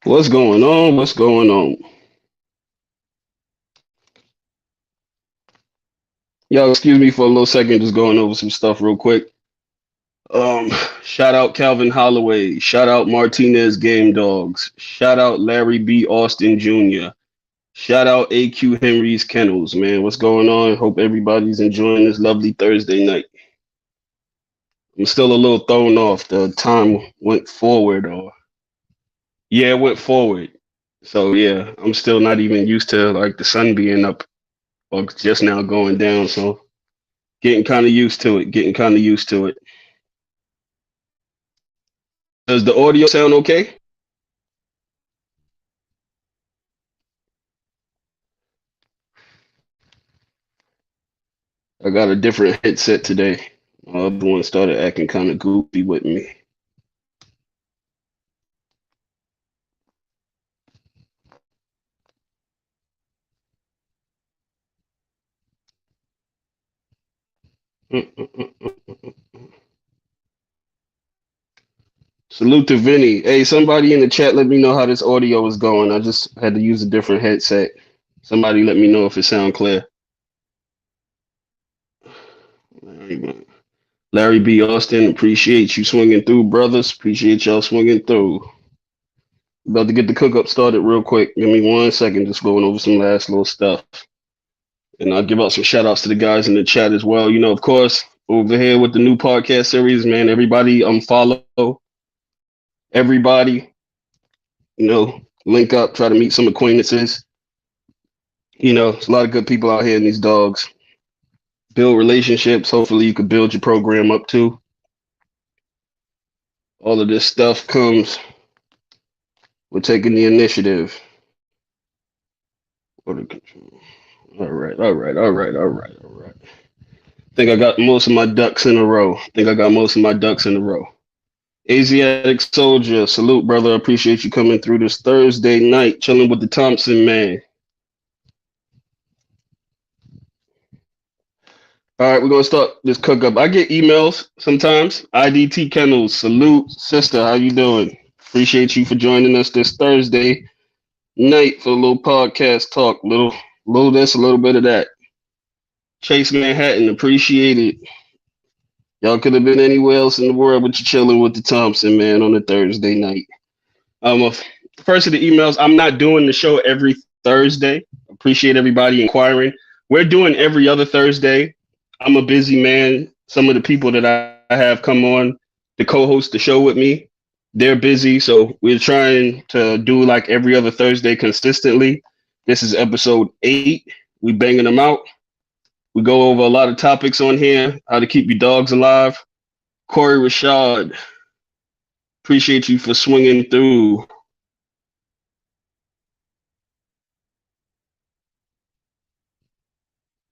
What's going on? What's going on? Y'all, excuse me for a little second, just going over some stuff real quick. Um, Shout out Calvin Holloway. Shout out Martinez Game Dogs. Shout out Larry B. Austin Jr. Shout out AQ Henry's Kennels, man. What's going on? Hope everybody's enjoying this lovely Thursday night. I'm still a little thrown off. The time went forward, or yeah, it went forward. So yeah, I'm still not even used to like the sun being up or just now going down. So getting kind of used to it. Getting kind of used to it. Does the audio sound okay? I got a different headset today. My other one started acting kind of goofy with me. Salute to Vinny. Hey, somebody in the chat, let me know how this audio is going. I just had to use a different headset. Somebody let me know if it sound clear. Larry B. Austin, appreciate you swinging through, brothers. Appreciate y'all swinging through. About to get the cook up started real quick. Give me 1 second, just going over some last little stuff. And I'll give out some shout outs to the guys in the chat as well. You know, of course, over here with the new podcast series, man, everybody follow everybody, link up, try to meet some acquaintances. You know, there's a lot of good people out here in these dogs. Build relationships. Hopefully you could build your program up too. All of this stuff comes with taking the initiative. All right. Think I got most of my ducks in a row. Asiatic Soldier, salute, brother. Appreciate you coming through this Thursday night, chilling with the Thompson man. All right, we're gonna start this cook up. I get emails sometimes. IDT Kennels, salute, sister. How you doing? Appreciate you for joining us this Thursday night for a little podcast talk. Little this, a little bit of that. Chase Manhattan, appreciate it. Y'all could have been anywhere else in the world, but you're chilling with the Thompson man on a Thursday night. First of the emails, I'm not doing the show every Thursday. Appreciate everybody inquiring. We're doing every other Thursday. I'm a busy man. Some of the people that I have come on to co-host the show with me, they're busy. So we're trying to do like every other Thursday consistently. This is episode 8. We banging them out. We go over a lot of topics on here. How to keep your dogs alive. Corey Rashad, appreciate you for swinging through.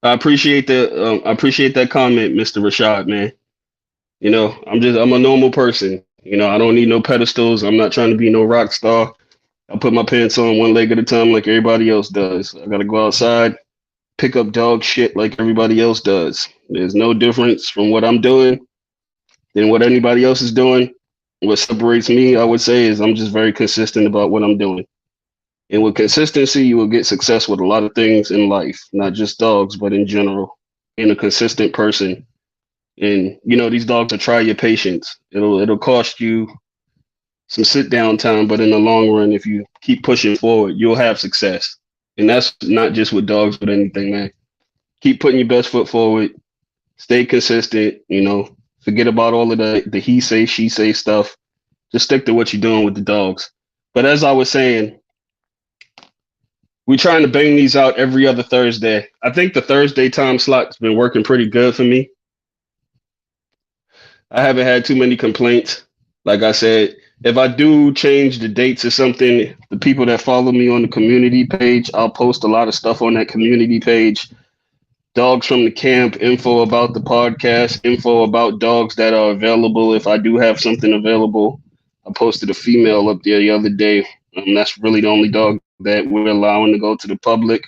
I appreciate that comment, Mr. Rashad, man. You know, I'm a normal person. You know, I don't need no pedestals. I'm not trying to be no rock star. I put my pants on one leg at a time like everybody else does. I gotta go outside, pick up dog shit like everybody else does. There's no difference from what I'm doing than what anybody else is doing. What separates me, I would say, is I'm just very consistent about what I'm doing. And with consistency, you will get success with a lot of things in life, not just dogs, but in general. Being a consistent person. And you know, these dogs will try your patience. It'll cost you some sit down time, but in the long run, if you keep pushing forward, you'll have success. And that's not just with dogs, but anything, man. Keep putting your best foot forward. Stay consistent. You know, forget about all of the he say, she say stuff. Just stick to what you're doing with the dogs. But as I was saying, we're trying to bang these out every other Thursday. I think the Thursday time slot's been working pretty good for me. I haven't had too many complaints. Like I said, if I do change the dates or something, the people that follow me on the community page, I'll post a lot of stuff on that community page. Dogs from the camp, info about the podcast, info about dogs that are available. If I do have something available, I posted a female up there the other day. That's really the only dog that we're allowing to go to the public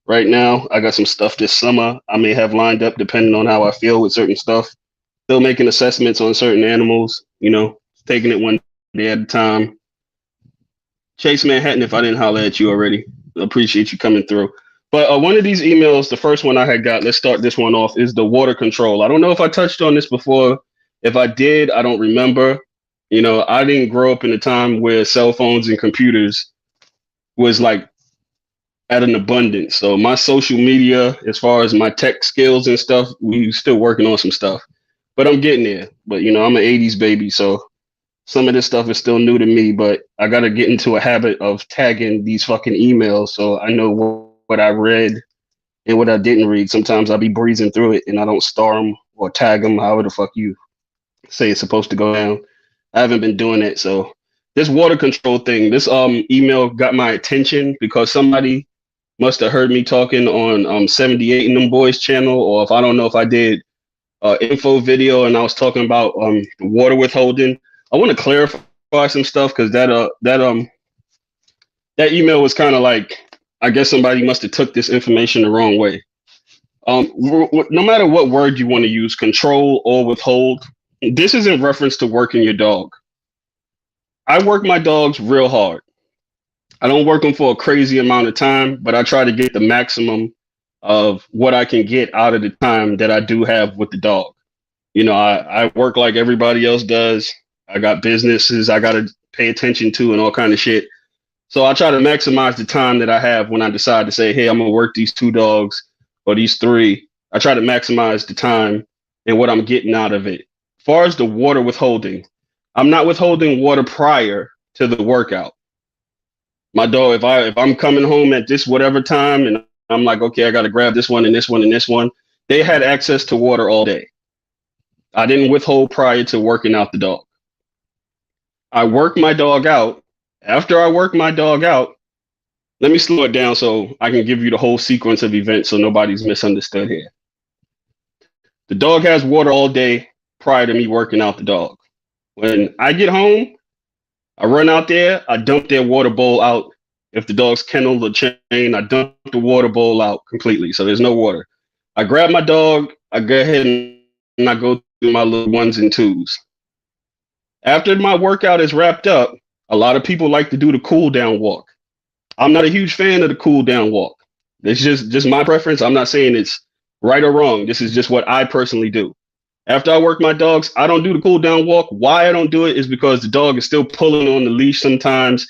right now. I got some stuff this summer I may have lined up depending on how I feel with certain stuff. Still making assessments on certain animals, you know, taking it one day at a time. Chase Manhattan, if I didn't holler at you already. Appreciate you coming through. But one of these emails, the first one I had got, let's start this one off, is the water control. I don't know if I touched on this before. If I did, I don't remember. You know, I didn't grow up in a time where cell phones and computers was like at an abundance. So my social media, as far as my tech skills and stuff, we still working on some stuff. But I'm getting there. But you know, I'm an 80s baby, so some of this stuff is still new to me, but I got to get into a habit of tagging these fucking emails so I know what I read and what I didn't read. Sometimes I'll be breezing through it and I don't star them or tag them, however the fuck you say it's supposed to go down. I haven't been doing it. So this water control thing, this email got my attention because somebody must have heard me talking on 78 and them boys channel, or if I don't know if I did info video and I was talking about water withholding. I want to clarify some stuff because that email was kind of like, I guess somebody must have took this information the wrong way. No matter what word you want to use, control or withhold, this is in reference to working your dog. I work my dogs real hard. I don't work them for a crazy amount of time, but I try to get the maximum of what I can get out of the time that I do have with the dog. You know, I work like everybody else does. I got businesses I got to pay attention to and all kind of shit. So I try to maximize the time that I have when I decide to say, hey, I'm going to work these 2 dogs or these 3. I try to maximize the time and what I'm getting out of it. As far as the water withholding, I'm not withholding water prior to the workout. My dog, if I'm coming home at this whatever time and I'm like, okay, I got to grab this one and this one and this one, they had access to water all day. I didn't withhold prior to working out the dog. I work my dog out. After I work my dog out, let me slow it down so I can give you the whole sequence of events so nobody's misunderstood here. The dog has water all day prior to me working out the dog. When I get home, I run out there, I dump their water bowl out. If the dog's kennel or chain, I dump the water bowl out completely, so there's no water. I grab my dog, I go ahead and I go through my little 1s and 2s. After my workout is wrapped up, a lot of people like to do the cool down walk. I'm not a huge fan of the cool down walk. It's just my preference. I'm not saying it's right or wrong. This is just what I personally do. After I work my dogs, I don't do the cool down walk. Why I don't do it is because the dog is still pulling on the leash sometimes.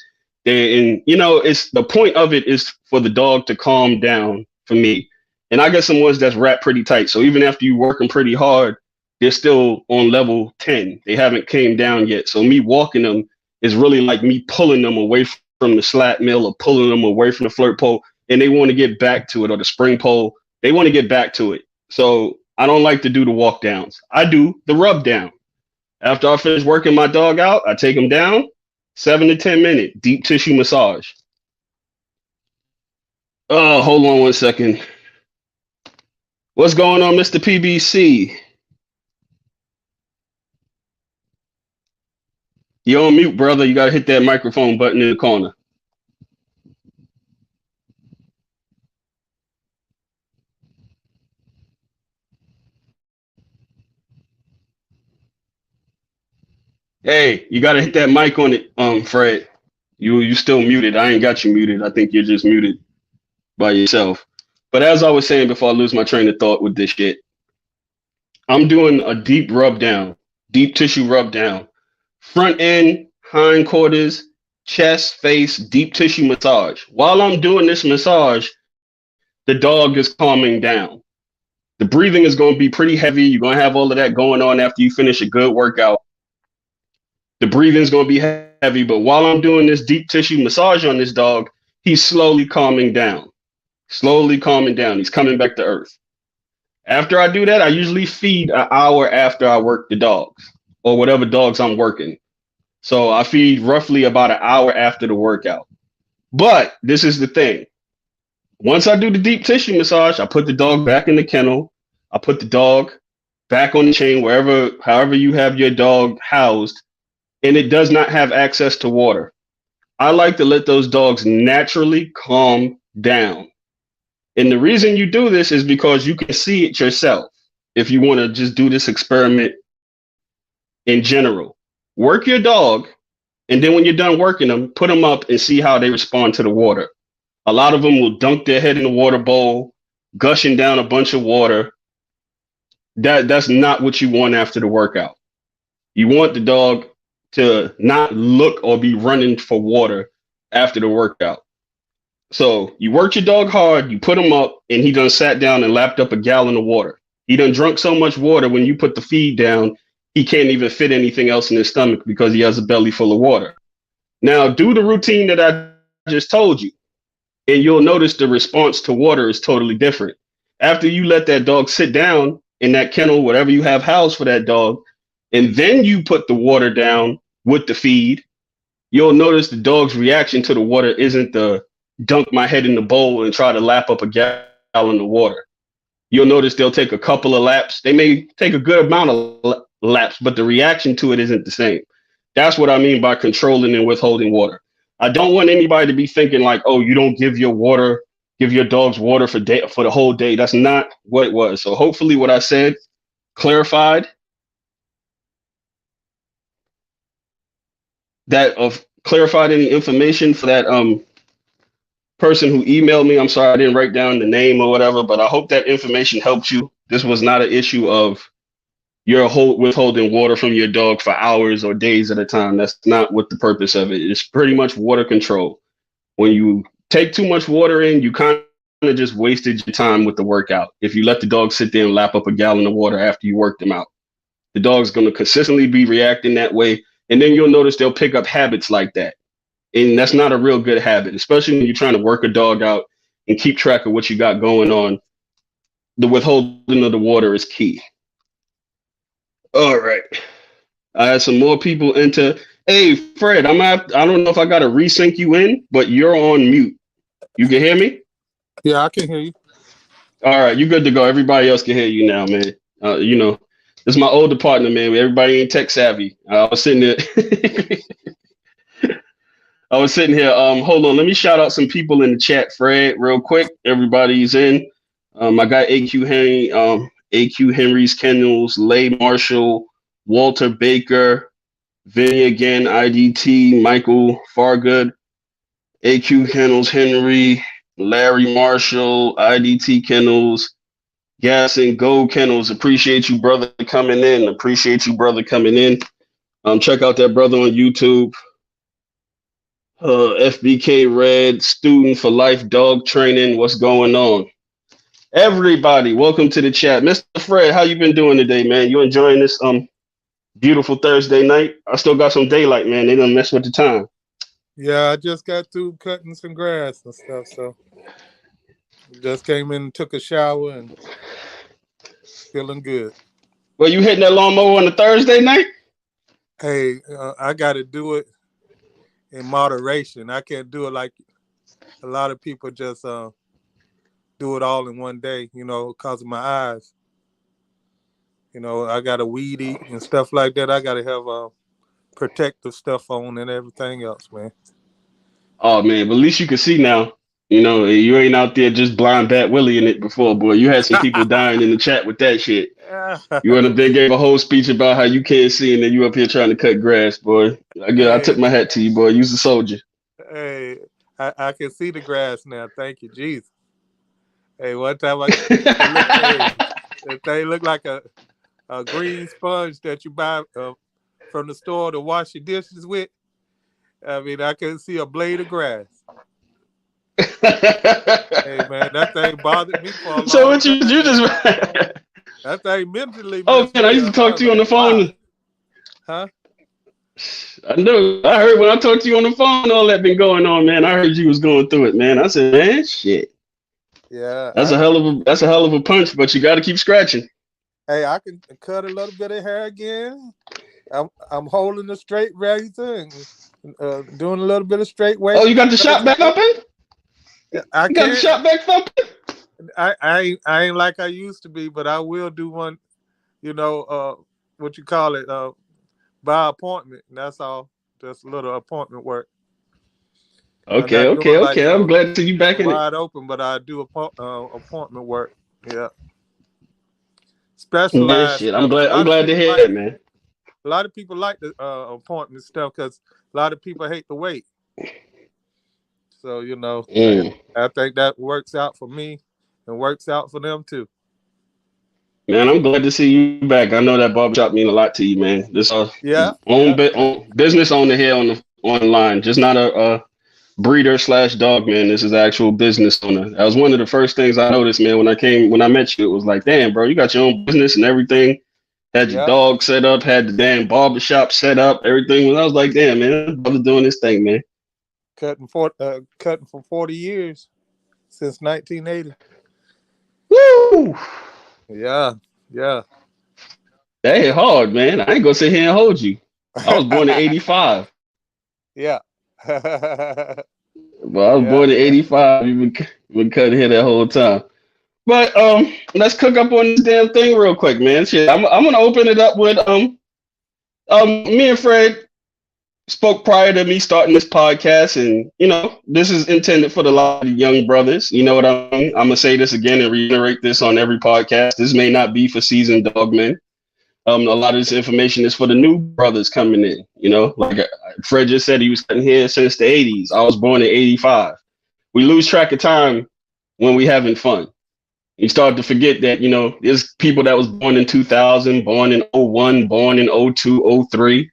And you know, it's the point of it is for the dog to calm down for me. And I got some ones that's wrapped pretty tight. So even after you working pretty hard, they're still on level 10. They haven't came down yet. So me walking them is really like me pulling them away from the slat mill or pulling them away from the flirt pole. And they want to get back to it, or the spring pole. They want to get back to it. So I don't like to do the walk downs. I do the rub down. After I finish working my dog out, I take him down, 7 to 10 minute deep tissue massage. Oh, hold on 1 second. What's going on, Mr. PBC? You're on mute, brother. You got to hit that microphone button in the corner. Hey, you got to hit that mic on it, Fred. You still muted. I ain't got you muted. I think you're just muted by yourself. But as I was saying before I lose my train of thought with this shit, I'm doing a deep rub down, deep tissue rub down, front end, hindquarters, chest, face, deep tissue massage. While I'm doing this massage, the dog is calming down. The breathing is going to be pretty heavy. You're going to have all of that going on after you finish a good workout. The breathing is going to be heavy, but while I'm doing this deep tissue massage on this dog, he's slowly calming down. Slowly calming down. He's coming back to earth. After I do that, I usually feed an hour after I work the dogs or whatever dogs I'm working. So I feed roughly about an hour after the workout. But this is the thing. Once I do the deep tissue massage, I put the dog back in the kennel. I put the dog back on the chain, however you have your dog housed, and it does not have access to water. I like to let those dogs naturally calm down. And the reason you do this is because you can see it yourself. If you want to just do this experiment in general, work your dog And then when you're done working them, put them up and see how they respond to the water. A lot of them will dunk their head in the water bowl, gushing down a bunch of water. That's not what you want after the workout. You want the dog to not look or be running for water after the workout. So you worked your dog hard, you put him up, and he done sat down and lapped up a gallon of water. He done drunk so much water when you put the feed down, he can't even fit anything else in his stomach because he has a belly full of water. Now do the routine that I just told you, and you'll notice the response to water is totally different. After you let that dog sit down in that kennel, whatever you have housed for that dog, and then you put the water down with the feed, you'll notice the dog's reaction to the water isn't the dunk my head in the bowl and try to lap up a gallon of water. You'll notice they'll take a couple of laps. They may take a good amount of laps, but the reaction to it isn't the same. That's what I mean by controlling and withholding water. I don't want anybody to be thinking like, oh, you don't give your dogs water for the whole day. That's not what it was. So hopefully what I said clarified clarified any information for that person who emailed me. I'm sorry I didn't write down the name or whatever, but I hope that information helped you. This was not an issue of you're withholding water from your dog for hours or days at a time. That's not what the purpose of it is. It's pretty much water control. When you take too much water in, you kind of just wasted your time with the workout. If you let the dog sit there and lap up a gallon of water after you work them out, the dog's going to consistently be reacting that way. And then you'll notice they'll pick up habits like that. And that's not a real good habit, especially when you're trying to work a dog out and keep track of what you got going on. The withholding of the water is key. All right. I had some more people into. Hey, Fred, I don't know if I got to resync you in, but you're on mute. You can hear me? Yeah, I can hear you. All right, you good to go. Everybody else can hear you now, man. This is my older partner, man. Everybody ain't tech savvy. I was sitting there. Hold on. Let me shout out some people in the chat, Fred, real quick. Everybody's in. I got AQ Henry, AQ Henry's Kennels, Lay Marshall, Walter Baker, Vinny again, IDT, Michael Fargood, AQ Kennels, Henry, Larry Marshall, IDT Kennels, Gas and Go Kennels. Appreciate you, brother, coming in. Check out that brother on YouTube. FBK Red, Student for Life Dog Training. What's going on? Everybody, welcome to the chat. Mr. Fred, how you been doing today, man? You enjoying this beautiful Thursday night? I still got some daylight, man. They done mess with the time. Yeah, I just got through cutting some grass and stuff, so just came in and took a shower and feeling good. Well, you hitting that lawnmower on a Thursday night? Hey, I got to do it in moderation. I can't do it like a lot of people just do it all in one day, because of my eyes. I got a weed eat and stuff like that. I got to have protective stuff on and everything else, man. Oh, man, but at least you can see now. You ain't out there just blind Bat Willie in it before, boy. You had some people dying in the chat with that shit. You went up there, gave a whole speech about how you can't see, and then you up here trying to cut grass, boy. I took my hat to you, boy. You's a soldier. Hey, I can see the grass now. Thank you, Jesus. Hey, one time that thing looked like a green sponge that you buy from the store to wash your dishes with. I mean, I couldn't see a blade of grass. Hey, man, that thing bothered me for a long time. So what you just... That thing mentally... Oh, man, I used to talk to you on the phone. Wow. Huh? I know. I heard when I talked to you on the phone, all that been going on, man. I heard you was going through it, man. I said, man, shit. Yeah. That's a hell of a punch, but you got to keep scratching. Hey, I can cut a little bit of hair again. I'm holding a straight razor and doing a little bit of straight weight. Oh, you got the shop back up in? I got the shop back up in? I ain't like I used to be, but I will do one, what you call it, by appointment. That's all. Just a little appointment work. Okay. I'm glad to see you back in it. Wide open, but I do appointment work. Yeah. Specialized. Shit. I'm glad to hear that, man. A lot of people like the appointment stuff because a lot of people hate to wait. So, Mm. I think that works out for me and works out for them too. Man, I'm glad to see you back. I know that barbershop mean a lot to you, man. This Yeah, own, yeah, own business owner here online, just not a breeder slash dog, man. This is actual business owner. That was one of the first things I noticed, man, when I met you. It was like, damn, bro, you got your own business and everything. Had your yeah. dog set up, had the damn barbershop set up, everything. I was like, damn, man, this brother doing this thing, man. Cutting for 40 years since 1980. Woo! Yeah, yeah. That hit hard, man. I ain't gonna sit here and hold you. I was born in '85. Yeah. But I was Yeah, born in yeah. '85. Been cutting here that whole time. But let's cook up on this damn thing real quick, man. Shit, I'm gonna open it up with me and Fred spoke prior to me starting this podcast, and this is intended for the lot of young brothers. You know what I mean? I'm gonna say this again and reiterate this on every podcast. This may not be for seasoned dogmen. A lot of this information is for the new brothers coming in. Like Fred just said, he was sitting here since the '80s. I was born in '85. We lose track of time when we having fun. You start to forget that, there's people that was born in 2000, born in '01, born in '02, '03.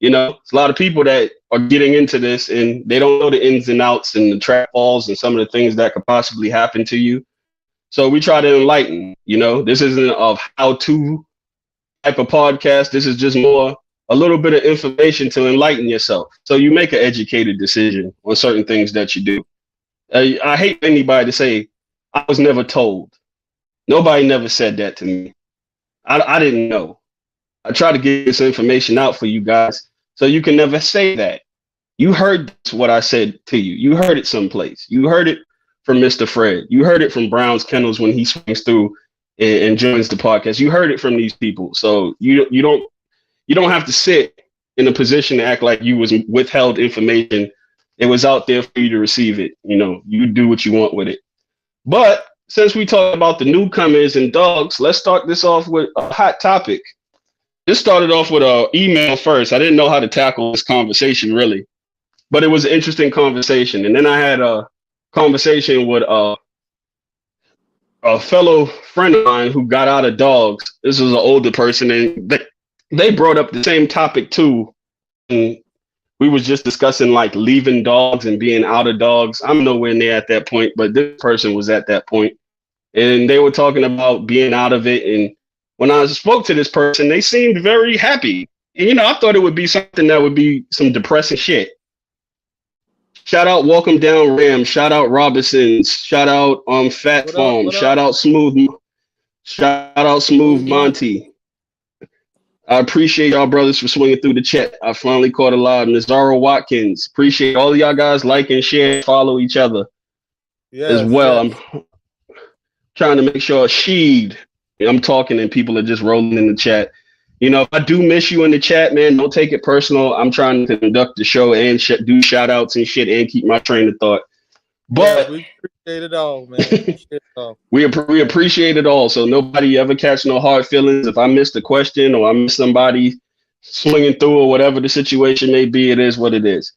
It's a lot of people that are getting into this and they don't know the ins and outs and the trap falls and some of the things that could possibly happen to you. So we try to enlighten. This isn't a how-to type of podcast. This is just more a little bit of information to enlighten yourself so you make an educated decision on certain things that you do. I hate anybody to say, I was never told. Nobody never said that to me. I didn't know. I try to get this information out for you guys so you can never say that. You heard what I said to you. You heard it someplace. You heard it from Mr. Fred. You heard it from Brown's Kennels when he swings through and joins the podcast. You heard it from these people. So you don't have to sit in a position to act like you was withheld information. It was out there for you to receive it. You do what you want with it. But since we talk about the newcomers and dogs, let's start this off with a hot topic. This started off with an email first. I didn't know how to tackle this conversation really, but it was an interesting conversation. And then I had a conversation with a fellow friend of mine who got out of dogs. This was an older person, and they brought up the same topic too. And we was just discussing like leaving dogs and being out of dogs. I'm nowhere near at that point, but this person was at that point. And they were talking about being out of it. And when I spoke to this person, they seemed very happy. And, I thought it would be something that would be some depressing shit. Shout out Welcome Down Ram. Shout out Robinsons. Shout out Fat What up? Farm. What Shout up? out Smooth. Shout out Smooth Monty. I appreciate y'all brothers for swinging through the chat. I finally caught a live. Nazaro Watkins. Appreciate all of y'all guys like and share, follow each other as Yes, well. yes. I'm trying to make sure I'm talking and people are just rolling in the chat. If I do miss you in the chat, man, don't take it personal. I'm trying to conduct the show and do shout outs and shit and keep my train of thought. Yes, But we appreciate it all, man. Appreciate it all. we appreciate it all. So nobody ever catch no hard feelings. If I missed a question or I missed somebody swinging through or whatever the situation may be, it is what it is.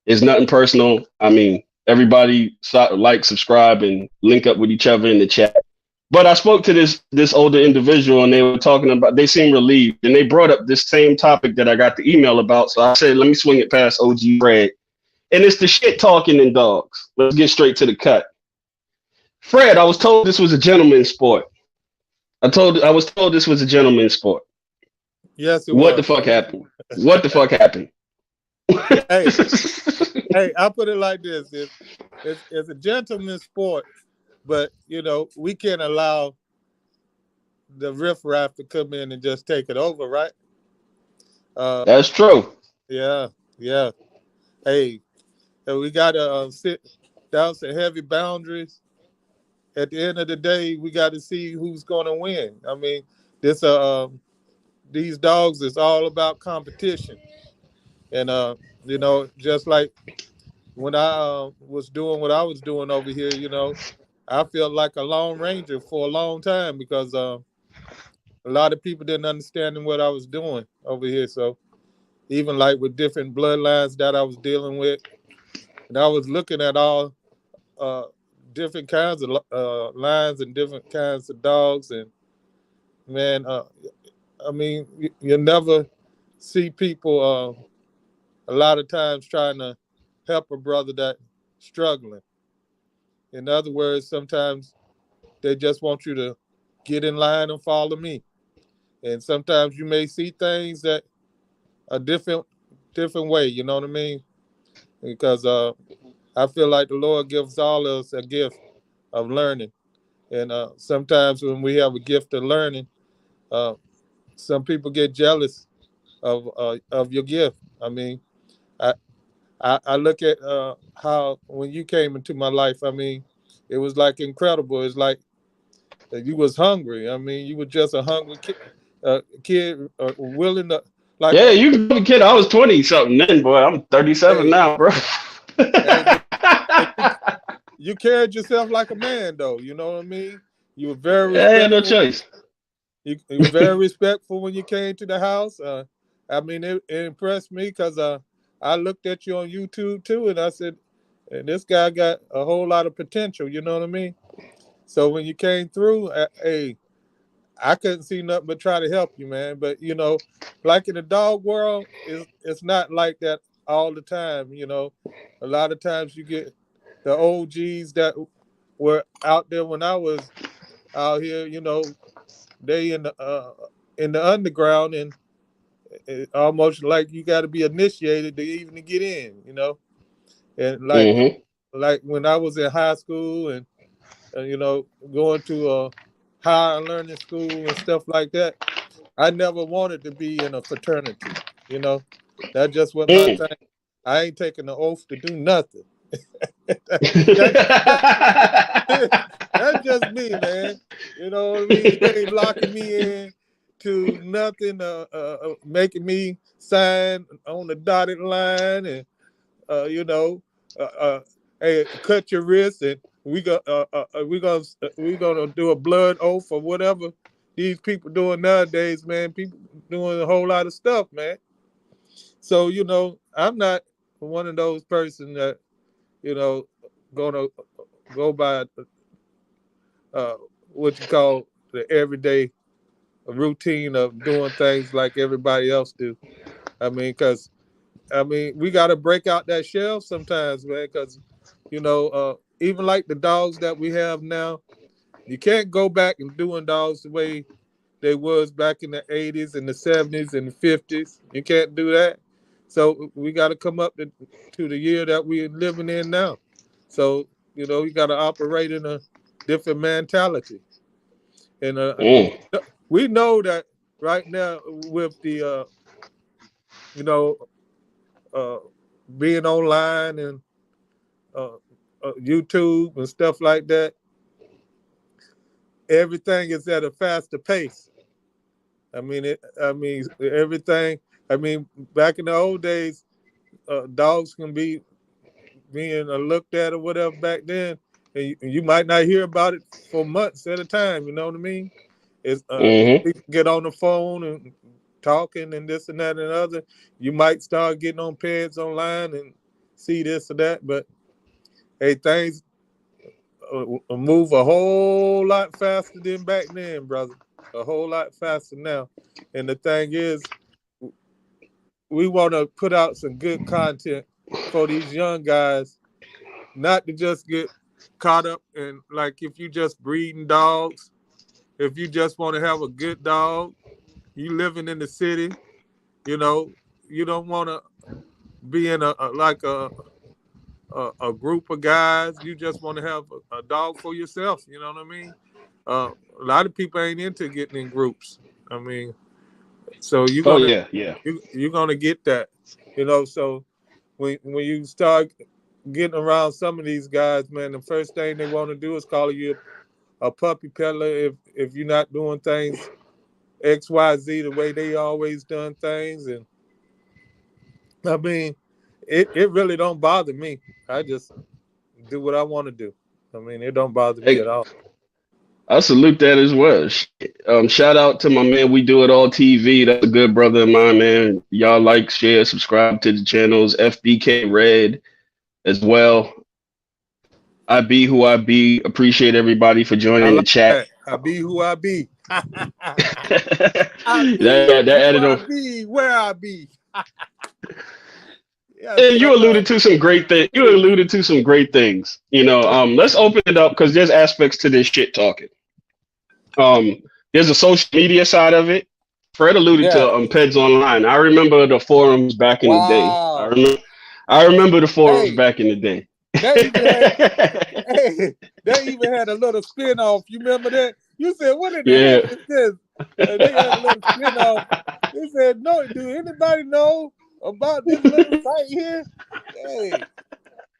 It's nothing personal. I mean, everybody like, subscribe, and link up with each other in the chat. But I spoke to this older individual, and they were talking about, they seemed relieved, and they brought up this same topic that I got the email about. So I said, let me swing it past OG Fred. And it's the shit talking in dogs. Let's get straight to the cut. Fred, I was told this was a gentleman's sport. I was told this was a gentleman's sport. Yes, it What the was. fuck happened? What the fuck happened? Hey, I put it like this: it's a gentleman's sport, but we can't allow the riffraff to come in and just take it over, right? That's true. Yeah, yeah. Hey, we gotta sit down some heavy boundaries. At the end of the day, we got to see who's going to win. I mean, these dogs is all about competition, and just like when I was doing what I was doing over here, I felt like a lone ranger for a long time because a lot of people didn't understand what I was doing over here. So even like with different bloodlines that I was dealing with, and I was looking at all uh, different kinds of lines and different kinds of dogs, and man, I mean, you never see people a lot of times trying to help a brother that struggling. In other words, sometimes they just want you to get in line and follow me. And sometimes you may see things that a different way, you know what I mean? Because I feel like the Lord gives all of us a gift of learning. And sometimes when we have a gift of learning, uh, some people get jealous of your gift. I mean, I I look at how when you came into my life, I mean, it was like incredible. It's like you was hungry. I mean, you were just a hungry kid willing to like Yeah, you can be a kid. I was 20 something then, boy. I'm 37 hey, now, bro. hey, but you carried yourself like a man, though. You know what I mean? You were very Yeah, I had no respectful. choice. You were very respectful when you came to the house. I mean, it impressed me because I looked at you on YouTube too, and I said, and this guy got a whole lot of potential. You know what I mean? So when you came through, hey, I couldn't see nothing but try to help you, man. But you know, like in the dog world, it's not like that all the time. You know, a lot of times you get the OGs that were out there when I was out here. You know, they in the underground, and it almost like you got to be initiated to even to get in. You know, and Hmm. like when I was in high school and you know, going to a higher learning school and stuff like that. I never wanted to be in a fraternity. You know, that just was my Mm. thing. I ain't taking the oath to do nothing. that, that's just me, man. You know what I mean? You ain't locking me in to nothing, making me sign on the dotted line and you know, uh, uh, hey, cut your wrist, and we gonna do a blood oath or whatever these people doing nowadays, man. People doing a whole lot of stuff, man. So you know, I'm not one of those person that you know gonna go by uh, what you call the everyday routine of doing things like everybody else do. I mean, because I mean, we got to break out that shell sometimes, man, because, you know, even like the dogs that we have now, you can't go back and doing dogs the way they was back in the 80s and the 70s and the 50s. You can't do that. So we got to come up to the year that we're living in now. So, you know, you got to operate in a different mentality. And Mm. we know that right now with the, you know, uh, being online and uh, YouTube and stuff like that, everything is at a faster pace. I mean, I mean, everything. I mean, back in the old days, dogs can be being looked at or whatever back then, and you might not hear about it for months at a time. You know what I mean? It's Hmm. people get on the phone and talking and this and that and other. You might start getting on peds online and see this or that, but hey, things move a whole lot faster than back then, brother. A whole lot faster now. And the thing is, we want to put out some good content for these young guys, not to just get caught up in like if you just breeding dogs, if you just want to have a good dog, you living in the city, you know, you don't want to be in a group of guys. You just want to have a dog for yourself. You know what I mean? Uh, a lot of people ain't into getting in groups. I mean, so Oh yeah, yeah. you're gonna get that. You know, so when you start getting around some of these guys, man, the first thing they want to do is call you a puppy peddler if you're not doing things XYZ the way they always done things. And I mean, it really don't bother me. I just do what I want to do. I mean, it don't bother me Hey, at all. I salute that as well. Shout out to my man, We Do It All TV. That's a good brother of mine, man. Y'all like, share, subscribe to the channels. FBK Red as well. I be who I be. Appreciate everybody for I joining the like chat. that. I be who I be. I be that who added I on. be, where I be. Yes, And you sir. alluded to some great things. You Hey, alluded to some great things. Let's open it up because there's aspects to this shit talking. There's a social media side of it. Fred alluded to yeah. Peds Online. I remember the forums back in the day. Wow. I remember the forums Hey, back in the day. they even had hey, they even had a little spin-off. You remember that? You said, what in the Yeah. heck is this? They had a little spin-off. They said, no, do anybody know about this little site here? Hey,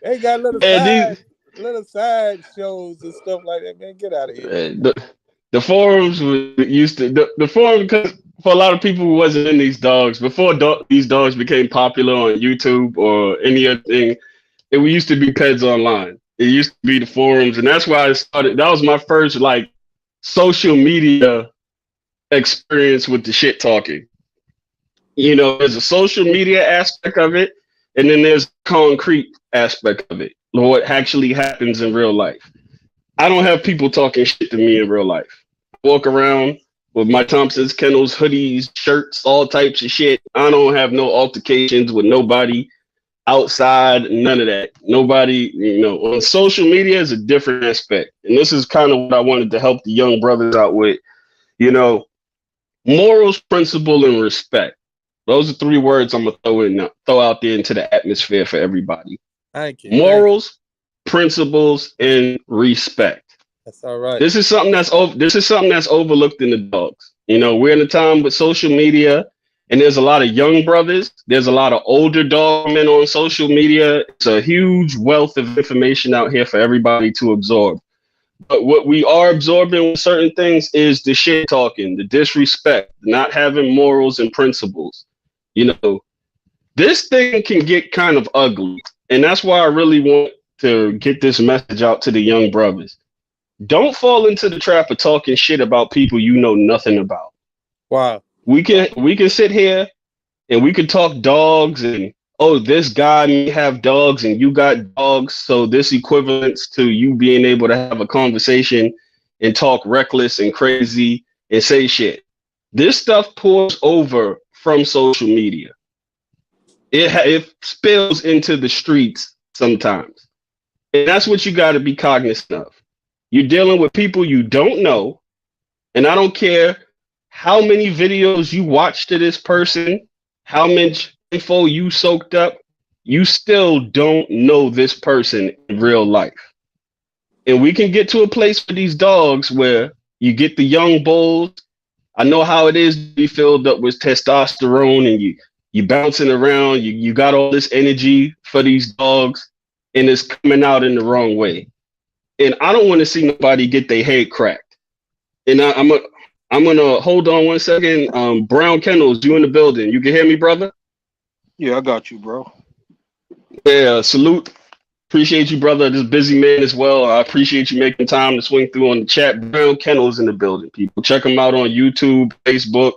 they got And these little side shows and stuff like that. Man, get out of here. the forums used to the forum because for a lot of people who wasn't in these dogs before these dogs became popular on YouTube or any other thing. It used to be Peds Online. It used to be the forums, and that's why I started. That was my first like social media experience with the shit talking. There's a social media aspect of it, and then there's concrete aspect of it. What actually happens in real life. I don't have people talking shit to me in real life. I walk around with my Thompson's Kennels, hoodies, shirts, all types of shit. I don't have no altercations with nobody outside, none of that. Nobody, on social media is a different aspect. And this is kind of what I wanted to help the young brothers out with. You know, morals, principle, and respect. Those are three words I'm gonna throw out there into the atmosphere for everybody. Thank you. Morals, principles, and respect. That's all right. This is something that's overlooked in the dogs. We're in a time with social media, and there's a lot of young brothers. There's a lot of older dog men on social media. It's a huge wealth of information out here for everybody to absorb. But what we are absorbing with certain things is the shit talking, the disrespect, not having morals and principles. This thing can get kind of ugly. And that's why I really want to get this message out to the young brothers. Don't fall into the trap of talking shit about people you know nothing about. Wow. We can sit here and we can talk dogs and this guy may have dogs and you got dogs, so this equivalents to you being able to have a conversation and talk reckless and crazy and say shit. This stuff pours over from social media. It spills into the streets sometimes. And that's what you got to be cognizant of. You're dealing with people you don't know, and I don't care how many videos you watch to this person, how much info you soaked up, you still don't know this person in real life. And we can get to a place with these dogs where you get the young bulls. I know how it is to be filled up with testosterone and you bouncing around, you got all this energy for these dogs, and it's coming out in the wrong way. And I don't want to see nobody get their head cracked. And I'm gonna hold on one second. Brown Kennels, you in the building? You can hear me, brother? Yeah, I got you, bro. Yeah, salute. Appreciate you, brother. This busy man as well. I appreciate you making time to swing through on the chat. Brown Kennels in the building, people. Check them out on YouTube, Facebook,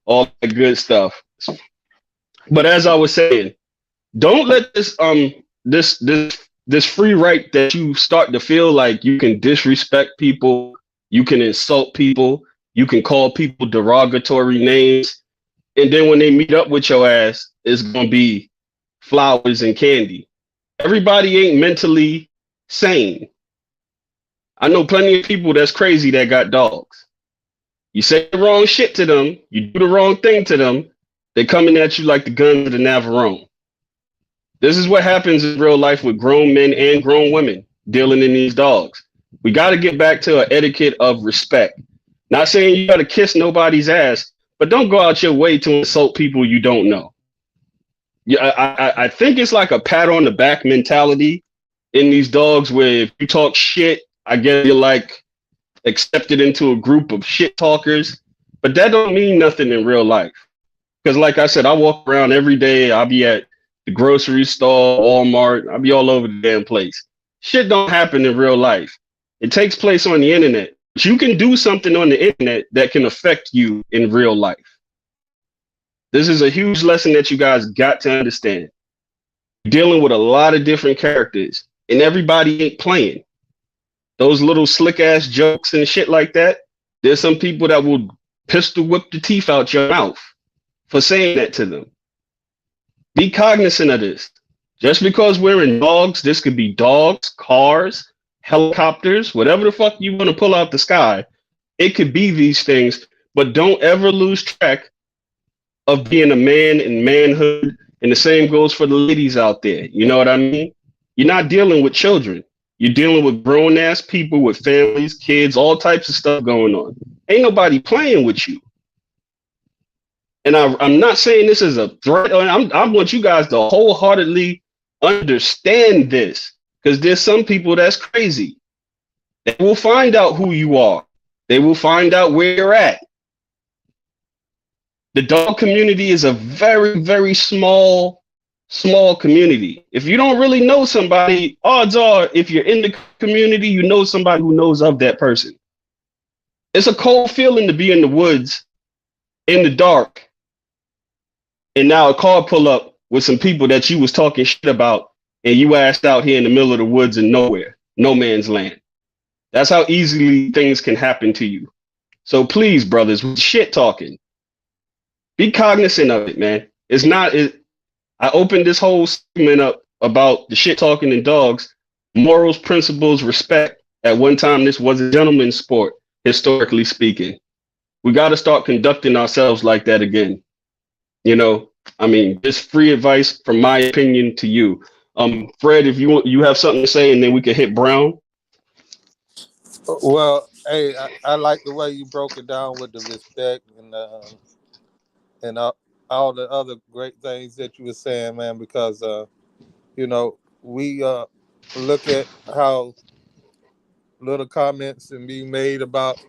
all that good stuff. But as I was saying, don't let this free right that you start to feel like you can disrespect people, you can insult people, you can call people derogatory names, and then when they meet up with your ass, it's gonna be flowers and candy. Everybody ain't mentally sane. I know plenty of people that's crazy that got dogs. You say the wrong shit to them, you do the wrong thing to them, they coming at you like the guns of the Navarone. This is what happens in real life with grown men and grown women dealing in these dogs. We got to get back to an etiquette of respect. Not saying you got to kiss nobody's ass, but don't go out your way to insult people you don't know. Yeah, I think it's like a pat on the back mentality in these dogs where if you talk shit, I guess you're like accepted into a group of shit talkers, but that don't mean nothing in real life. Because like I said, I walk around every day. I'll be at the grocery store, Walmart. I'll be all over the damn place. Shit don't happen in real life. It takes place on the internet. But you can do something on the internet that can affect you in real life. This is a huge lesson that you guys got to understand. Dealing with a lot of different characters, and everybody ain't playing. Those little slick ass jokes and shit like that, there's some people that will pistol whip the teeth out your mouth for saying that to them. Be cognizant of this. Just because we're in dogs, this could be dogs, cars, helicopters, whatever the fuck you want to pull out the sky. It could be these things, but don't ever lose track of being a man and manhood. And the same goes for the ladies out there. You know what I mean? You're not dealing with children. You're dealing with grown ass people with families, kids, all types of stuff going on. Ain't nobody playing with you. And I'm not saying this is a threat. I want you guys to wholeheartedly understand this, because there's some people that's crazy. They will find out who you are. They will find out where you're at. The dog community is a very, very small community. If you don't really know somebody, odds are, if you're in the community, you know somebody who knows of that person. It's a cold feeling to be in the woods, in the dark, and now a car pull up with some people that you was talking shit about, and you asked out here in the middle of the woods and nowhere, no man's land. That's how easily things can happen to you. So please, brothers, with shit talking, be cognizant of it, man. It's not. I opened this whole segment up about the shit talking and dogs, morals, principles, respect. At one time, this was a gentleman's sport, historically speaking. We got to start conducting ourselves like that again. You know, I mean, just free advice from my opinion to you. Fred, if you have something to say, and then we can hit Brown. Well, hey, I like the way you broke it down with the respect and all the other great things that you were saying, man. Because you know, we look at how little comments and being made about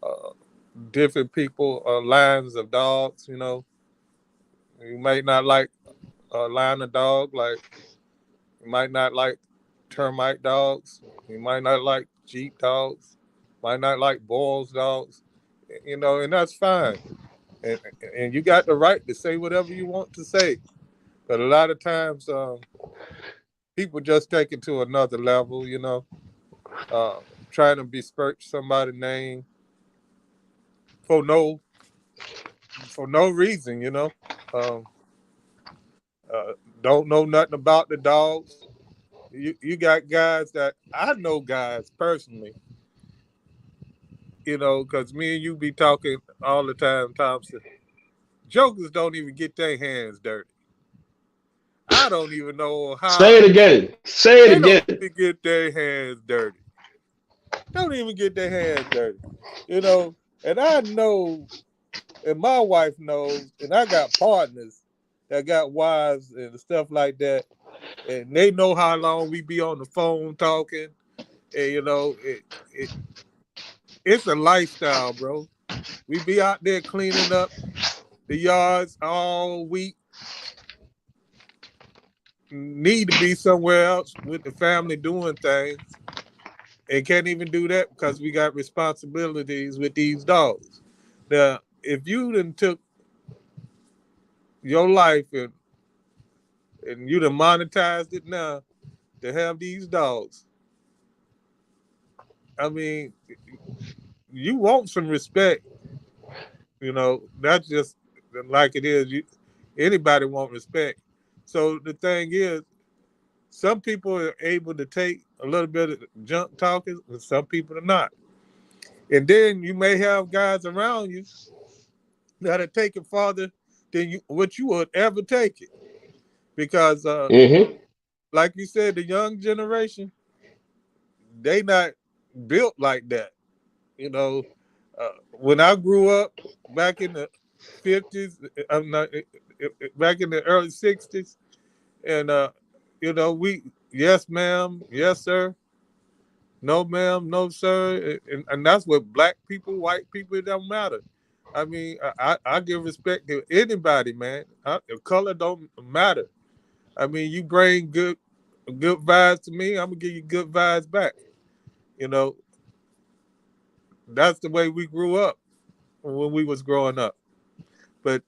uh, different people, lines of dogs. You know, you might not like a line of dog, like you might not like termite dogs. You might not like Jeep dogs. Might not like Boyle's dogs. You know, and that's fine. And and you got the right to say whatever you want to say. But a lot of times, people just take it to another level. You know, uh, trying to besmirch somebody's name for no reason. You know, um, don't know nothing about the dogs. You got guys that I know guys personally. You know, because me and you be talking all the time, Thompson. Jokers don't even get their hands dirty. I don't even know Say how it again. Say it they don't again. even get their hands dirty. Don't even get their hands dirty. You know, and I know, and my wife knows, and I got partners that got wives and stuff like that, and they know how long we be on the phone talking. And you know, it's a lifestyle, bro. We be out there cleaning up the yards all week. Need to be somewhere else with the family doing things, and can't even do that because we got responsibilities with these dogs. Now, if you done took your life and you done monetized it now to have these dogs, I mean, you want some respect. You know, that's just like it is. Anybody want respect. So the thing is, some people are able to take a little bit of junk talking, and some people are not. And then you may have guys around you that'll take it farther than what you would ever take it. Because Mm-hmm. like you said, the young generation, they not built like that. You know, when I grew up back in the 50s, I'm not back in the early 60s, and you know, we yes ma'am, yes sir, no ma'am, no sir, and that's what black people, white people, it don't matter. I mean, I give respect to anybody, man. Color don't matter. I mean, you bring good vibes to me, I'm gonna give you good vibes back. You know, that's the way we grew up when we was growing up. But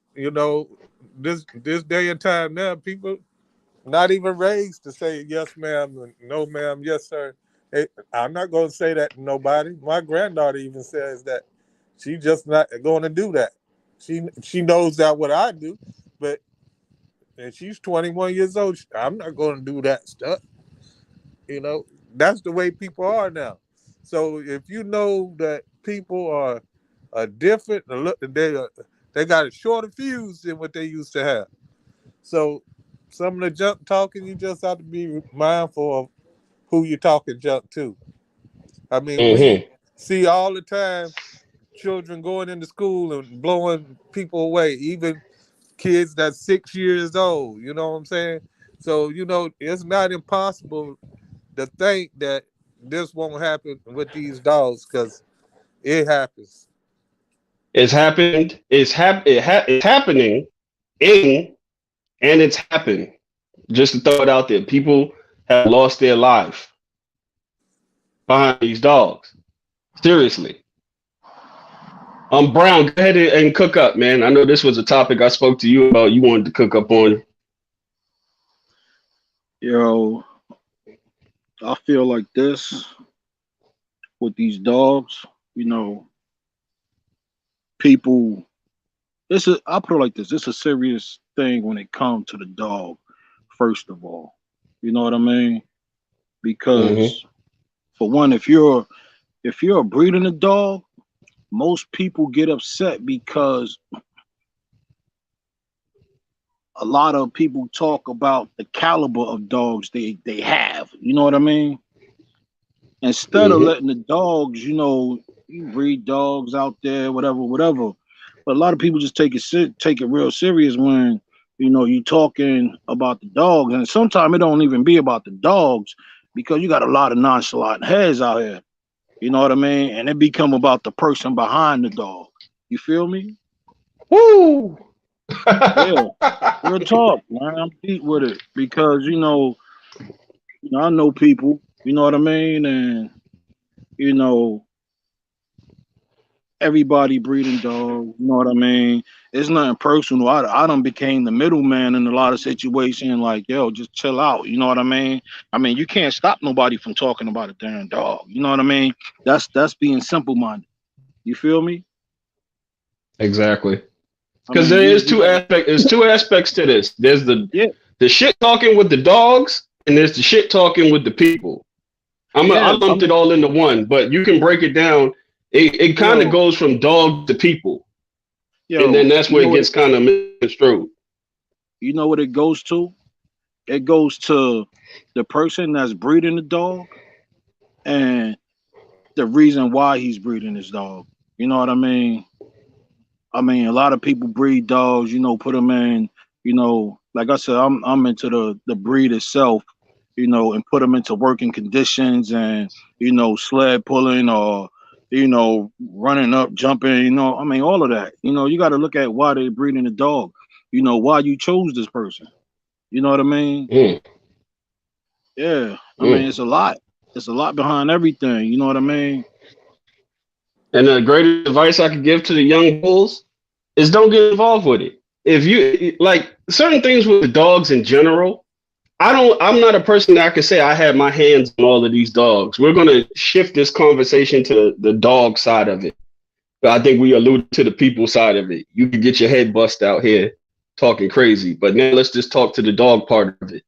this day and time now, people not even raised to say yes, ma'am, and no, ma'am, yes, sir. Hey, I'm not going to say that to nobody. My granddaughter even says that she just not going to do that. She knows that what I do, but and she's 21 years old. I'm not going to do that stuff. That's the way people are now. So if you know that people are different, they got a shorter fuse than what they used to have. So some of the junk talking, you just have to be mindful of who you're talking junk to. I mean, we see all the time children going into school and blowing people away, even kids that's 6 years old. You know what I'm saying? So, it's not impossible to think that this won't happen with these dogs because it happens. It's happened. It's happening, and it's happened. Just to throw it out there, people have lost their life behind these dogs. Seriously. Brown, go ahead and cook up, man. I know this was a topic I spoke to you about. You wanted to cook up on. Yo, I feel like this with these dogs, people, I put it like this, it's a serious thing when it comes to the dog, first of all. You know what I mean? Because for one, if you're breeding a dog, most people get upset because a lot of people talk about the caliber of dogs they have. You know what I mean? Instead of letting the dogs, you breed dogs out there, whatever. But a lot of people just take it real serious when you talking about the dogs, and sometimes it don't even be about the dogs because you got a lot of nonchalant heads out here. You know what I mean? And it become about the person behind the dog. You feel me? Woo! Yeah, real talk, man. I'm deep with it because I know people. You know what I mean? And everybody breeding dogs. You know what I mean? It's nothing personal. I done became the middleman in a lot of situations. Like, yo, just chill out. You know what I mean? I mean, you can't stop nobody from talking about a damn dog. You know what I mean? That's being simple minded. You feel me? Exactly. I Because mean, there is two aspects. There's two aspects to this. There's the shit talking with the dogs, and there's the shit talking with the people. I lumped it all into one, but you can break it down. It kind of goes from dog to people, and then that's where it gets kind of misconstrued. You know what it goes to? It goes to the person that's breeding the dog and the reason why he's breeding his dog. You know what I mean? I mean, a lot of people breed dogs, put them in, like I said, I'm into the breed itself, and put them into working conditions and, sled pulling or, running up, jumping, I mean, all of that. You got to look at why they're breeding the dog, why you chose this person. You know what I mean? Yeah. I mean, it's a lot. It's a lot behind everything. You know what I mean? And the greatest advice I could give to the young bulls is don't get involved with it. If you like certain things with the dogs in general, I'm not a person that I can say I have my hands on all of these dogs. We're going to shift this conversation to the dog side of it. But I think we alluded to the people side of it. You could get your head bust out here talking crazy, but now let's just talk to the dog part of it.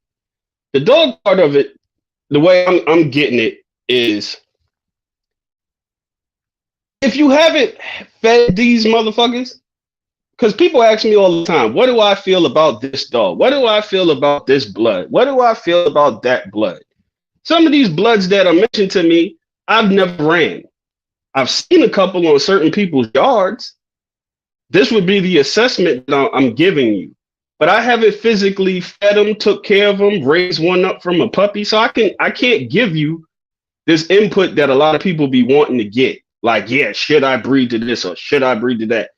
The dog part of it, the way I'm getting it is, if you haven't fed these motherfuckers, because people ask me all the time, what do I feel about this dog? What do I feel about this blood? What do I feel about that blood? Some of these bloods that are mentioned to me, I've never ran. I've seen a couple on certain people's yards. This would be the assessment that I'm giving you. But I haven't physically fed them, took care of them, raised one up from a puppy. So I can't give you this input that a lot of people be wanting to get. Like, yeah, should I breed to this or should I breed to that?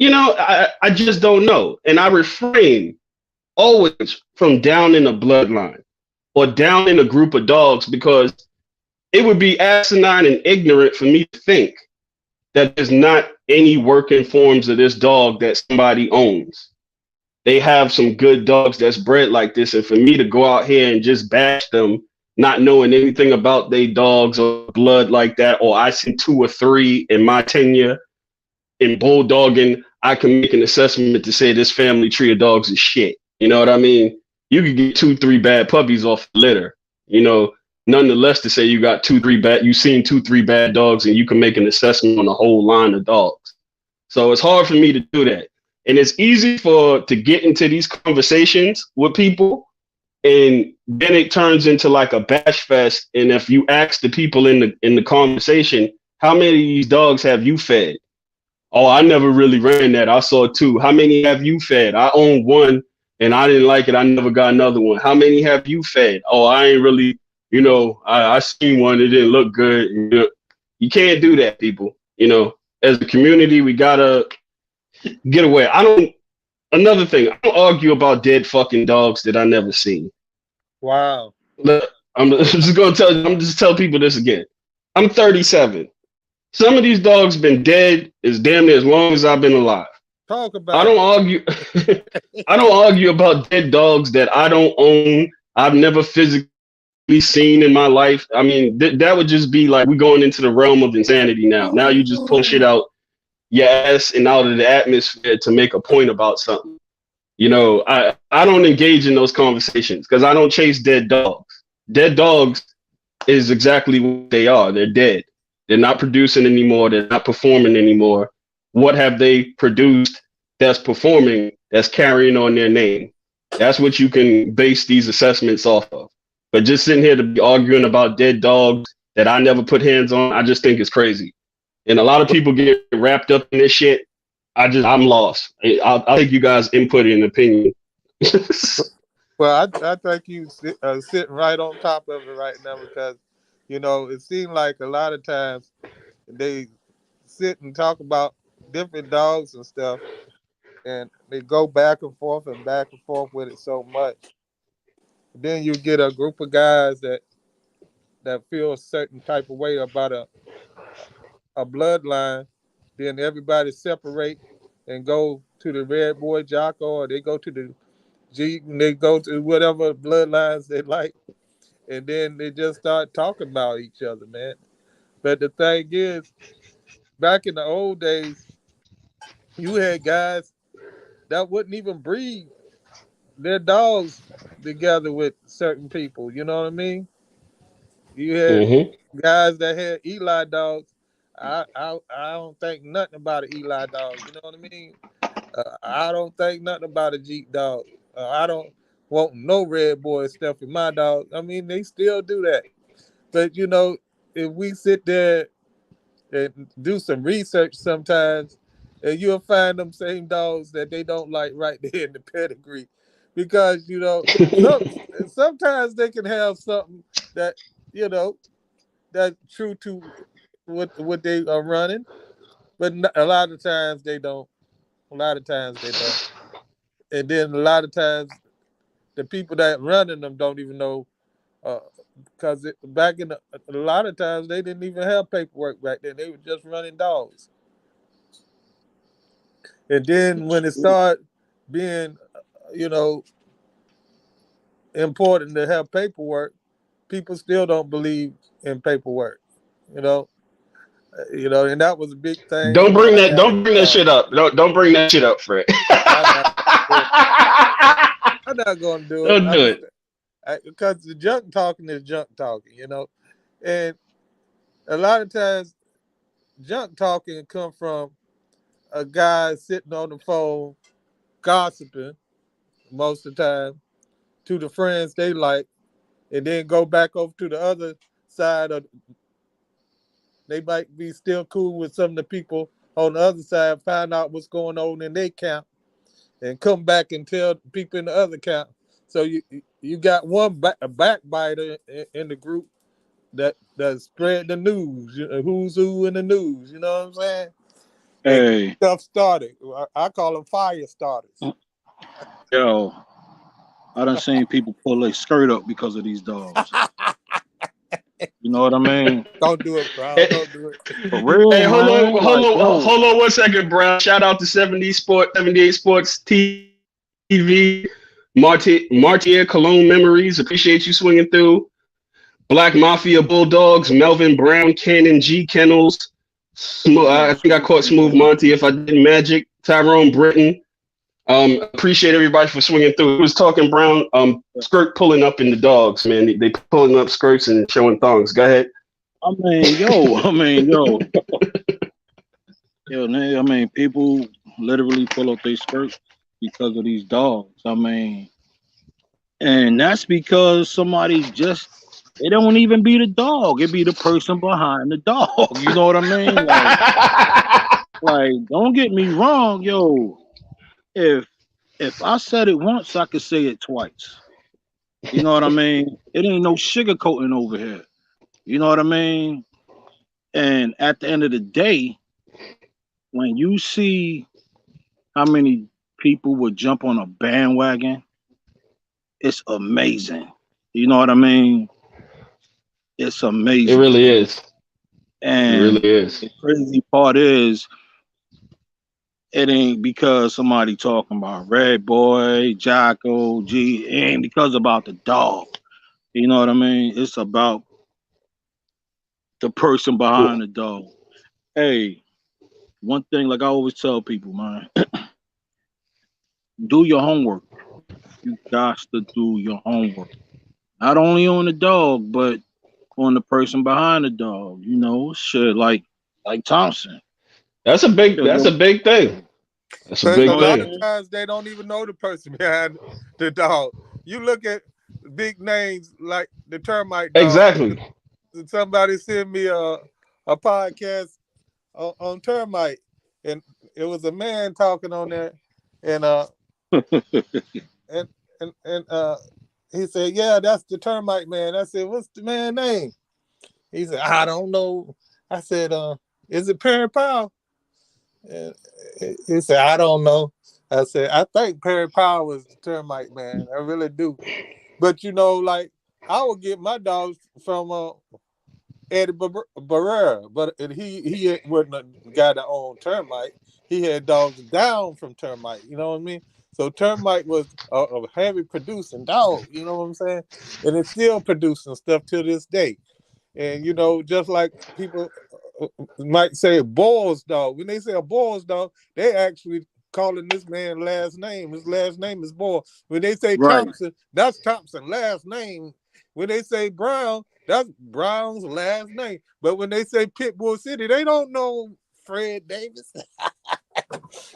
I just don't know. And I refrain always from down in a bloodline or down in a group of dogs because it would be asinine and ignorant for me to think that there's not any working forms of this dog that somebody owns. They have some good dogs that's bred like this. And for me to go out here and just bash them, not knowing anything about they dogs or blood like that, or I see 2 or 3 in my tenure in bulldogging, I can make an assessment to say this family tree of dogs is shit. You know what I mean? You could get 2, 3 bad puppies off the litter, you know, nonetheless to say you got 2, 3 bad, you've seen 2, 3 bad dogs and you can make an assessment on a whole line of dogs. So it's hard for me to do that. And it's easy to get into these conversations with people, and then it turns into like a bash fest. And if you ask the people in the conversation, how many of these dogs have you fed? Oh, I never really ran that. I saw 2. How many have you fed? I own 1 and I didn't like it. I never got another one. How many have you fed? Oh, I ain't really, I seen one. It didn't look good. You can't do that, people. As a community, we gotta get away. Another thing, I don't argue about dead fucking dogs that I never seen. Wow. I'm just tell people this again. I'm 37. Some of these dogs been dead as damn near as long as I've been alive. Talk about I don't argue. I don't argue about dead dogs that I don't own. I've never physically seen in my life. I mean, that would just be like we going into the realm of insanity now. Now you just pull shit out your ass and out of the atmosphere to make a point about something. I don't engage in those conversations because I don't chase dead dogs. Dead dogs is exactly what they are. They're dead. They're not producing anymore. They're not performing anymore. What have they produced that's performing, that's carrying on their name? That's what you can base these assessments off of. But just sitting here to be arguing about dead dogs that I never put hands on, I just think it's crazy. And a lot of people get wrapped up in this shit. I'm lost. I'll take you guys' input and opinion. Well, I think you sitting right on top of it right now because, it seems like a lot of times they sit and talk about different dogs and stuff, and they go back and forth with it so much. Then you get a group of guys that feel a certain type of way about a bloodline. Then everybody separate and go to the Red Boy Jocko, or they go to the Jeep, and they go to whatever bloodlines they like, and then they just start talking about each other, man. But the thing is, back in the old days, you had guys that wouldn't even breed their dogs together with certain people. You know what I mean? You had guys that had Eli dogs. I don't think nothing about an Eli dog. You know what I mean? I don't think nothing about a Jeep dog. I don't want no Red Boy stuff in my dog. I mean, they still do that. But, if we sit there and do some research sometimes, and you'll find them same dogs that they don't like right there in the pedigree. Because, sometimes they can have something that, that's true to what they are running. But a lot of times they don't. A lot of times they don't. And then a lot of times the people that running them don't even know, because back in a lot of times they didn't even have paperwork back then. They were just running dogs. And then when it started being, important to have paperwork, people still don't believe in paperwork. You know, and that was a big thing Don't when bring I that. got Don't bring that shit involved. up. Don't bring that shit up, Fred. I'm not gonna do it. Don't do it. Because the junk talking is junk talking, and a lot of times junk talking come from a guy sitting on the phone gossiping most of the time to the friends they like, and then go back over to the other side of. They might be still cool with some of the people on the other side, find out what's going on in their camp, and come back and tell people in the other camp. So you got one a backbiter in the group that spread the news, who's who in the news. You know what I'm saying? And Hey, stuff started. I call them fire starters. yo, I done seen people pull their skirt up because of these dogs. know what I mean? Don't do it, bro. Hey, Don't do it. For real, hey, hold man. on, hold Like, on, yo, hold on 1 second, bro. Shout out to 78 Sports TV, Martier Cologne Memories. Appreciate you swinging through. Black Mafia Bulldogs, Melvin Brown, Cannon G Kennels. I think I caught Smooth Monty. If I didn't, Magic, Tyrone Britton. Appreciate everybody for swinging through. He was talking Brown. Skirt pulling up in the dogs, man. They pulling up skirts and showing thongs. Go ahead. I mean, yo, I mean, people literally pull up their skirts because of these dogs. I mean, and that's because somebody just it don't even be the dog; it be the person behind the dog. You know what I mean? Like, don't get me wrong, yo. If I said it once, I could say it twice. You know what I mean? It ain't no sugarcoating over here. You know what I mean? And at the end of the day, when you see how many people would jump on a bandwagon, it's amazing. You know what I mean? It's It amazing. really is. It And really is. the crazy part is, it ain't because somebody talking about Red Boy, Jocko, G. It ain't because about the dog. You know what I mean? It's about the person behind the dog. Hey, one thing, like I always tell people, man, do your homework. You got to do your homework. Not only on the dog, but on the person behind the dog. You know, shit, like Thompson. That's a big. Shit, That's a big thing. That's a Because a big lot of thing. times they don't even know the person behind the dog. You look at big names like the termite dog. Exactly. Somebody sent me a podcast on termite, and it was a man talking on there, and and he said, "Yeah, that's the termite man." I said, "What's the man's name?" He said, "I don't know." I said, "Is it Perry Powell?" And he said, "I don't know." I said, "I think Perry Powell was the termite man. I really do." But you know, like I would get my dogs from Eddie Barrera, but he wasn't a guy that owned termite. He had dogs down from termite. You know what I mean? So termite was a heavy producing dog. You know what I'm saying? And it's still producing stuff to this day. And you know, just like people might say a Boyle's dog. When they say a Boyle's dog, they actually calling this man last name. His last name is Boyle. When they say Right, Thompson, that's Thompson last name. When they say Brown, that's Brown's last name. But when they say Pitbull City, they don't know Fred Davis.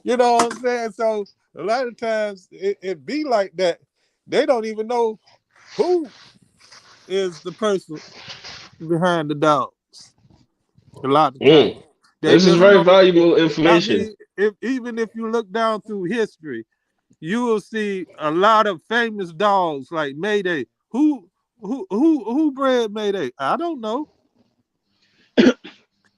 You know what I'm saying? So a lot of times it be like that. They don't even know who is the person behind the dogs. A lot of times. Mm. They This is just very know. valuable I information. mean, even if you look down through history, you will see a lot of famous dogs like Mayday. Who bred Mayday? I don't know.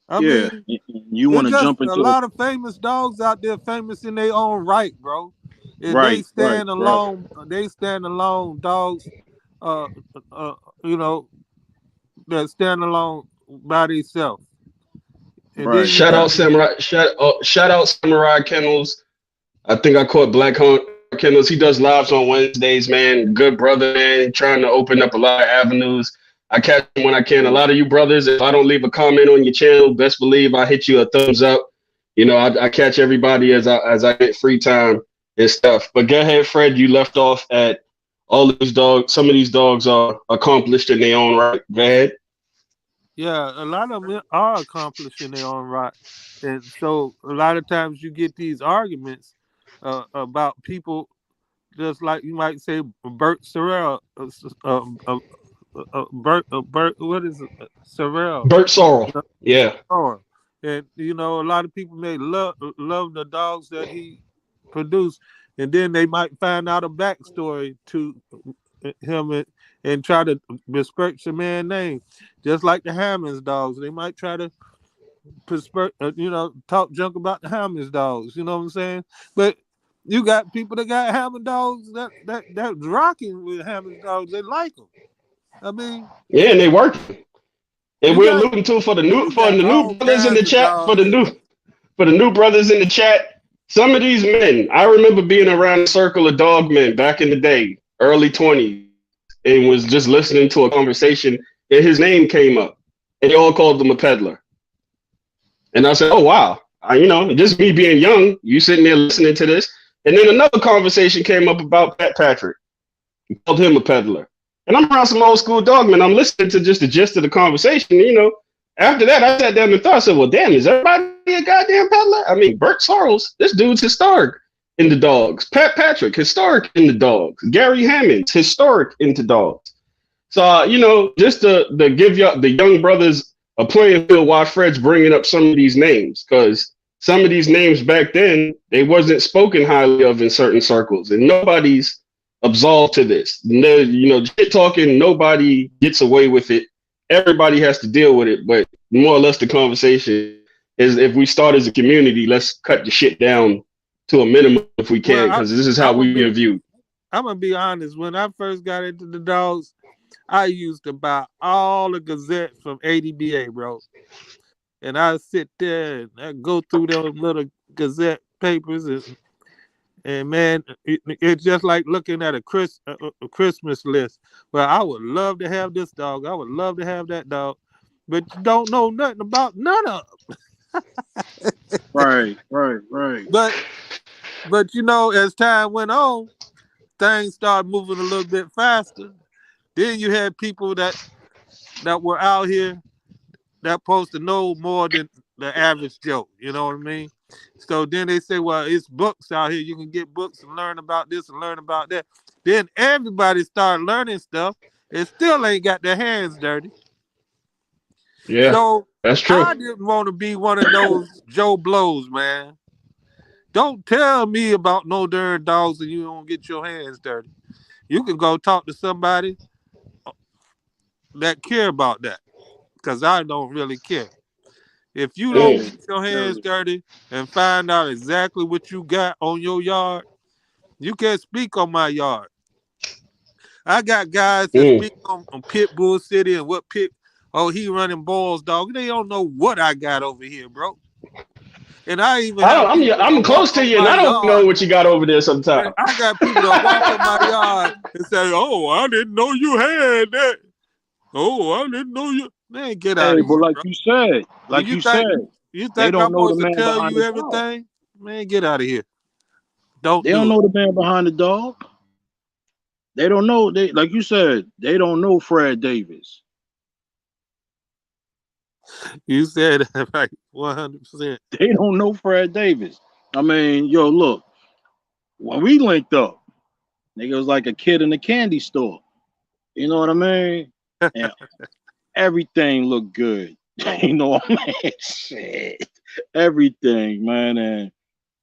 I yeah. mean, You want it's to just jump a into lot of famous dogs out there, famous in their own right, bro. And they right, stand right. alone. They stand alone, dogs. Uh, uh, you know, that stand alone by themselves. And then Right, you Shout got out right. Samurai. Shout out Samurai Kennels. I think I caught Black Hunt Kennels. He does lives on Wednesdays, man. Good brother, man. Trying to open up a lot of avenues. I catch him when I can. A lot of you brothers, if I don't leave a comment on your channel, best believe I hit you a thumbs up. You know, I catch everybody as I get free time and stuff. But go ahead, Fred. You left off at all of these dogs. Some of these dogs are accomplished in their own right. Go ahead. Yeah, a lot of them are accomplished in their own right, and so a lot of times you get these arguments about people, just like you might say Bert Sorrell, Bert, what is it, Sorrell, Bert Sorrell. Yeah. or and you know a lot of people may love the dogs that he produced, and then they might find out a backstory to him and try to besmirch the man's name, just like the Hammonds dogs. They might try to talk junk about the Hammonds dogs. You know what I'm saying? But you got people that got Hammond dogs that's rocking with Hammond dogs. They like them. I mean, Yeah, and they working. And You we're got alluding to for the new all brothers in the kinds of chat, dogs. for the new brothers in the chat. Some of these men, I remember being around a circle of dog men back in the day, early 20s, and was just listening to a conversation, and his name came up, and they all called him a peddler. And I said, "Oh wow, just me being young, you sitting there listening to this." And then another conversation came up about Pat Patrick. He called him a peddler. And I'm around some old school dogmen. I'm listening to just the gist of the conversation. After that, I sat down and thought, I said, well, damn, is everybody a goddamn peddler? I mean, Bert Sorrells, this dude's historic in the dogs. Pat Patrick, historic in the dogs. Gary Hammond, historic into dogs. So, just to give the young brothers a playing field while Fred's bringing up some of these names, because some of these names back then, they wasn't spoken highly of in certain circles, and nobody's absolved to this. Shit talking, nobody gets away with it. Everybody has to deal with it, but more or less the conversation is, if we start as a community, let's cut the shit down to a minimum if we can, because this is how we are viewed. I'm going to be honest. When I first got into the dogs, I used to buy all the gazettes from ADBA, bro. And I sit there and I go through those little gazette papers, and man, it's just like looking at a Christmas list. Well, I would love to have this dog. I would love to have that dog, but you don't know nothing about none of them. Right. But as time went on, things started moving a little bit faster. Then you had people that were out here that supposed to know more than the average Joe. You know what I mean? So then they say, well, it's books out here. You can get books and learn about this and learn about that. Then everybody started learning stuff and still ain't got their hands dirty. Yeah, so that's true. I didn't want to be one of those Joe Blows, man. Don't tell me about no darn dogs and you don't get your hands dirty. You can go talk to somebody that care about that, because I don't really care. If you don't get your hands dirty and find out exactly what you got on your yard, you can't speak on my yard. I got guys that speak on Pitbull City and what he running balls, dog. They don't know what I got over here, bro. And I even I'm close to you, and I don't know what you got over there sometimes. I got people that walk on my yard and say, "Oh, I didn't know you had that. Oh, I didn't know you." Man, get out of here. But like you said, you think I'm supposed to tell you everything? Man, get out of here. They don't know the man behind the dog. They don't know. Like you said, they don't know Fred Davis. You said that right, 100%. They don't know Fred Davis. I mean, look, when we linked up, nigga was like a kid in a candy store. You know what I mean? And everything looked good. You know what I mean? Shit. Everything, man. And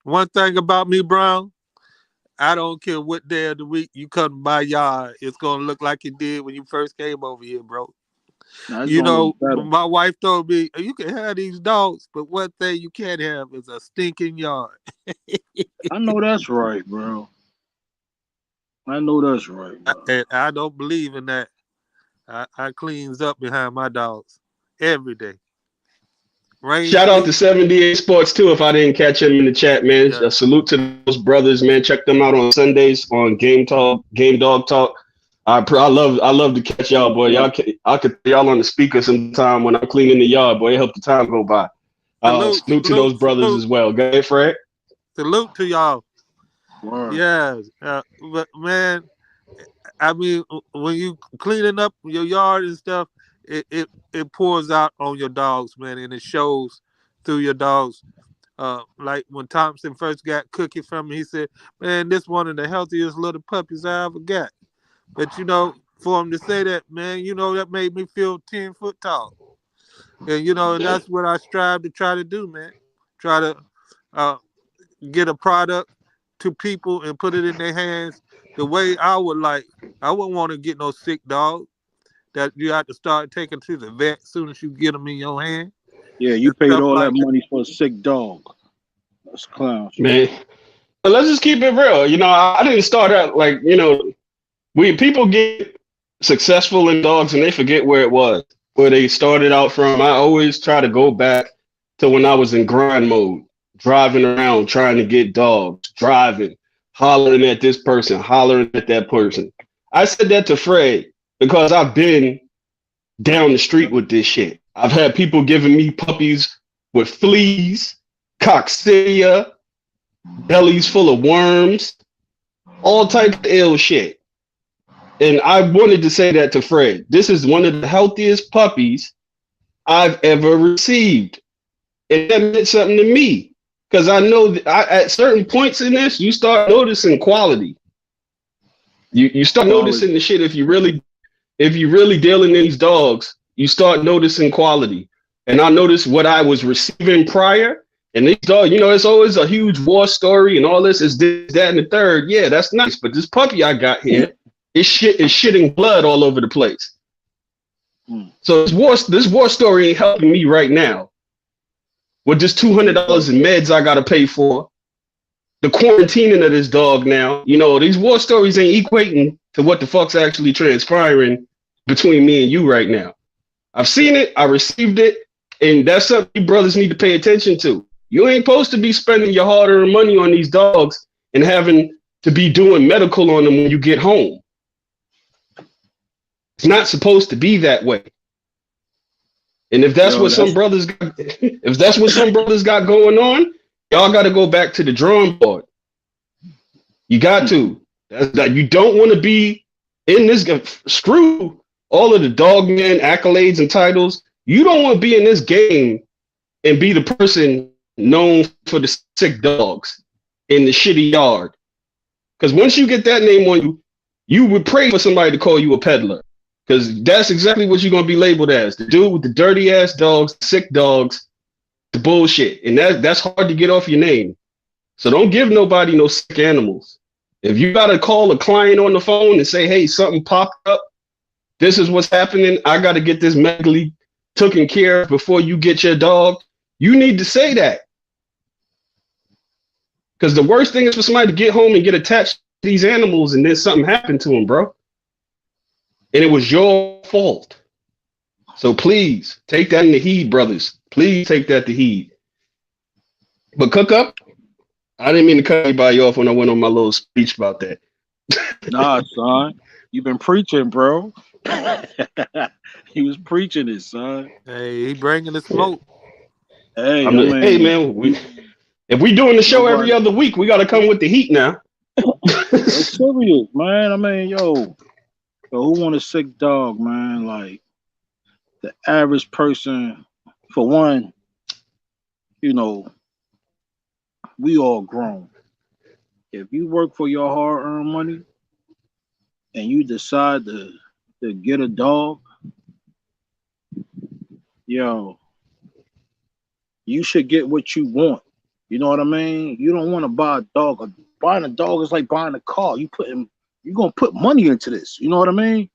one thing about me, Brown, I don't care what day of the week you come to my yard, it's gonna look like it did when you first came over here, bro. My wife told me, you can have these dogs, but one thing you can't have is a stinking yard. I know that's right, bro. I know that's right, bro. And I don't believe in that. I cleans up behind my dogs every day. Shout out to 78 Sports too, if I didn't catch him in the chat, man. Yeah. A salute to those brothers, man. Check them out on Sundays on Game Dog Talk. I love to catch y'all, boy. I could y'all on the speaker sometime when I'm cleaning the yard, boy. It helped the time go by. Salute to those brothers as well. Go ahead, Fred. Salute to y'all. Wow. Yeah, but man, I mean, when you cleaning up your yard and stuff, it pours out on your dogs, man, and it shows through your dogs. Like when Thompson first got Cookie from me, he said, "Man, this one of the healthiest little puppies I ever got." But for him to say that, man, that made me feel 10 foot tall. And and that's what I strive to try to do, man. Try to get a product to people and put it in their hands the way I would like. I wouldn't want to get no sick dog that you have to start taking to the vet as soon as you get them in your hand. Yeah, you paid all that money for a sick dog. That's clown shit. Man. But let's just keep it real. I didn't start out like, people get successful in dogs and they forget where it was. where they started out from. I always try to go back to when I was in grind mode, driving around trying to get dogs, driving, hollering at this person, hollering at that person. I said that to Fred because I've been down the street with this shit. I've had people giving me puppies with fleas, coccidia, bellies full of worms, all types of ill shit. And I wanted to say that to Fred. This is one of the healthiest puppies I've ever received. And that meant something to me. Because I know that at certain points in this, you start noticing quality. You start noticing the shit if you really dealing in these dogs, you start noticing quality. And I noticed what I was receiving prior. And these dogs, you know, it's always a huge war story and all this is this, that, and the third. Yeah, that's nice. But this puppy I got here is shitting blood all over the place. So this war story ain't helping me right now. With this $200 in meds I gotta pay for, the quarantining of this dog now, you know, these war stories ain't equating to what the fuck's actually transpiring between me and you right now. I've seen it, I received it, and that's something you brothers need to pay attention to. You ain't supposed to be spending your hard-earned money on these dogs and having to be doing medical on them when you get home. It's not supposed to be that way. And if that's what some brothers got, if that's what some brothers got going on, y'all got to go back to the drawing board. You got to. You don't want to be in this. Screw all of the dog man accolades and titles. You don't want to be in this game and be the person known for the sick dogs in the shitty yard. Because once you get that name on you, you would pray for somebody to call you a peddler. Because that's exactly what you're going to be labeled as. The dude with the dirty ass dogs, sick dogs, the bullshit. And that's hard to get off your name. So don't give nobody no sick animals. If you got to call a client on the phone and say, hey, something popped up, this is what's happening, I got to get this medically taken care of before you get your dog, you need to say that. Because the worst thing is for somebody to get home and get attached to these animals and then something happened to them, bro. And it was your fault. So please take that in the heed, brothers. Please take that to heed. But Cook Up, I didn't mean to cut anybody off when I went on my little speech about that. Nah, son. You've been preaching, bro. He was preaching it, son. Hey, he bringing the smoke. Hey, hey, man. If we doing the show every other week, we got to come with the heat now. It's serious, man. I mean, yo, who want a sick dog, man? Like, the average person, for one, you know, we all grown. If you work for your hard-earned money and you decide to get a dog, yo, you should get what you want. You know what I mean? You don't want to buy a dog. Buying a dog is like buying a car. You're gonna put money into this. You know what I mean?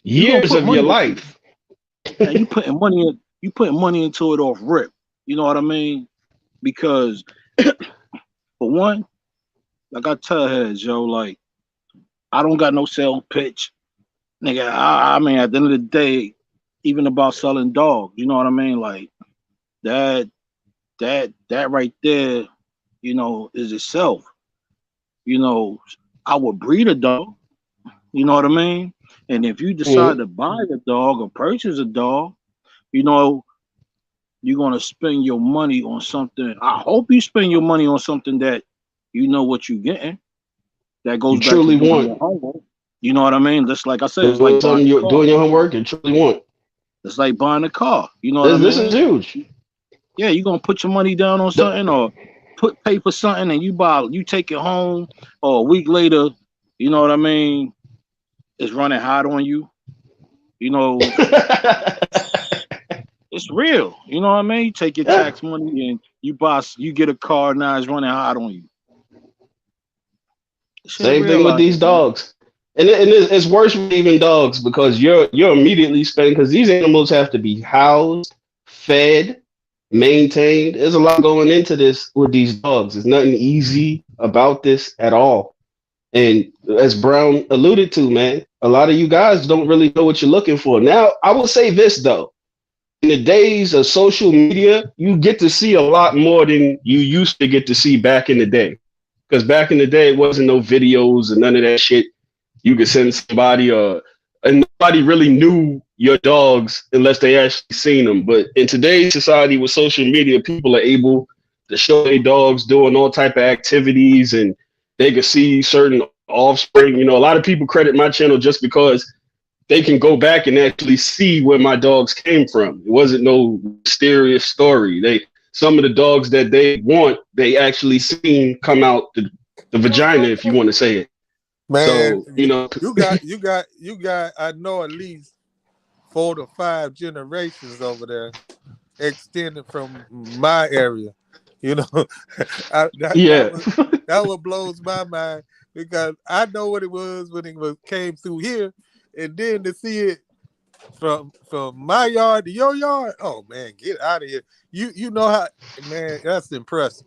Years of your life. And you putting money into it off rip. You know what I mean? Because for one, like I tell heads, yo, like, I don't got no sales pitch. Nigga, I mean, at the end of the day, even about selling dogs, you know what I mean? Like, that right there, you know, is itself. You know, I would breed a dog, you know what I mean? And if you decide to buy a dog or purchase a dog, you know, you're going to spend your money on something. I hope you spend your money on something that you know what you're getting. That goes back truly to want. your homework. You know what I mean? Just like I said, it's like buying you're doing your homework and truly want. It's like buying a car. You know what I mean? This is huge. Yeah, you're going to put your money down on something or pay for something and you take it home, or a week later, you know what I mean, it's running hot on you. You know, it's real. You know what I mean? You take your tax money and you get a car, now it's running hot on you. Same thing with these dogs. And it's worse with even dogs because you're immediately spending, because these animals have to be housed, fed, maintained. There's a lot going into this with these dogs. There's nothing easy about this at all. And as Brown alluded to, man, A lot of you guys don't really know what you're looking for. Now, I will say this though. In the days of social media, you get to see a lot more than you used to get to see back in the day. Because back in the day, it wasn't no videos and none of that shit. You could send somebody, and nobody really knew your dogs unless they actually seen them. But in today's society with social media, people are able to show their dogs doing all type of activities, and they can see certain offspring. You know, a lot of people credit my channel just because they can go back and actually see where my dogs came from. It wasn't no mysterious story. Some of the dogs that they want, they actually seen come out the vagina, if you want to say it. Man, So, you know, you got. I know at least 4 to 5 generations over there, extended from my area. You know, yeah, that what blows my mind, because I know what it was when it came through here, and then to see it from my yard to your yard. Oh man, get out of here! You know how, man? That's impressive.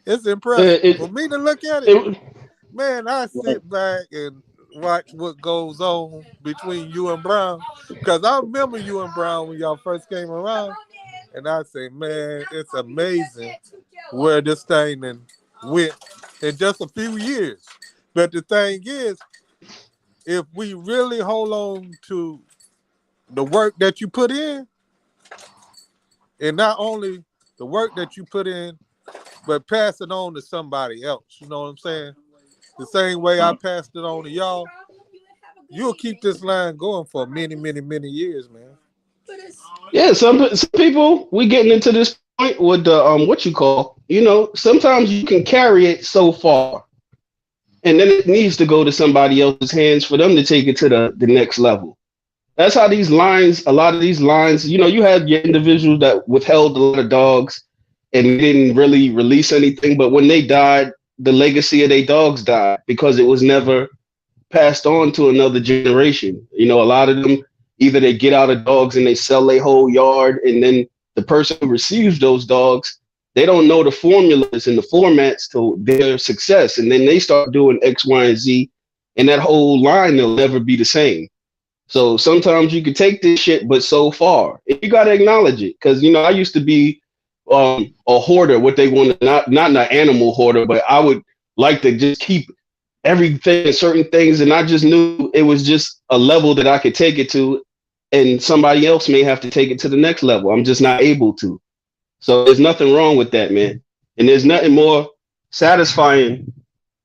It's impressive for me to look at it. Man, I sit back and watch what goes on between you and Brown, because I remember you and Brown when y'all first came around, and I say, man, it's amazing where this thing went in just a few years. But the thing is, if we really hold on to the work that you put in, and not only the work that you put in, but pass it on to somebody else, you know what I'm saying? The same way I passed it on to y'all, you'll keep this line going for many, many, many years, man. yeah. Some people, we getting into this point with the what you call, you know, sometimes you can carry it so far, and then it needs to go to somebody else's hands for them to take it to the next level. That's how a lot of these lines, you know, you had your individuals that withheld a lot of dogs and didn't really release anything, but when they died, the legacy of their dogs died because it was never passed on to another generation. You know, a lot of them, either they get out of dogs and they sell their whole yard, and then the person who receives those dogs, they don't know the formulas and the formats to their success, and then they start doing X, Y, and Z, and that whole line will never be the same. So sometimes you can take this shit, but so far, and you got to acknowledge it, because you know I used to be a hoarder. What they want, not an animal hoarder, but I would like to just keep everything and certain things, and I just knew it was just a level that I could take it to, and somebody else may have to take it to the next level. I'm just not able to. So there's nothing wrong with that, man. And there's nothing more satisfying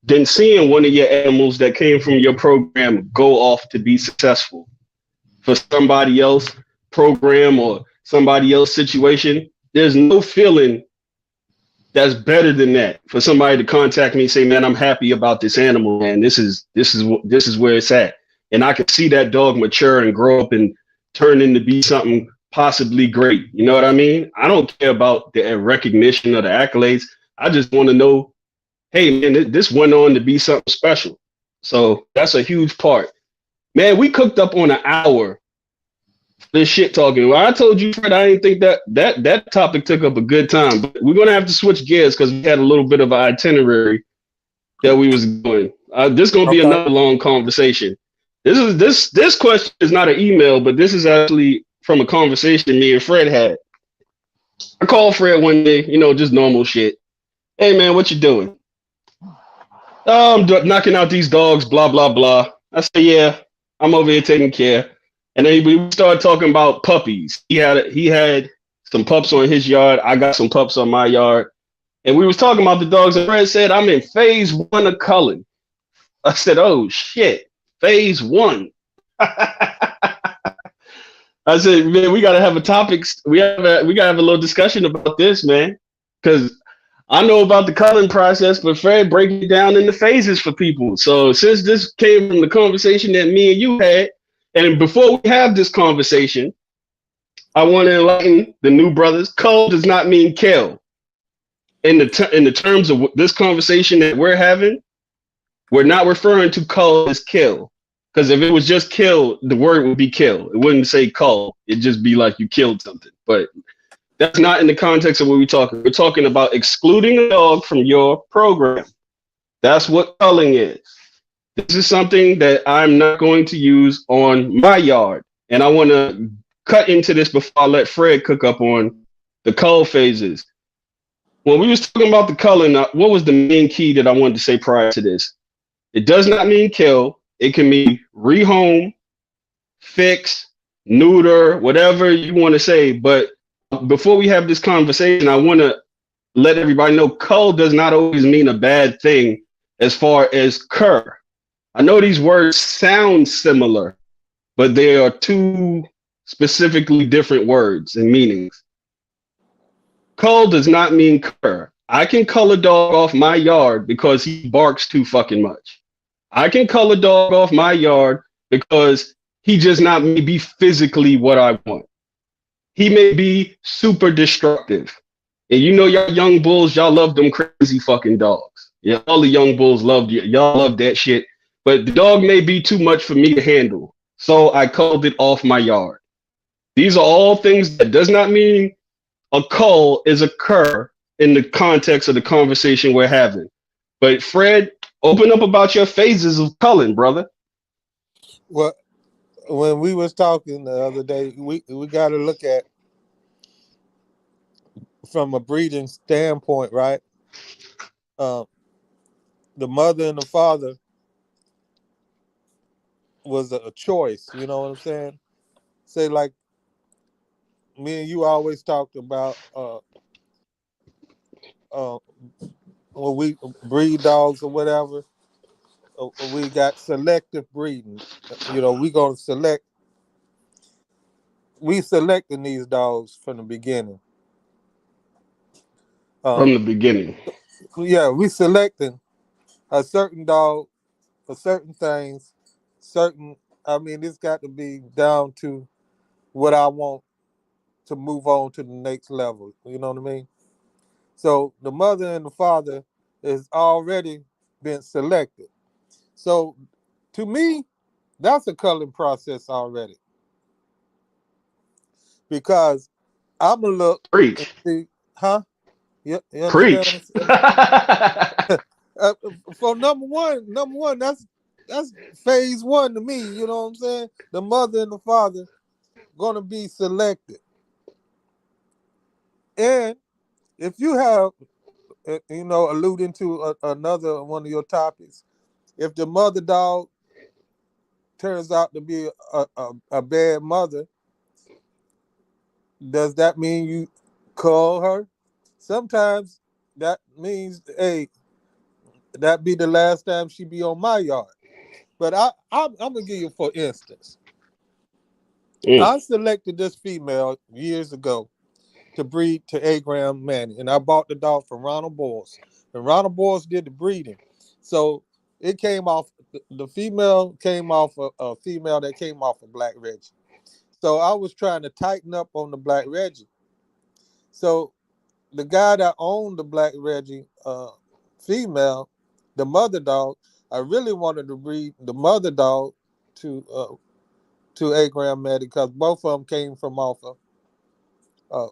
than seeing one of your animals that came from your program go off to be successful for somebody else program or somebody else situation. There's no feeling that's better than that, for somebody to contact me and say, man, I'm happy about this animal, man. This is where it's at. And I can see that dog mature and grow up and turn into be something possibly great. You know what I mean? I don't care about the recognition or the accolades. I just want to know, hey, man, this went on to be something special. So that's a huge part. Man, we cooked up on an hour this shit talking. Well, I told you, Fred, I didn't think that topic took up a good time. But we're going to have to switch gears because we had a little bit of an itinerary that we was going. This is going to be another long conversation. This question is not an email, but this is actually from a conversation me and Fred had. I called Fred one day, you know, just normal shit. Hey, man, what you doing? Oh, I'm knocking out these dogs, blah, blah, blah. I said, yeah, I'm over here taking care. And then we started talking about puppies. He had some pups on his yard. I got some pups on my yard. And we was talking about the dogs. And Fred said, I'm in phase 1 of culling. I said, oh, shit, phase 1. I said, man, we got to have a topic. We got to have a little discussion about this, man. Because I know about the culling process, but Fred break it down into phases for people. So since this came from the conversation that me and you had, and before we have this conversation, I want to enlighten the new brothers. Cull does not mean kill. In the terms of this conversation that we're having, we're not referring to cull as kill. Because if it was just kill, the word would be kill. It wouldn't say cull. It'd just be like you killed something. But that's not in the context of what we're talking. We're talking about excluding a dog from your program. That's what culling is. This is something that I'm not going to use on my yard. And I want to cut into this before I let Fred cook up on the cull phases. When we was talking about the culling, what was the main key that I wanted to say prior to this? It does not mean kill. It can mean rehome, fix, neuter, whatever you want to say. But before we have this conversation, I want to let everybody know cull does not always mean a bad thing as far as cur. I know these words sound similar, but they are two specifically different words and meanings. Cull does not mean cur. I can cull a dog off my yard because he barks too fucking much. I can cull a dog off my yard because he just not maybe physically what I want. He may be super destructive. And you know y'all young bulls, y'all love them crazy fucking dogs. Yeah, all the young bulls love you. Y'all love that shit. But the dog may be too much for me to handle. So I culled it off my yard. These are all things that does not mean a cull is a cur in the context of the conversation we're having. But Fred, open up about your phases of culling, brother. Well, when we was talking the other day, we got to look at from a breeding standpoint, right? The mother and the father was a choice. You know what I'm saying? Say like me and you always talked about when we breed dogs or whatever. We got selective breeding. You know, we selecting these dogs from the beginning. From Um, the beginning. yeah, we selecting a certain dog for certain things, certain. I mean, it's got to be down to what I want to move on to the next level. You know what I mean? So the mother and the father is already been selected. So to me, that's a culling process already because I'm gonna look and Preach. see, huh? You understand what I'm Preach. saying? For number one, that's phase one to me. You know what I'm saying? The mother and the father gonna be selected, and if you have, alluding to another one of your topics, if the mother dog turns out to be a bad mother, does that mean you call her? Sometimes that means, hey, that be the last time she be on my yard. But I'm gonna give you for instance. Mm. I selected this female years ago to breed to A-Gram Manny, and I bought the dog from Ronald Boyles. And Ronald Boyles did the breeding, so it came off. The female came off a female that came off of Black Reggie. So I was trying to tighten up on the Black Reggie. So the guy that owned the Black Reggie female, the mother dog, I really wanted to breed the mother dog to A-Gram Manny because both of them came from off of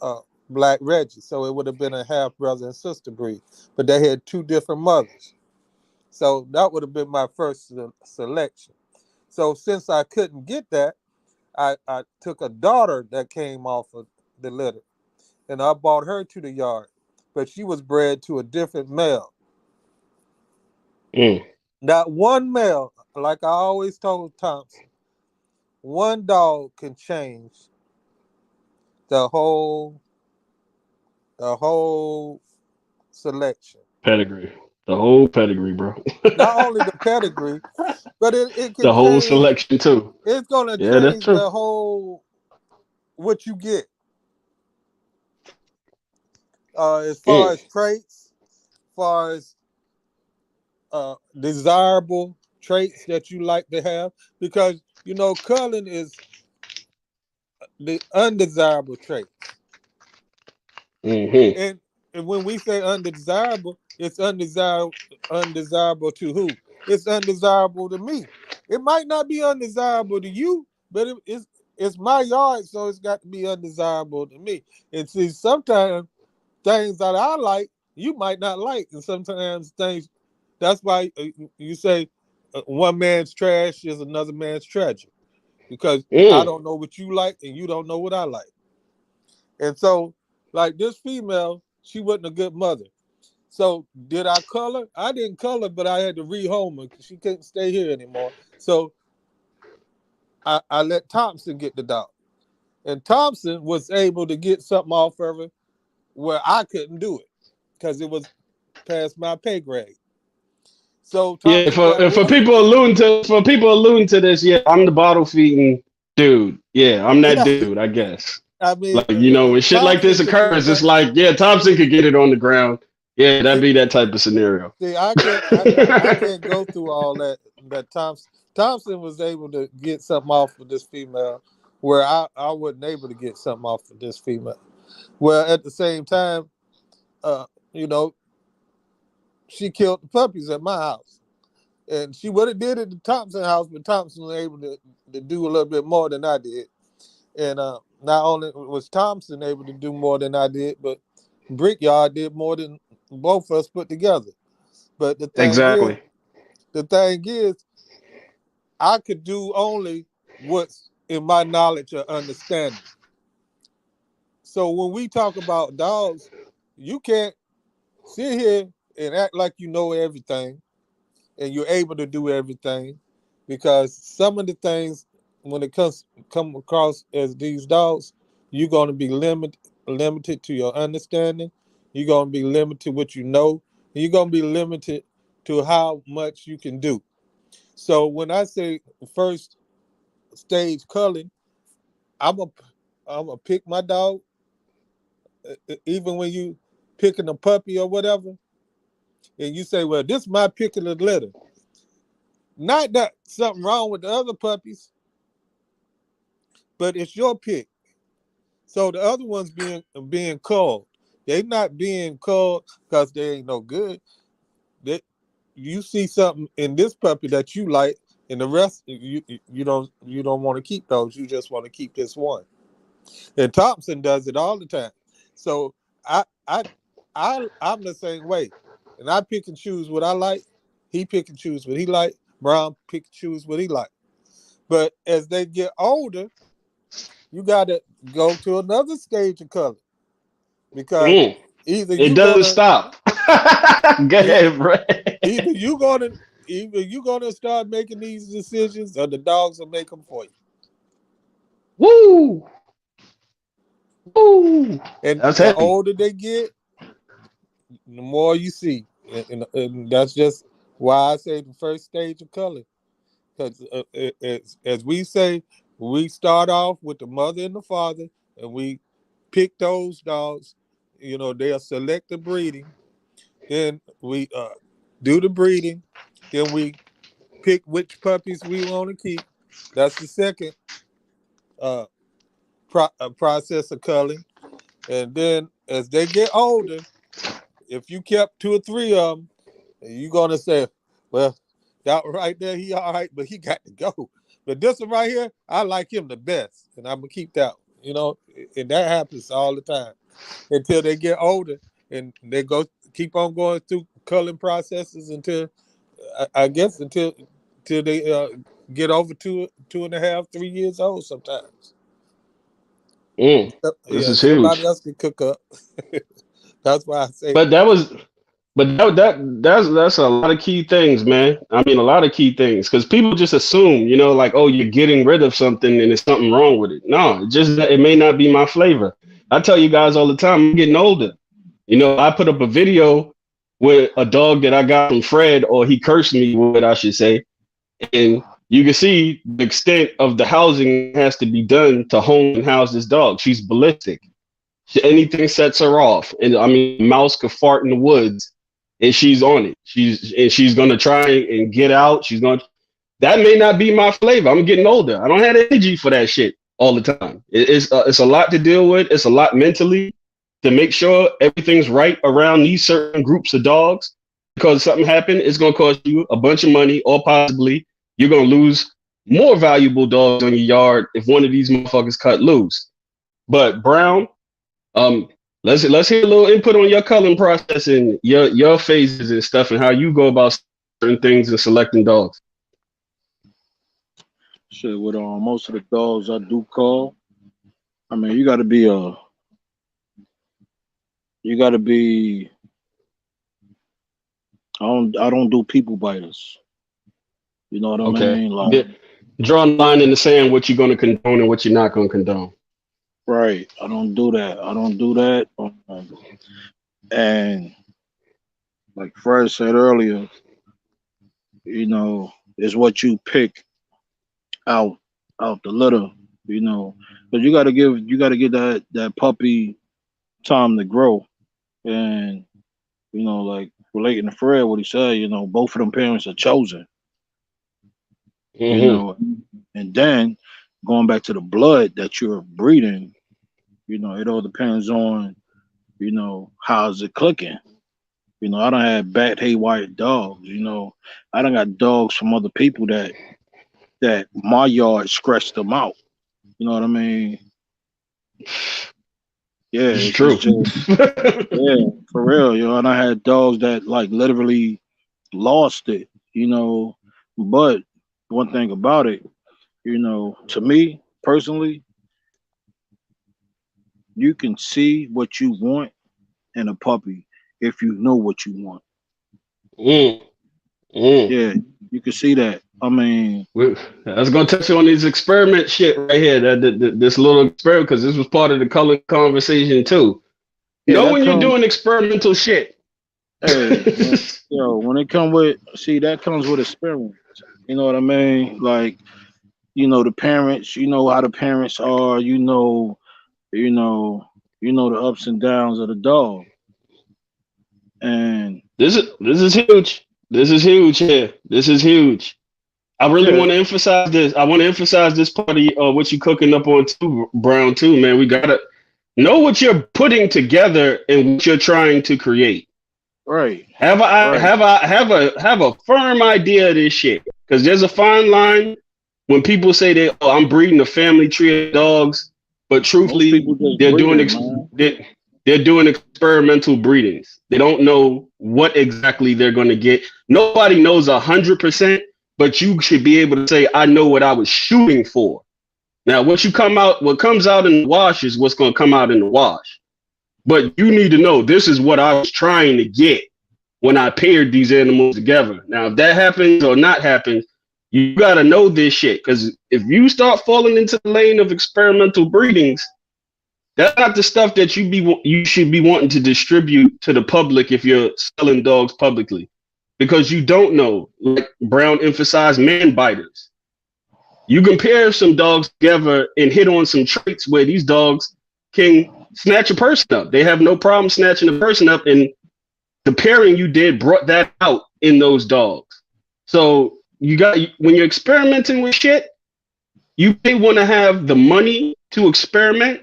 uh, Black Reggie, so it would have been a half brother and sister breed, but they had two different mothers. So that would have been my first selection. So since I couldn't get that, I took a daughter that came off of the litter, and I brought her to the yard, but she was bred to a different male. Mm. Not one male, like I always told Thompson, one dog can change the whole the whole selection. Pedigree. The whole pedigree, bro. Not only the pedigree, but it can The whole change. selection too. It's gonna Yeah, that's change true. the whole what you get. As far Mm. as traits, as far as desirable traits that you like to have, because culling is the undesirable traits, Mm-hmm. and when we say undesirable, it's undesirable to who? It's undesirable to me. It might not be undesirable to you, but it's my yard, so it's got to be undesirable to me. And see, sometimes things that I like, you might not like, and sometimes things. That's why you say one man's trash is another man's treasure, because I don't know what you like and you don't know what I like. And so, like this female, she wasn't a good mother. So did I color? I didn't color, but I had to rehome her because she couldn't stay here anymore. So I let Thompson get the dog. And Thompson was able to get something off of her where I couldn't do it because it was past my pay grade. So Yeah, Thompson got for one. people alluding to this, yeah, I'm the bottle feeding dude. Yeah, I'm that Yeah, dude, I guess. I mean, Like, when shit like this Thompson could do occurs, it's that. like, yeah, Thompson could get it on the ground. Yeah, that'd be that type of scenario. See, I can't go through all that. That Thompson was able to get something off of this female, where I wasn't able to get something off of this female. Well, at the same time, you know, she killed the puppies at my house, and she would have did it at the Thompson house, but Thompson was able to do a little bit more than I did. And not only was Thompson able to do more than I did, but Brickyard did more than both of us put together. But the Exactly. thing is, I could do only what's in my knowledge or understanding. So when we talk about dogs, you can't sit here and act like you know everything and you're able to do everything, because some of the things, when it come across as these dogs, you're going to be limited to your understanding. You're going to be limited to what you know. And you're going to be limited to how much you can do. So when I say first stage culling, I'm a pick my dog. Even when you picking a puppy or whatever, and you say, well, this is my pick of the litter. Not that something wrong with the other puppies, but it's your pick. So the other ones being culled. They not being culled because they ain't no good. You see something in this puppy that you like, and the rest you don't want to keep those. You just want to keep this one. And Thompson does it all the time. So I'm the same way, and I pick and choose what I like. He pick and choose what he like. Brown pick and choose what he like. But as they get older, you got to go to another stage of color, because either It you doesn't gonna stop. Go ahead, bro. either you gonna start making these decisions, or the dogs will make them for you. Woo! Woo! And That's the heavy. older they get, the more you see, and that's just why I say the first stage of color. Because as we say, we start off with the mother and the father, and we pick those dogs. They are selective breeding. Then we do the breeding. Then we pick which puppies we want to keep. That's the second process of culling. And then as they get older, if you kept 2 or 3 of them, you're going to say, well, that right there, he all right, but he got to go. But this one right here, I like him the best, and I'm going to keep that one, and that happens all the time until they get older, and they keep on going through culling processes until, I guess, until they get over 2.5, 3 years old sometimes. This Yeah, is somebody huge. else can cook up. That's why I say. But that's a lot of key things, man. I mean, a lot of key things, because people just assume, like, oh, you're getting rid of something and there's something wrong with it. No, it may not be my flavor. I tell you guys all the time, I'm getting older. I put up a video with a dog that I got from Fred, or he cursed me with, I should say, and you can see the extent of the housing has to be done to home and house this dog. She's ballistic. Anything sets her off, and I mean, a mouse could fart in the woods, and she's on it. She's gonna try and get out. That may not be my flavor. I'm getting older. I don't have energy for that shit all the time. It's a lot to deal with. It's a lot mentally to make sure everything's right around these certain groups of dogs. Because something happened, it's gonna cost you a bunch of money, or possibly you're gonna lose more valuable dogs on your yard if one of these motherfuckers cut loose. But Brown, let's hear a little input on your culling process and your phases and stuff, and how you go about certain things and selecting dogs. Shit, with most of the dogs I do call, I mean, you gotta be. I don't do people biters. You know what I Okay. mean? Like, Draw a line in the sand what you're going to condone and what you're not going to condone. right? I don't do that. I don't do that. And like Fred said earlier, it's what you pick out out the litter. But you gotta give that puppy time to grow. And like relating to Fred, what he said, both of them parents are chosen. You Hmm. know, and then going back to the blood that you're breeding, it all depends on how's it clicking. I don't have bat haywire dogs. I don't got dogs from other people that my yard scratched them out. You know what I mean? Yeah, It's it's true. just yeah, for real. And I had dogs that like literally lost it. But one thing about it, to me personally, you can see what you want in a puppy if you know what you want. Mm, mm. Yeah, you can see that. I mean, I was gonna touch on this experiment shit right here. This little experiment because this was part of the color conversation too. yeah, Know that when you're comes. doing experimental shit. Hey, when it come with, see, that comes with experience. You know what I mean? Like, the parents. You know how the parents are. You know, the ups and downs of the dog. And This is huge. This is huge here. This is huge. I really yeah, want to emphasize this. I want to emphasize this part of what you cooking up on too, Brown too, man. We gotta know what you're putting together and what you're trying to create. right, Have a right. have a firm idea of this shit because there's a fine line when people say that I'm breeding a family tree of dogs, but Most truthfully people just they're doing breeding, man. they're doing experimental breedings. They don't know what exactly they're going to get. Nobody knows 100%, but you should be able to say I know what I was shooting for. Now, what comes out in the wash is what's going to come out in the wash. But you need to know this is what I was trying to get when I paired these animals together. Now, if that happens or not happens, you got to know this shit. Because if you start falling into the lane of experimental breedings, that's not the stuff that you should be wanting to distribute to the public if you're selling dogs publicly. Because you don't know, like Brown emphasized, man biters. You compare some dogs together and hit on some traits where these dogs can snatch a person up. They have no problem snatching a person up, and the pairing you did brought that out in those dogs. So when you're experimenting with shit, you may want to have the money to experiment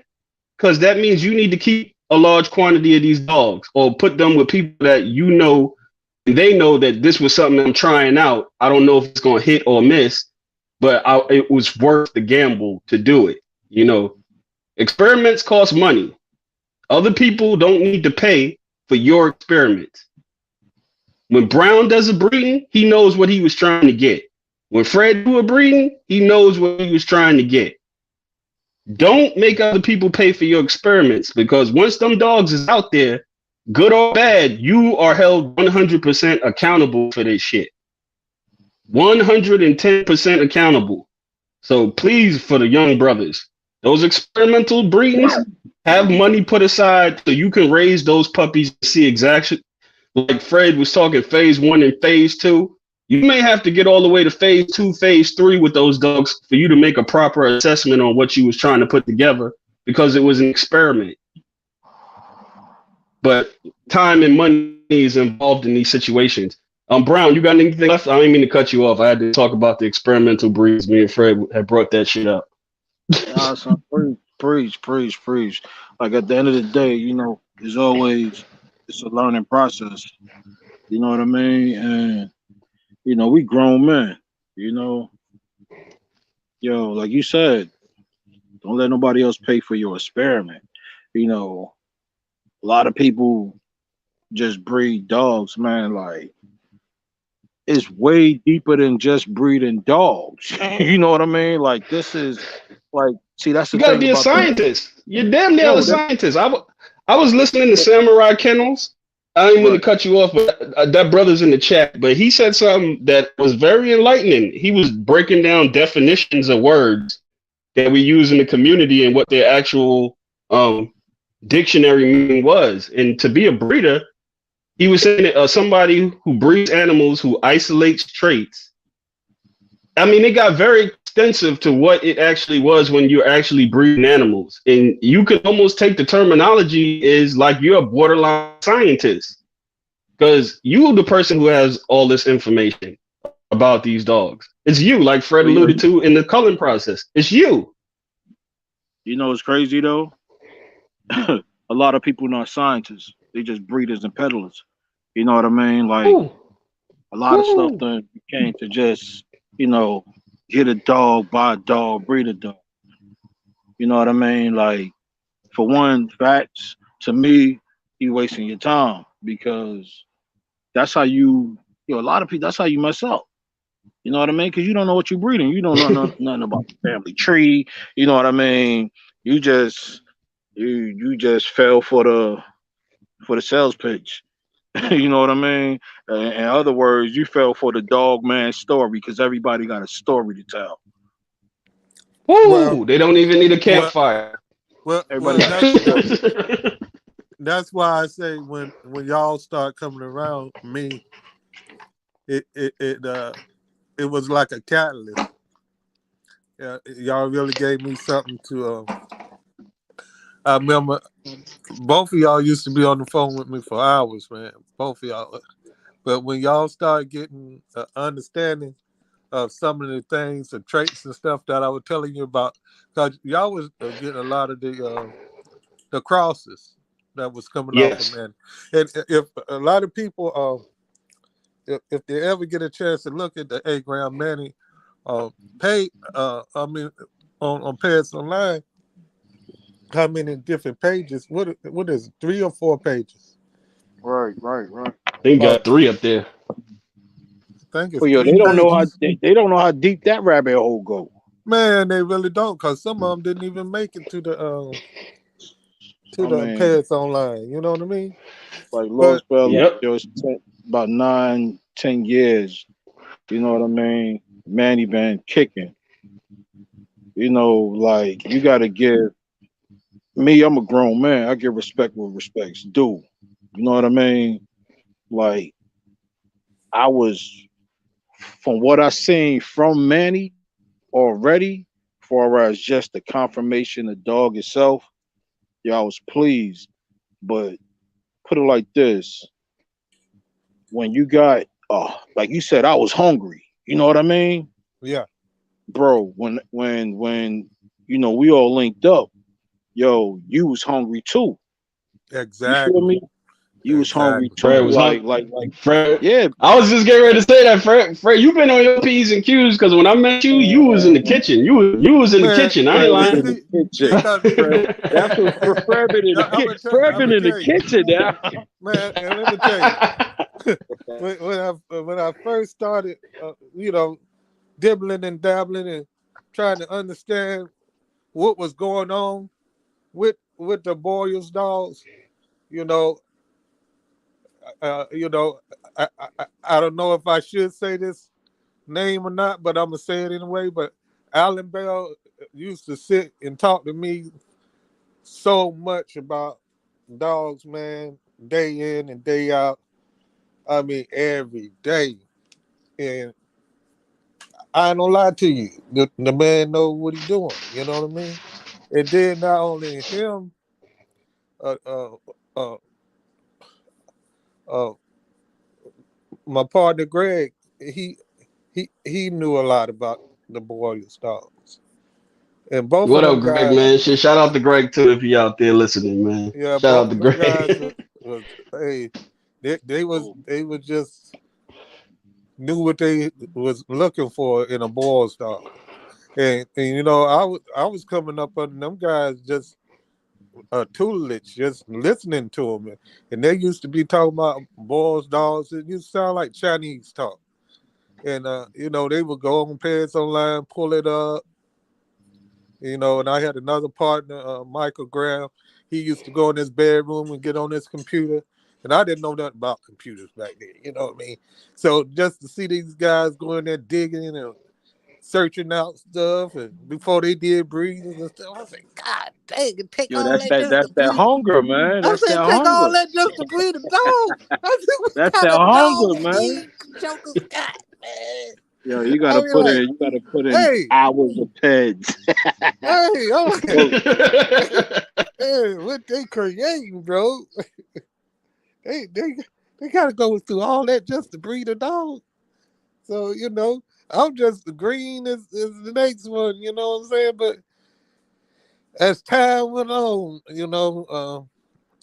because that means you need to keep a large quantity of these dogs or put them with people that they know that this was something I'm trying out. I don't know if it's going to hit or miss, but it was worth the gamble to do it. Experiments cost money. Other people don't need to pay for your experiments. When Brown does a breeding, he knows what he was trying to get. When Fred do a breeding, he knows what he was trying to get. Don't make other people pay for your experiments because once them dogs is out there, good or bad, you are held 100% accountable for this shit. 110% accountable. So please, for the young brothers, those experimental breedings, have money put aside so you can raise those puppies to see exactly like Fred was talking phase 1 and phase 2. You may have to get all the way to phase 2, phase 3 with those dogs for you to make a proper assessment on what you was trying to put together because it was an experiment. But time and money is involved in these situations. Brown, you got anything left? I didn't mean to cut you off. I had to talk about the experimental breeds. Me and Fred had brought that shit up. Nah, son, preach. Like at the end of the day, it's a learning process. You know what I mean? And we grown men. You know, like you said, don't let nobody else pay for your experiment. A lot of people just breed dogs, man. Like is way deeper than just breeding dogs. You know what I mean? Like this is like, see, that's You the got to thing be a about the scientist. You're damn near a yo. That's scientist. I was listening to Samurai Kennels. I didn't mean to right. cut you off, but that brother's in the chat. But he said something that was very enlightening. He was breaking down definitions of words that we use in the community and what their actual dictionary meaning was. And to be a breeder, he was saying that somebody who breeds animals who isolates traits. I mean, it got very extensive to what it actually was when you're actually breeding animals. And you could almost take the terminology is like you're a borderline scientist because you're the person who has all this information about these dogs. It's you, like Fred Well, alluded to in the culling process. It's you. you know what's crazy though? A lot of people not scientists. They just breeders and peddlers. You know what I mean? Like Ooh, a lot of stuff ooh. done came to just, you know, get a dog, buy a dog, breed a dog. You know what I mean? Like for one, facts to me, you wasting your time because that's how you know, a lot of people. That's how you mess up. You know what I mean? Because you don't know what you're breeding. You don't know nothing about the family tree. You know what I mean? You just you just fell for the sales pitch. You know what I mean? In other words, you fell for the dog man story because everybody got a story to tell. Well, Woo! They don't even need a well, campfire. Everybody well. got a story. That's why I say when y'all start coming around me, it was like a catalyst. Yeah, y'all really gave me something to. I remember both of y'all used to be on the phone with me for hours, man. Both of y'all. But when y'all start getting understanding of some of the things, the traits and stuff that I was telling you about, because y'all was getting a lot of the crosses that was coming off of Yes. man. And if a lot of people, if they ever get a chance to look at the 8 gram Manny pay, I mean, on Pets Online, how many different pages? What is it, 3 or 4 pages? Right. They Uh, got three up there. I think it's Well, yo, three they don't know how pages. they don't know how deep that rabbit hole go. Man, they really don't, cause some of them didn't even make it to I the mean, Pets Online. You know what I mean? like Los But Bell, Yep. yo, it's about 9, 10 years. You know what I mean? Manny been kicking. You know, like you got to give me. I'm a grown man. I give respect where respect's due. You know what I mean? Like I was from what I seen from Manny already, far as just the confirmation of dog itself. Yeah, I was pleased. But put it like this: when you got, like you said, I was hungry. You know what I mean, yeah, bro? When you know we all linked up, yo, you was hungry too. You feel exactly, me? You was hungry exactly. too. Fred was hung. Fred, Yeah, I was just getting ready to say that, Fred. Fred, you've been on your P's and Q's because when I met you, you was in the man. kitchen. You was in the Man, kitchen. I Fred ain't was and in lying. the see, kitchen. cause Fred, that's what Fred been in the kitchen. Fred I'm been gonna in the tell you, kitchen now. man, and let me tell you, when I first started, dibbling and dabbling and trying to understand what was going on with the Boyles dogs, you know, you know, I don't know if I should say this name or not, but I'm gonna say it anyway. But Alan Bell used to sit and talk to me so much about dogs, man, day in and day out. I mean, every day. And I ain't gonna lie to you, the man know what he doing. You know what I mean? And then not only him, uh, uh, uh, uh, my partner Greg, he knew a lot about the Boyles dogs, and both of What up, them Greg, guys. man? Shit, shout out to Greg too if you out there listening, man. Yeah, Shout both out to of them guys Greg. was hey, they was Oh, they was just knew what they was looking for in a Boyles dog. And I was coming up on them guys just tutelage, just listening to them, and they used to be talking about Boyles dogs. It used to sound like Chinese talk. And they would go on Pets Online, pull it up. And I had another partner, Michael Graham. He used to go in his bedroom and get on his computer. And I didn't know nothing about computers back then, you know what I mean? So just to see these guys going there digging and searching out stuff, and before they did breeders and stuff, I said, God dang, it take Yo, all that just to that's that breed. hunger, man. I That's said, that take all hunger. that just to breed a dog. I said, what That's kind that of hunger, dog man. these jokers got, man? Yo, I mean, like, you gotta put in hey, hours of peds. I'm like, Yo, hey, what they creating, bro? They they they gotta go through all that just to breed a dog. So I'm just green as the next one. You know what I'm saying? But as time went on,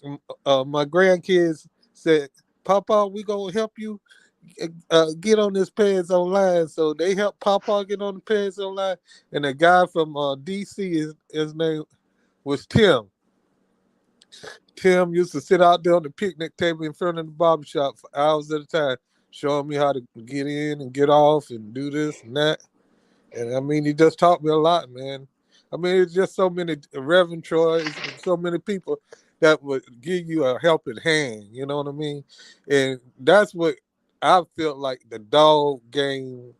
my grandkids said, "Papa, we gonna help you get on this Pets Online." So they helped Papa get on the Pets Online, and a guy from DC, his name was Tim. Tim used to sit out there on the picnic table in front of the barbershop for hours at a time, showing me how to get in and get off and do this and that. And I mean, he just taught me a lot, man. I mean, it's just so many Reverend Troys and so many people that would give you a helping hand. You know what I mean? And that's what I felt like the dog game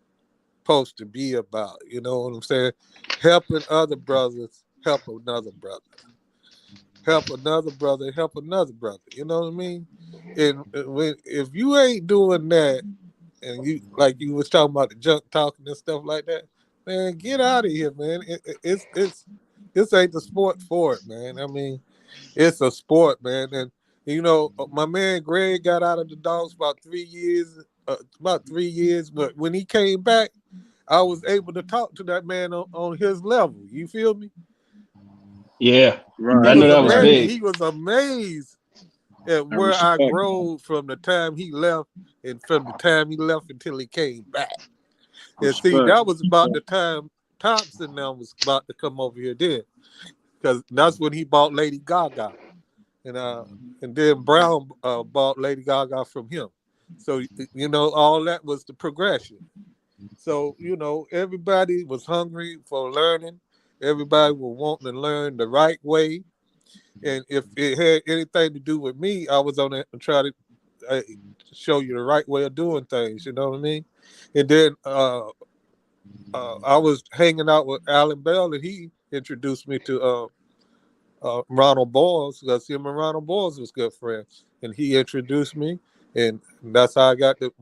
supposed to be about. You know what I'm saying? Helping other brothers help another brother. Help another brother, help another brother. You know what I mean? And if you ain't doing that, and you like you was talking about the junk talking and stuff like that, man, get out of here, man. It's this ain't the sport for it, man. I mean, it's a sport, man. And my man Greg got out of the dogs about 3 years, but when he came back, I was able to talk to that man on his level. You feel me? Yeah, He right, I know was that was right. amazed. big. He was amazed at I where I respect. grew from the time he left and from the time he left until he came back. And see, Respect. that was about the time Thompson now was about to come over here then. Because that's when he bought Lady Gaga. And then Brown bought Lady Gaga from him. So, all that was the progression. So, everybody was hungry for learning. Everybody was wanting to learn the right way. And if it had anything to do with me, I was on it and try to show you the right way of doing things. You know what I mean? And then I was hanging out with Alan Bell, and he introduced me to Ronald Boyles, because him and Ronald Boyles was good friends, and he introduced me, and that's how I got to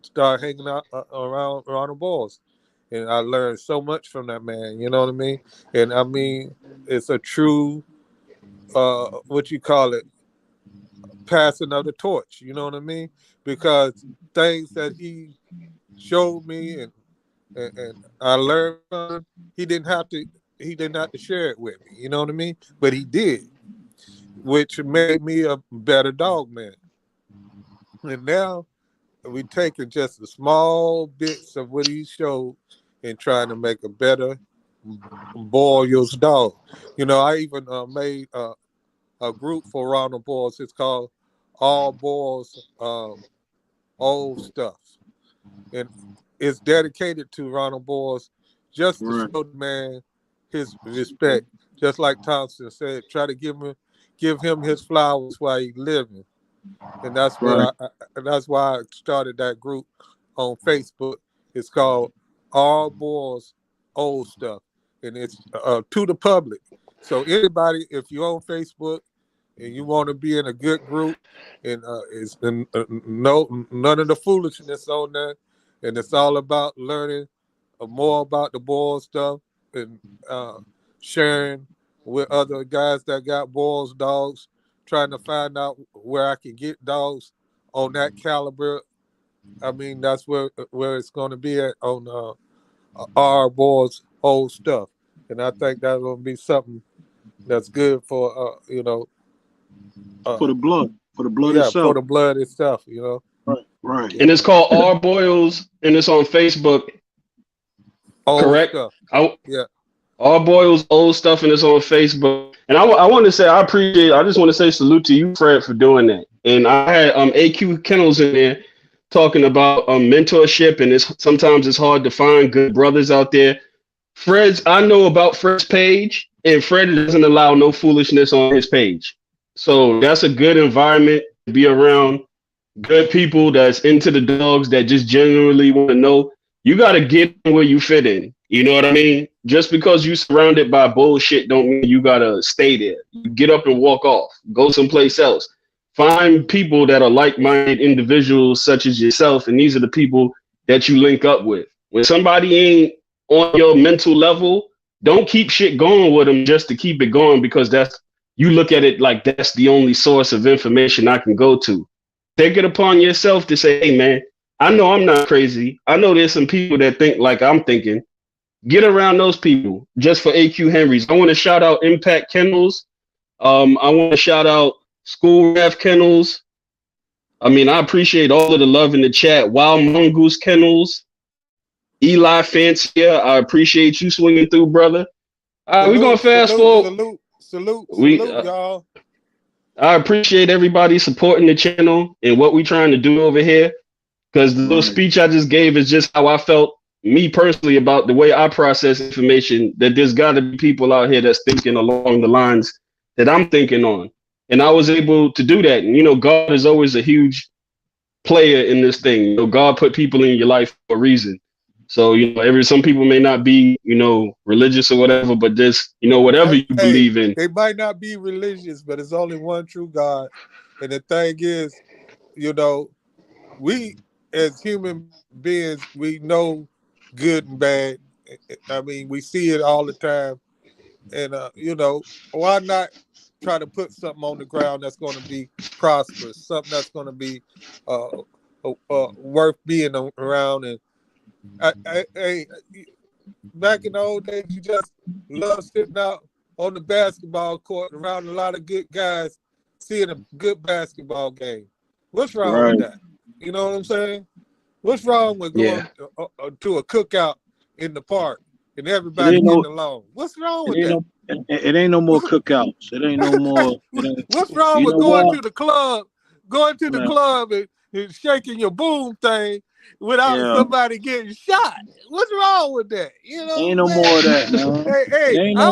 start hanging out around Ronald Boyles. And I learned so much from that man. You know what I mean? And I mean, it's a true what you call it, passing of the torch. You know what I mean? Because things that he showed me and I learned from him, he didn't have to share it with me. You know what I mean? But he did, which made me a better dog man. And now we taking just the small bits of what he showed and trying to make a better Boyle's dog. I even made a group for Ronald Boyles. It's called All Boyles Old Stuff. And it's dedicated to Ronald Boyles just to Right. show the man his respect. Just like Thompson said, try to give him his flowers while he's living. And that's what Right. and that's why I started that group on Facebook. It's called All Boyles Old Stuff. And it's to the public. So anybody, if you're on Facebook and you want to be in a good group, and it's no none of the foolishness on there, and it's all about learning more about the Boyles stuff and sharing with other guys that got Boyles dogs, trying to find out where I can get dogs on that caliber. I mean, that's where it's going to be at on our Boyles old stuff, and I think that's going to be something that's good for For the blood. For the blood yeah, for itself. the blood itself. Right. Right. And it's called R Boils, and it's on Facebook. Old Correct? stuff. I, Yeah. R Boils old stuff, and it's on Facebook. And I want to say I appreciate. I just want to say salute to you, Fred, for doing that. And I had AQ Kennels in there talking about mentorship, and sometimes it's hard to find good brothers out there. I know about Fred's page, and Fred doesn't allow no foolishness on his page. So that's a good environment to be around. Good people that's into the dogs that just genuinely want to know. You got to get in where you fit in. You know what I mean? Just because you surrounded by bullshit don't mean you got to stay there. You get up and walk off. Go someplace else. Find people that are like-minded individuals such as yourself, and these are the people that you link up with. When somebody ain't on your mental level, don't keep shit going with them just to keep it going, because you look at it like that's the only source of information I can go to. Take it upon yourself to say, hey, man, I know I'm not crazy. I know there's some people that think like I'm thinking. Get around those people. Just for AQ Henry's, I want to shout out Impact Kennels. I want to shout out School Ref Kennels. I mean, I appreciate all of the love in the chat. Wild Mongoose Kennels. Eli Fancier, I appreciate you swinging through, brother. We're going to fast forward. Salute, y'all. I appreciate everybody supporting the channel and what we're trying to do over here, because the little speech I just gave is just how I felt, me personally, about the way I process information, that there's got to be people out here that's thinking along the lines that I'm thinking on. And I was able to do that. And, God is always a huge player in this thing. God put people in your life for a reason. So, some people may not be, religious or whatever, but just, whatever you believe in. They might not be religious, but it's only one true God. And the thing is, we as human beings, we know good and bad. I mean, we see it all the time. And, why not try to put something on the ground that's going to be prosperous, something that's going to be worth being around. And back in the old days, you just love sitting out on the basketball court around a lot of good guys, seeing a good basketball game. What's wrong with that? You know what I'm saying? What's wrong with going to a cookout in the park and everybody getting along? What's wrong with that? It ain't no more cookouts. It ain't no more. What's wrong with going to the club, and shaking your boom thing without somebody getting shot? What's wrong with that? Ain't no more of that, man. I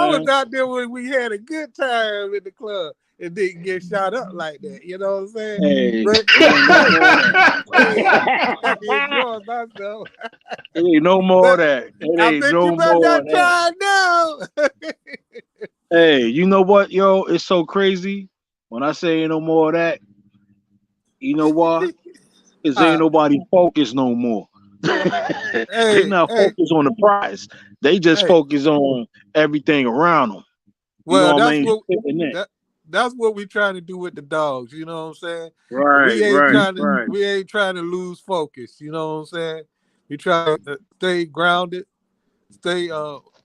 was out there when we had a good time in the club and didn't get shot up like that. You know what I'm saying? Hey, I enjoy myself. Ain't no more of that. I bet you about that time now. Hey, you know what, yo? It's so crazy. When I say ain't no more of that, you know why? Because ain't nobody focused no more. They not focused on the prize. They just focus on everything around them. Well, that's what we're trying to do with the dogs. You know what I'm saying? Right. We ain't trying to lose focus. You know what I'm saying? We try to stay grounded, stay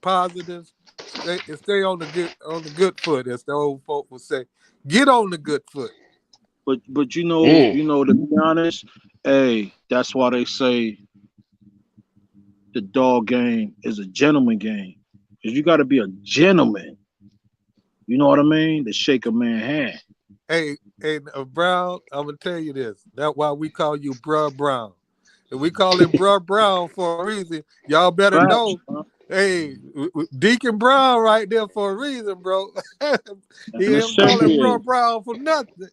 positive, stay on the good foot, as the old folk would say. Get on the good foot. But to be honest, that's why they say the dog game is a gentleman game. Because you got to be a gentleman. You know what I mean? To shake a man's hand. Hey, Brown, I'm going to tell you this. That's why we call you Bruh Brown. And we call him Bruh Brown for a reason. Y'all better know. Hey, Deacon Brown right there for a reason, bro. He didn't call him Bruh Brown for nothing.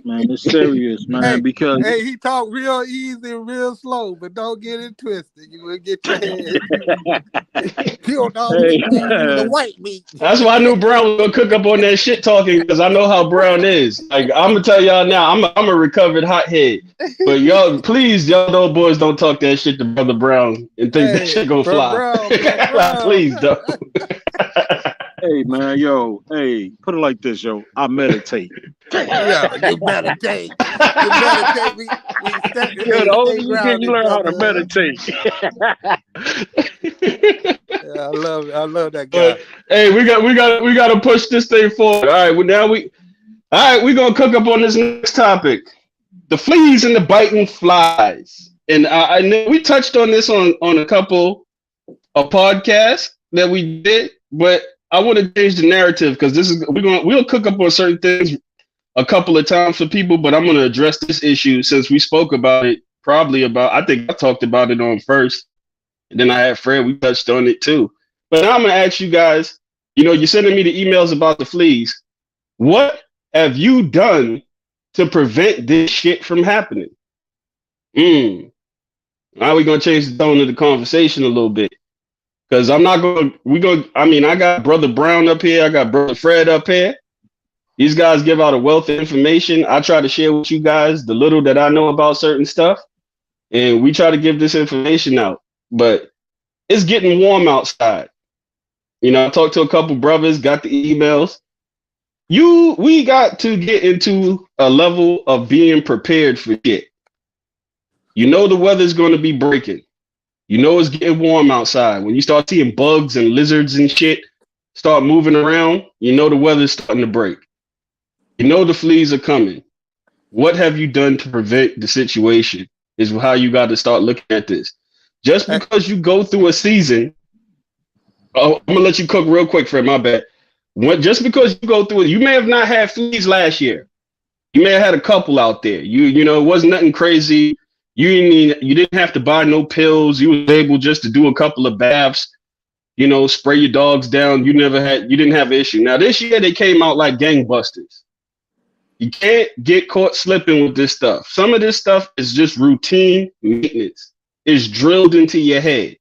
Man, it's serious, man, because he talk real easy and real slow, but don't get it twisted. You will get your head killed all the white meat. That's why I knew Brown was gonna cook up on that shit talking, because I know how Brown is. Like, I'm gonna tell y'all now, I'm a recovered hothead. But y'all, please, y'all little boys, don't talk that shit to Brother Brown and think that shit gonna fly. Brown. Please don't. Hey, man, put it like this, yo. I meditate. Yeah, you meditate. The only weekend you learn how to meditate. Yeah, I love that guy. But, hey, we got to push this thing forward. All right, we're gonna cook up on this next topic: the fleas and the biting flies. And I know we touched on this on a couple of podcasts that we did, but I want to change the narrative, because we'll cook up on certain things a couple of times for people, but I'm going to address this issue since we spoke about it. I think I talked about it on first, and then I had Fred. We touched on it too. But now I'm going to ask you guys. You're sending me the emails about the fleas. What have you done to prevent this shit from happening? Now we're gonna change the tone of the conversation a little bit. Cause I got Brother Brown up here, I got Brother Fred up here. These guys give out a wealth of information. I try to share with you guys the little that I know about certain stuff. And we try to give this information out. But it's getting warm outside. I talked to a couple brothers, got the emails. We got to get into a level of being prepared for shit. The weather's going to be breaking. It's getting warm outside. When you start seeing bugs and lizards and shit start moving around, the weather's starting to break. The fleas are coming. What have you done to prevent the situation is how you got to start looking at this. Just because you go through a season, I'm going to let you cook real quick, Fred, my bad. Just because you go through it, you may have not had fleas last year. You may have had a couple out there. It wasn't nothing crazy. You didn't have to buy no pills. You was able just to do a couple of baths, spray your dogs down. You didn't have an issue. Now this year they came out like gangbusters. You can't get caught slipping with this stuff. Some of this stuff is just routine maintenance. It's drilled into your head.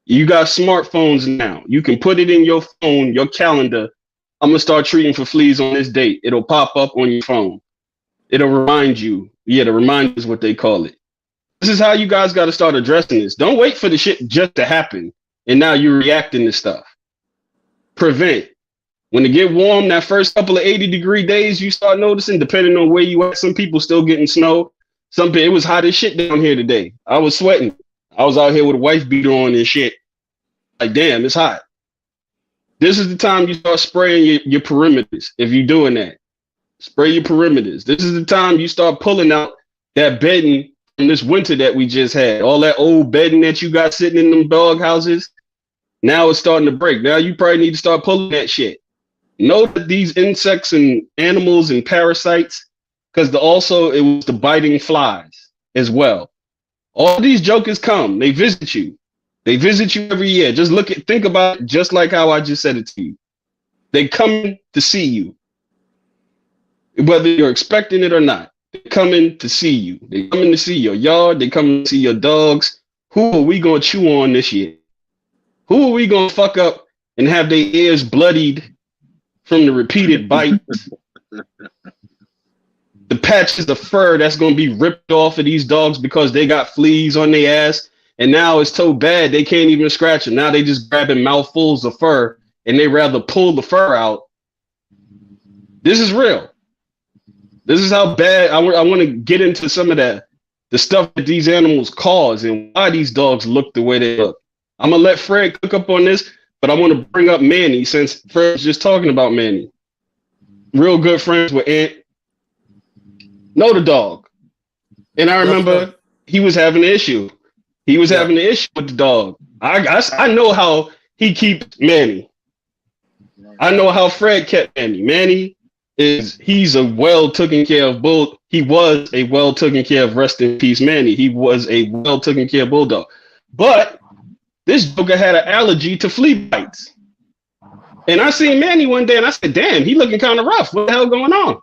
You got smartphones now. You can put it in your phone, your calendar. I'm going to start treating for fleas on this date. It'll pop up on your phone. It'll remind you. Yeah, the reminder is what they call it. This is how you guys got to start addressing this. Don't wait for the shit just to happen. And now you're reacting to stuff. Prevent. When it get warm, that first couple of 80-degree days, you start noticing, depending on where you at, some people still getting snow. It was hot as shit down here today. I was sweating. I was out here with a wife beater on and shit. Like, damn, it's hot. This is the time you start spraying your perimeters. If you're doing that, spray your perimeters. This is the time you start pulling out that bedding from this winter that we just had. All that old bedding that you got sitting in them dog houses. Now it's starting to break. Now you probably need to start pulling that shit. Know that these insects and animals and parasites, because it was the biting flies as well. All these jokers come. They visit you. They visit you every year. Think about it just like how I just said it to you. They come to see you. Whether you're expecting it or not, they're coming to see you. They're coming to see your yard. They're coming to see your dogs. Who are we going to chew on this year? Who are we going to fuck up and have their ears bloodied from the repeated bites? The patches of fur that's going to be ripped off of these dogs because they got fleas on their ass. And now it's so bad they can't even scratch them. Now they just grabbing mouthfuls of fur and they rather pull the fur out. This is real. This is how bad I want to get into some of the stuff that these animals cause and why these dogs look the way they look. I'm going to let Fred cook up on this, but I want to bring up Manny since Fred's just talking about Manny. Real good friends with Ant. Know the dog. And I remember he was having an issue. He was having an issue with the dog. I know how he keeps Manny. I know how Fred kept Manny. Manny he's a well taken care of bull. He was a well taken care of, rest in peace, Manny. He was a well taken care of bulldog. But this joker had an allergy to flea bites. And I seen Manny one day and I said, damn, he looking kind of rough. What the hell going on?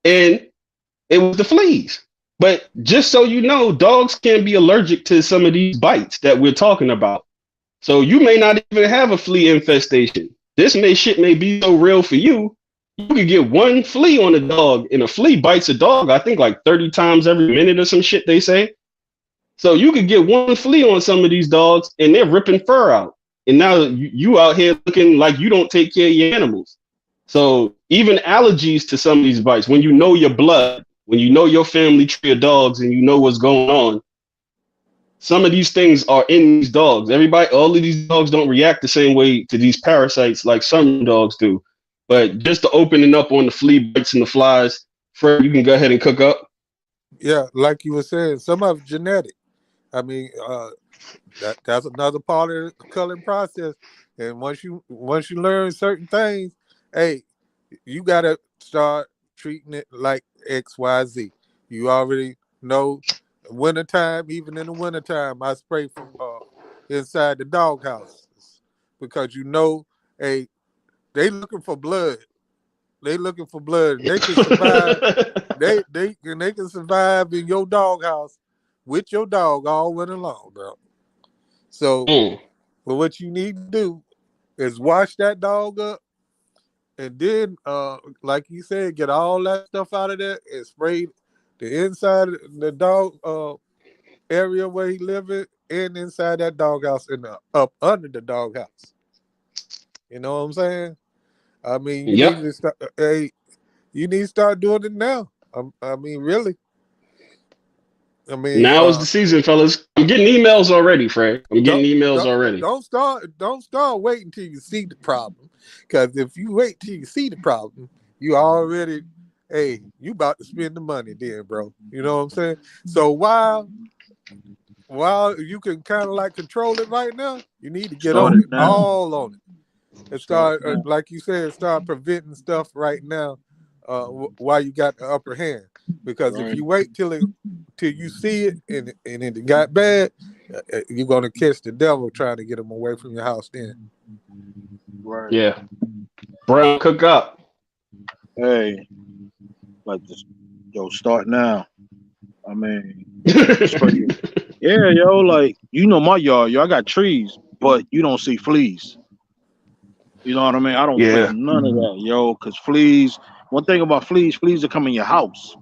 And it was the fleas. But just so you know, dogs can be allergic to some of these bites that we're talking about. So you may not even have a flea infestation. Shit may be so real for you. You could get one flea on a dog and a flea bites a dog, I think like 30 times every minute or some shit they say. So you could get one flea on some of these dogs and they're ripping fur out. And now you out here looking like you don't take care of your animals. So even allergies to some of these bites, when you know your blood, when you know your family tree of dogs and you know what's going on, some of these things are in these dogs. All of these dogs don't react the same way to these parasites like some dogs do. But just to open it up on the flea bites and the flies, Fred, you can go ahead and cook up. Yeah, like you were saying, some of it's genetic. I mean, that's another part of the culling process. And once you learn certain things, hey, you gotta start treating it like XYZ. You already know wintertime, even in the wintertime, I spray from inside the doghouse because hey, they looking for blood. They looking for blood. They can survive. They can survive in your doghouse with your dog all winter long, bro. So, but what you need to do is wash that dog up, and then, like you said, get all that stuff out of there and spray the inside of the dog area where he living and inside that doghouse and up under the doghouse. You know what I'm saying? I mean, you need to start. Hey, you need to start doing it now. I mean, really. I mean, now is the season, fellas. I'm getting emails already, Fred. I'm getting emails already. Don't start waiting till you see the problem, because if you wait till you see the problem, you already, hey, you about to spend the money, then, bro. You know what I'm saying? So while you can kind of like control it right now, you need to get on it, all on it. And start, like you said, start preventing stuff right now while you got the upper hand. Because if you wait till you see it and it got bad, you're going to catch the devil trying to get him away from your house then. Right. Yeah. Brown, cook up. Hey, like this, start now. I mean, yeah, like, my yard, I got trees, but you don't see fleas. You know what I mean? I don't feel none of that, because fleas, one thing about fleas will come in your house.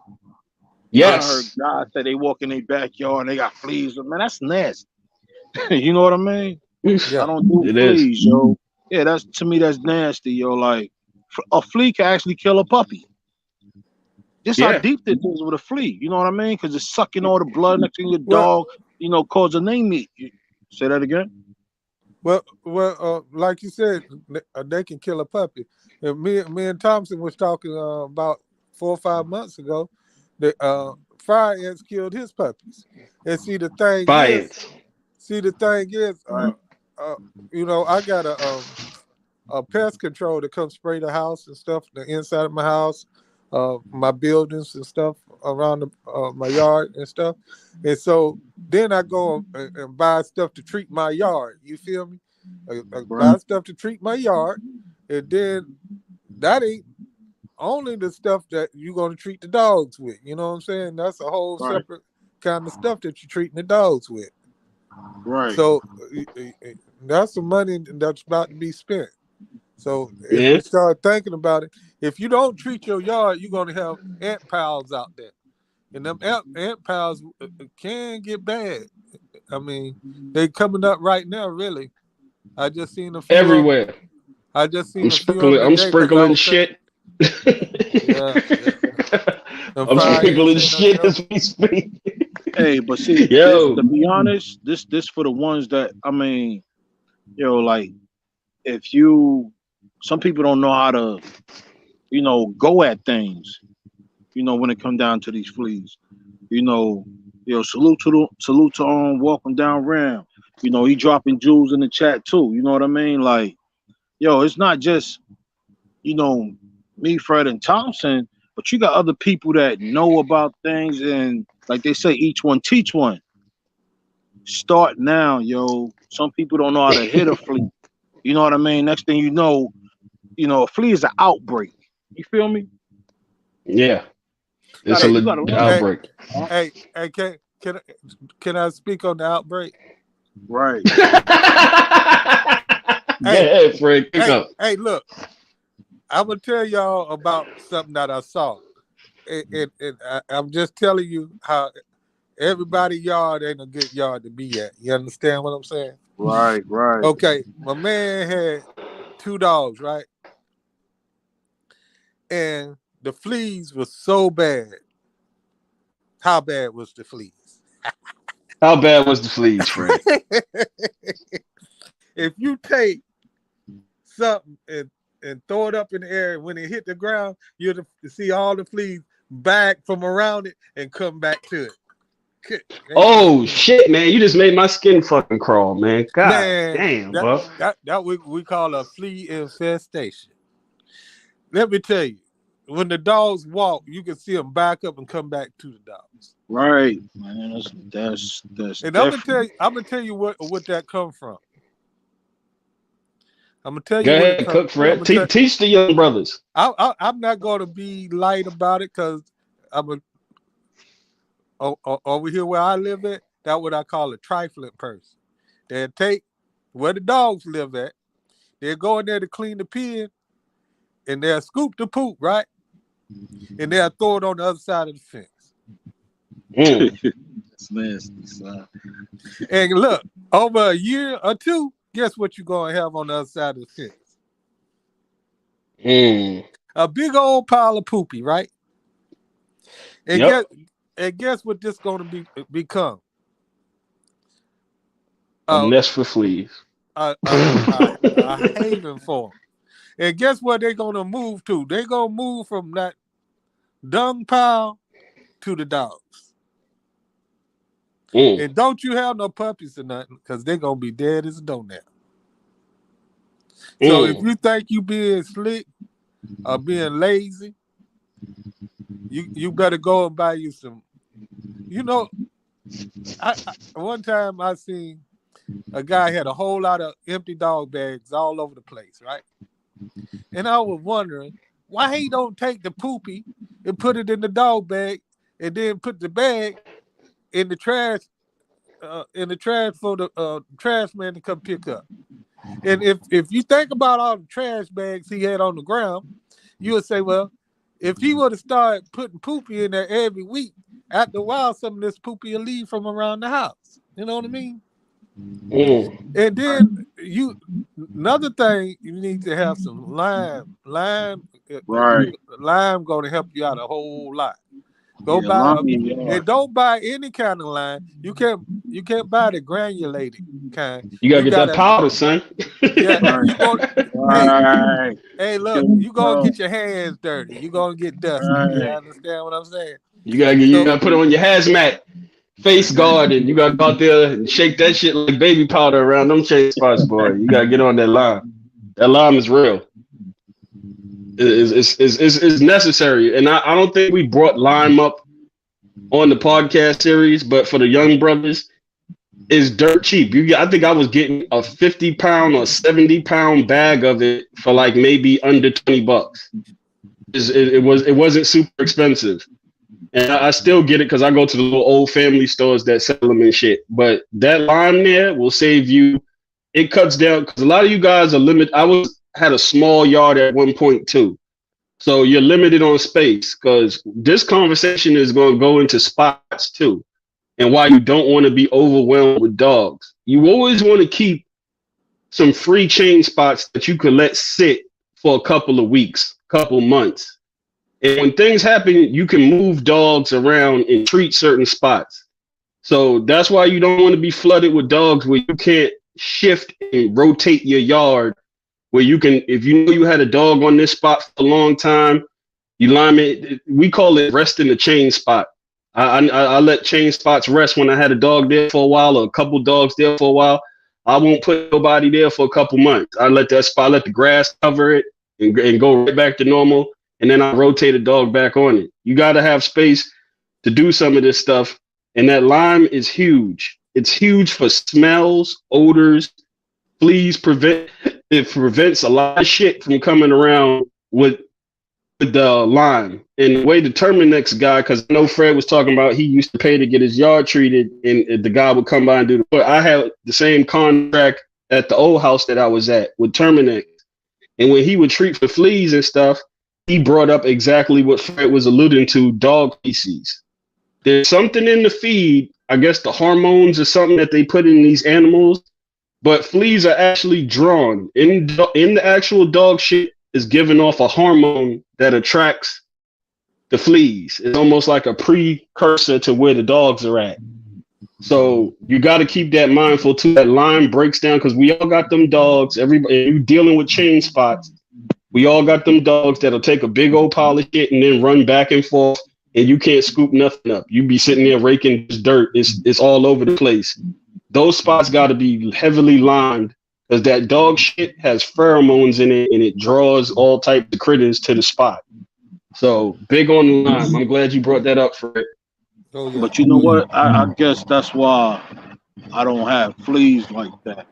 Yes. I heard guys say they walk in their backyard and they got fleas. Man, that's nasty. You know what I mean? Yeah. I don't do fleas, yo. Yeah, to me, that's nasty, yo. Like, a flea can actually kill a puppy. Just how deep this is with a flea. You know what I mean? Because it's sucking all the blood next to your dog, cause a name meat. Say that again? Well, like you said, they can kill a puppy. And me and Thompson was talking about 4 or 5 months ago that fire ants killed his puppies. And see, the thing is, I got a pest control that comes spray the house and stuff, the inside of my house, my buildings and stuff around my yard and stuff. And so then I go and buy stuff to treat my yard. You feel me? I buy stuff to treat my yard, and then that ain't only the stuff that you're going to treat the dogs with. You know what I'm saying? That's a whole separate kind of stuff that you're treating the dogs with. Right. So that's the money that's about to be spent. So if you start thinking about it, if you don't treat your yard, you're going to have ant piles out there. And them ant piles can get bad. I mean, they coming up right now, really. I just seen a few everywhere. I just seen I'm sprinkling shit. I'm sprinkling shit as we speak. Hey, but see, to be honest, this for the ones that, I mean, like, some people don't know how to, go at things, when it come down to these fleas. Salute to Welcome Down Ram. He dropping jewels in the chat too. You know what I mean? Like, it's not just, me, Fred, and Thompson, but you got other people that know about things, and like they say, each one teach one. Start now, yo. Some people don't know how to hit a flea. You know what I mean? Next thing you know, a flea is an outbreak. You feel me? Yeah. It's an outbreak. Hey, can I speak on the outbreak? Right. Fred, hey, look. I'm going to tell y'all about something that I saw. I'm just telling you how everybody's yard ain't a good yard to be at. You understand what I'm saying? Right. Okay, my man had 2 dogs, right? And the fleas was so bad. How bad was the fleas? How bad was the fleas, Fred? If you take something and throw it up in the air, when it hit the ground, you'll see all the fleas back from around it and come back to it. Oh shit, man! You just made my skin fucking crawl, man. God damn, bro. That we call a flea infestation. Let me tell you, when the dogs walk, you can see them back up and come back to the dogs. Right, man. That's And I'm gonna tell you what that come from. I'm gonna tell you Go what it ahead, comes. cook, Fred. Teach the young brothers. I'm not gonna be light about it because I'm over here where I live at. That's what I call a trifling person. They'll take where the dogs live at. They'll go in there to clean the pen, and they'll scoop the poop, right? And they'll throw it on the other side of the fence. That's nasty, son. And look, over a year or two, guess what you're gonna have on the other side of the fence? A big old pile of poopy, right? And guess what this gonna become? A nest for fleas. A haven for them. And guess what they're gonna move to? They're gonna move from that dung pile to the dogs. And don't you have no puppies or nothing, because they're gonna be dead as a doornail. So if you think you being slick or being lazy, you better go and buy you some. You know, one time I seen a guy had a whole lot of empty dog bags all over the place, right? And I was wondering why he don't take the poopy and put it in the dog bag and then put the bag in the trash for the trash man to come pick up. And if you think about all the trash bags he had on the ground, you would say, well, if he would have started putting poopy in there every week, after a while, some of this poopy will leave from around the house. You know what I mean? And then another thing, you need to have some lime. Lime going to help you out a whole lot. Go buy and don't buy any kind of lime. You can't buy the granulated kind. You gotta get that powder, son. Yeah, hey, look, you gonna get your hands dirty. You gonna get dusty. You understand what I'm saying? You gotta put on your hazmat face guard, and you gotta go out there and shake that shit like baby powder around them chain spots, boy. You gotta get on that lime. That lime is real. It's necessary, and I don't think we brought lime up on the podcast series, but for the young brothers, it's dirt cheap. I think I was getting a 50-pound or 70-pound bag of it for like maybe under $20. It wasn't super expensive, and I still get it because I go to the little old family stores that sell them and shit. But that lime there will save you. It cuts down because a lot of you guys are limited. Had a small yard at one point too. So you're limited on space, because this conversation is going to go into spots too, and why you don't want to be overwhelmed with dogs. You always want to keep some free chain spots that you could let sit for a couple of weeks, couple months. And when things happen, you can move dogs around and treat certain spots. So that's why you don't want to be flooded with dogs where you can't shift and rotate your yard. Where you can, if you know you had a dog on this spot for a long time, you lime it. We call it resting the chain spot. I let chain spots rest when I had a dog there for a while, or a couple dogs there for a while. I won't put nobody there for a couple months. I let that spot, let the grass cover it and go right back to normal. And then I rotate a dog back on it. You got to have space to do some of this stuff. And that lime is huge. It's huge for smells, odors, fleas. It prevents a lot of shit from coming around with the lime. And the way the Terminex guy, because I know Fred was talking about he used to pay to get his yard treated, and the guy would come by and do the. I had the same contract at the old house that I was at with Terminex, and when he would treat for fleas and stuff, he brought up exactly what Fred was alluding to: dog feces. There's something in the feed, I guess the hormones or something that they put in these animals. But fleas are actually drawn in the actual dog shit is giving off a hormone that attracts the fleas. It's almost like a precursor to where the dogs are at. So you got to keep that mindful too. That line breaks down because we all got them dogs. Everybody, you dealing with chain spots. We all got them dogs that'll take a big old pile of shit and then run back and forth, and you can't scoop nothing up. You be sitting there raking dirt. It's all over the place. Those spots got to be heavily limed because that dog shit has pheromones in it, and it draws all types of critters to the spot. So big on the lime. I'm glad you brought that up, Fred. Oh yeah. But you know what? I guess that's why I don't have fleas like that.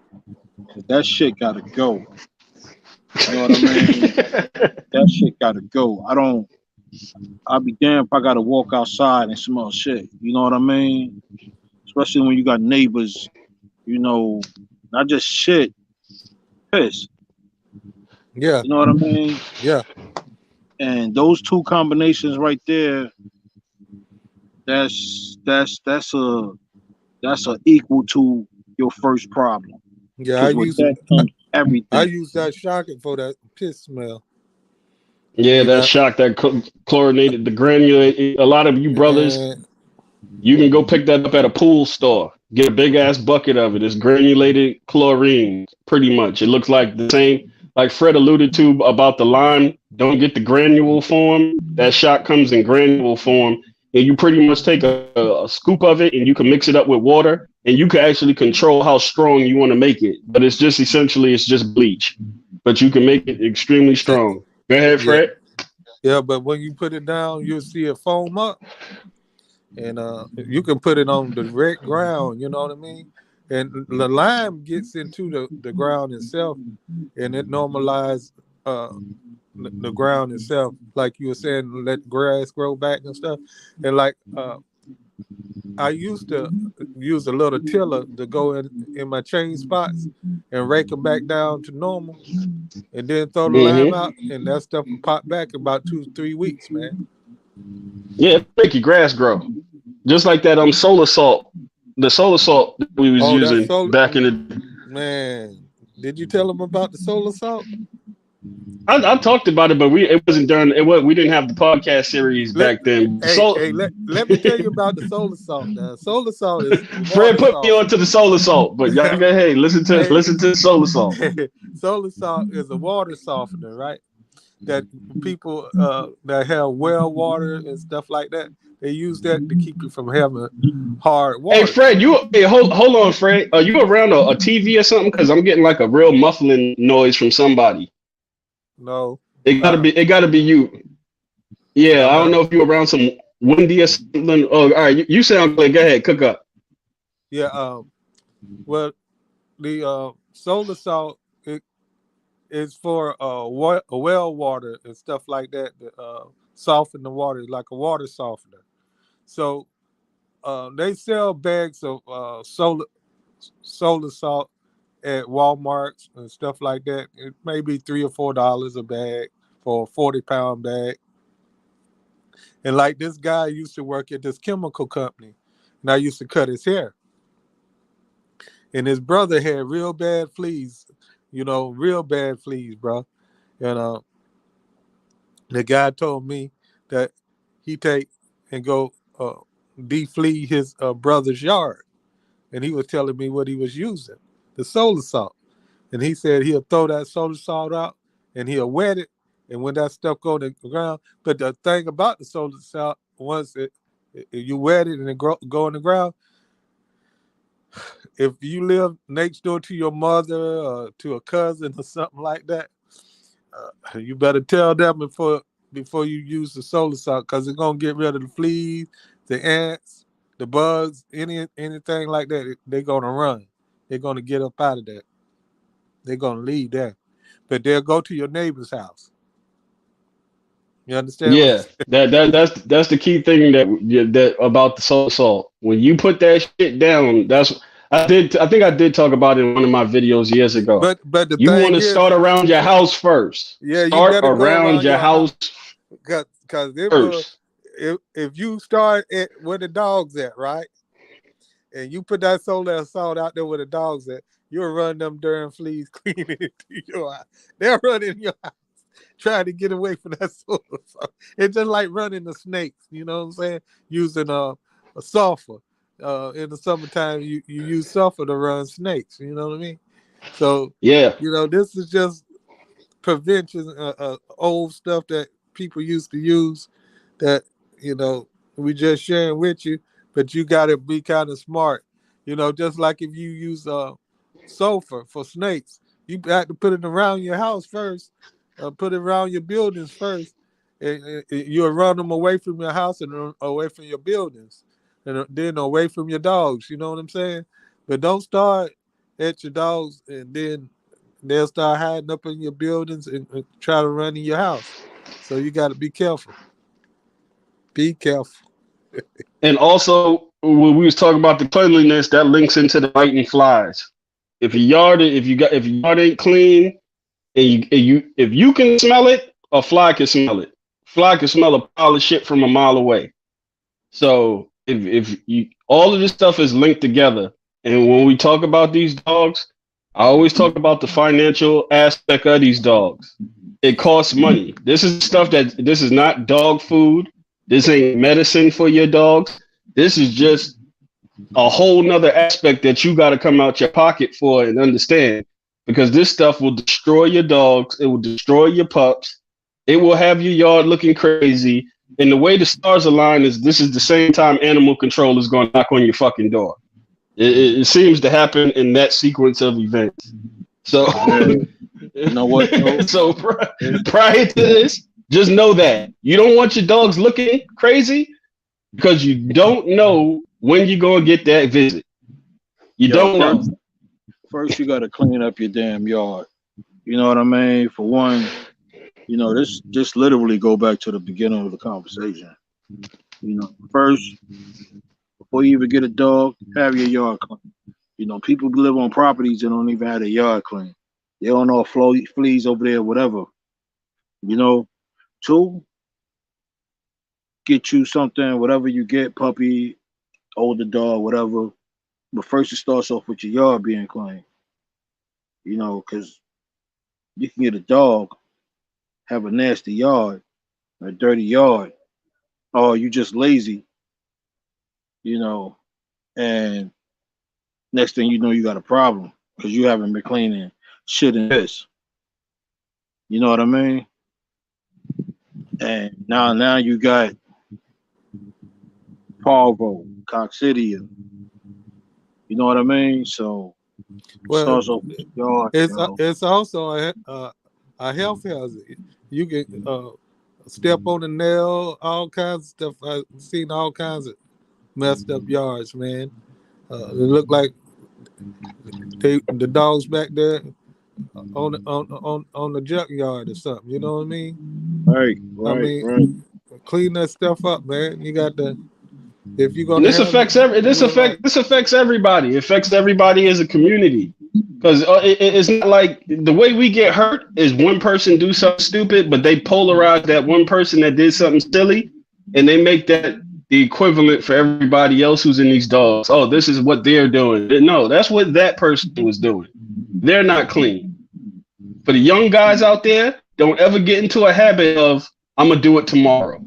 'Cause that shit gotta go. You know what I mean? That shit gotta go. I'll be damned if I gotta walk outside and smell shit. You know what I mean? Especially when you got neighbors, you know, not just shit, piss. Yeah. You know what I mean? Yeah. And those two combinations right there, that's a equal to your first problem. Yeah. Because with that comes I everything. use that shocking for that piss smell. Yeah, You that know, shock, that chlorinated, the granulate. A lot of you brothers, and you can go pick that up at a pool store. Get a big ass bucket of it. It's granulated chlorine, pretty much. It looks like the same, like Fred alluded to about the lime. Don't get the granule form. That shot comes in granule form, and you pretty much take a scoop of it, and you can mix it up with water, and you can actually control how strong you want to make it. But it's just essentially it's just bleach, but you can make it extremely strong. Go ahead, yeah, Fred. yeah. But when you put it down, you'll see it foam up, and you can put it on the red ground. You know what I mean? And the lime gets into the ground itself, and it normalizes uh, the ground itself. Like you were saying, let grass grow back and stuff. And like I used to use a little tiller to go in my chain spots and rake them back down to normal, and then throw the lime Mm-hmm. out, and that stuff will pop back in about 2 3 weeks, man. Yeah, make your grass grow. Just like that solar salt. The solar salt that we was Oh, that's using solar, back in the man. Did you tell them about the solar salt? I talked about it, but it wasn't done. We didn't have the podcast series Let back then. hey So hey let me tell you about the solar salt. Now, solar salt is Fred water put me softener. onto the solar salt, but y'all go ahead, Hey, listen to the solar salt. solar salt is a water softener, right? That people that have well water and stuff like that, they use that to keep you from having hard Hey water. Fred, hold on, Fred. Are you around a TV or something? Because I'm getting like a real muffling noise from somebody. No, It gotta be you. Yeah, no, I don't no. know if you're around some windy or something. Oh, all right, you sound good. Go ahead, cook up. Yeah. Well, the solar salt is for well water and stuff like that to soften the water, like a water softener. So they sell bags of solar salt at Walmart and stuff like that. It may be $3 or $4 a bag for a 40-pound bag. And like this guy used to work at this chemical company, and I used to cut his hair. And his brother had real bad fleas, real bad fleas, bro. And the guy told me that he take and go deflea his brother's yard, and he was telling me what he was using, the solar salt. And he said he'll throw that solar salt out and he'll wet it, and when that stuff go to the ground. But the thing about the solar salt, once you wet it and it go in the ground, if you live next door to your mother or to a cousin or something like that, you better tell them before you use the solar salt, because it's gonna get rid of the fleas, the ants, the bugs, anything like that. They're gonna run. They're gonna get up out of that. They're gonna leave that, but they'll go to your neighbor's house. You understand what I'm Yeah, saying? that's the key thing that about the solar salt. When you put that shit down, I think I did talk about it in one of my videos years ago. But the You want thing to is, start around your house first. yeah, you Start better go around around your your house, house because it will. first. If you start at where the dogs at, right, and you put that solar salt out there where the dogs at, you'll run them darn fleas cleaning into your house. They'll run in your house trying to get away from that solar salt. It's just like running the snakes. You know what I'm saying? Using a sulfur. In the summertime, you use sulfur to run snakes. You know what I mean? So, Yeah, this is just prevention, old stuff that people used to use that, we just sharing with you, but you got to be kind of smart. Just like if you use sulfur for snakes, you got to put it around your house first, put it around your buildings first, You'll run them away from your house and away from your buildings, and then away from your dogs. You know what I'm saying? But don't start at your dogs, and then they'll start hiding up in your buildings and try to run in your house. So you got to be careful. Be careful. And also, when we was talking about the cleanliness, that links into the biting flies. If your yard ain't clean, if you can smell it, a fly can smell it. Fly can smell a pile of shit from a mile away. So if you all of this stuff is linked together, and when we talk about these dogs, I always talk about the financial aspect of these dogs. It costs money. This is not dog food. This ain't medicine for your dogs. This is just a whole nother aspect that you got to come out your pocket for and understand, because this stuff will destroy your dogs. It will destroy your pups. It will have your yard looking crazy. And the way the stars align is this is the same time animal control is going to knock on your fucking door. It seems to happen in that sequence of events. So, you know what? So prior to this, just know that you don't want your dogs looking crazy, because you don't know when you're going to get that visit. You don't know. First, you got to clean up your damn yard. You know what I mean? For one, you know, this just literally go back to the beginning of the conversation. You know, first, before you even get a dog, have your yard clean. You know, people live on properties that don't even have their yard clean. They don't know fleas over there, whatever. You know, two, get you something, whatever you get, puppy, older dog, whatever. But first, it starts off with your yard being clean. You know, because you can get a dog, have a nasty yard, a dirty yard, or you just lazy, you know, and next thing you know, you got a problem because you haven't been cleaning shit and piss. You know what I mean? And now you got parvo, coccidia. You know what I mean? So Well, yard, it's also a health hazard. You can step on the nail, all kinds of stuff. I've seen all kinds of messed up yards, man. It look like the dogs back there on the junkyard or something. You know what I mean? Right. Clean that stuff up, man. You got to. If you're And gonna this affects everybody. It affects everybody as a community, because it's not like the way we get hurt is one person do something stupid, but they polarize that one person that did something silly, and they make that the equivalent for everybody else who's in these dogs. Oh, this is what they're doing. No, that's what that person was doing. They're not clean. For the young guys out there, don't ever get into a habit of I'm gonna do it tomorrow.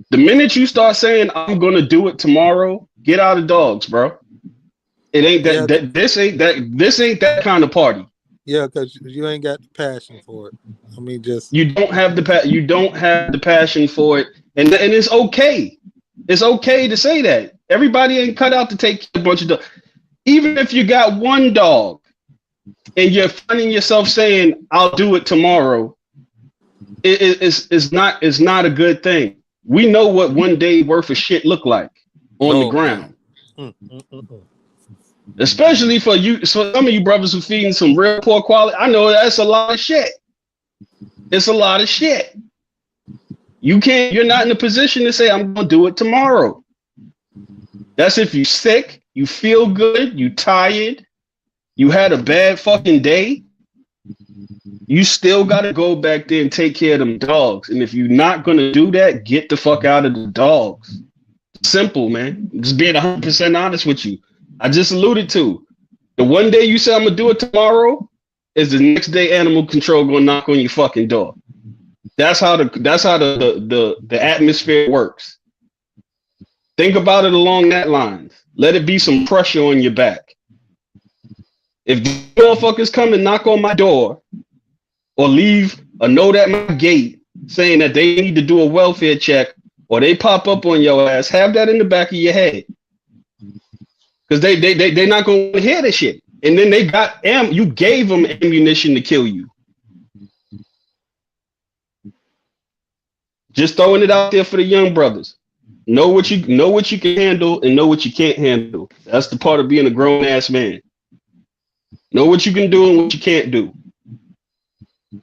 The minute you start saying I'm gonna do it tomorrow, get out of dogs, bro. It ain't that. This ain't that kind of party. Yeah, because you ain't got the passion for it. I mean, just you don't have the passion for it, and it's okay. It's okay to say that. Everybody ain't cut out to take a bunch of dogs. Even if you got one dog and you're finding yourself saying I'll do it tomorrow, it's not a good thing. We know what one day worth of shit look like on the ground. Especially for you, so some of you brothers who feeding some real poor quality. I know that's a lot of shit. It's a lot of shit. You're not in a position to say I'm gonna do it tomorrow. That's if you're sick, you feel good, you tired, you had a bad fucking day. You still got to go back there and take care of them dogs. And if you're not going to do that, get the fuck out of the dogs. Simple, man. Just being 100% honest with you. I just alluded to the one day you say I'm going to do it tomorrow is the next day animal control going to knock on your fucking door. That's how the atmosphere works. Think about it along that lines. Let it be some pressure on your back. If the motherfuckers come and knock on my door, or leave a note at my gate saying that they need to do a welfare check, or they pop up on your ass, have that in the back of your head. Because they're not going to hear this shit. And then you gave them ammunition to kill you. Just throwing it out there for the young brothers. Know what you can handle and know what you can't handle. That's the part of being a grown ass man. Know what you can do and what you can't do.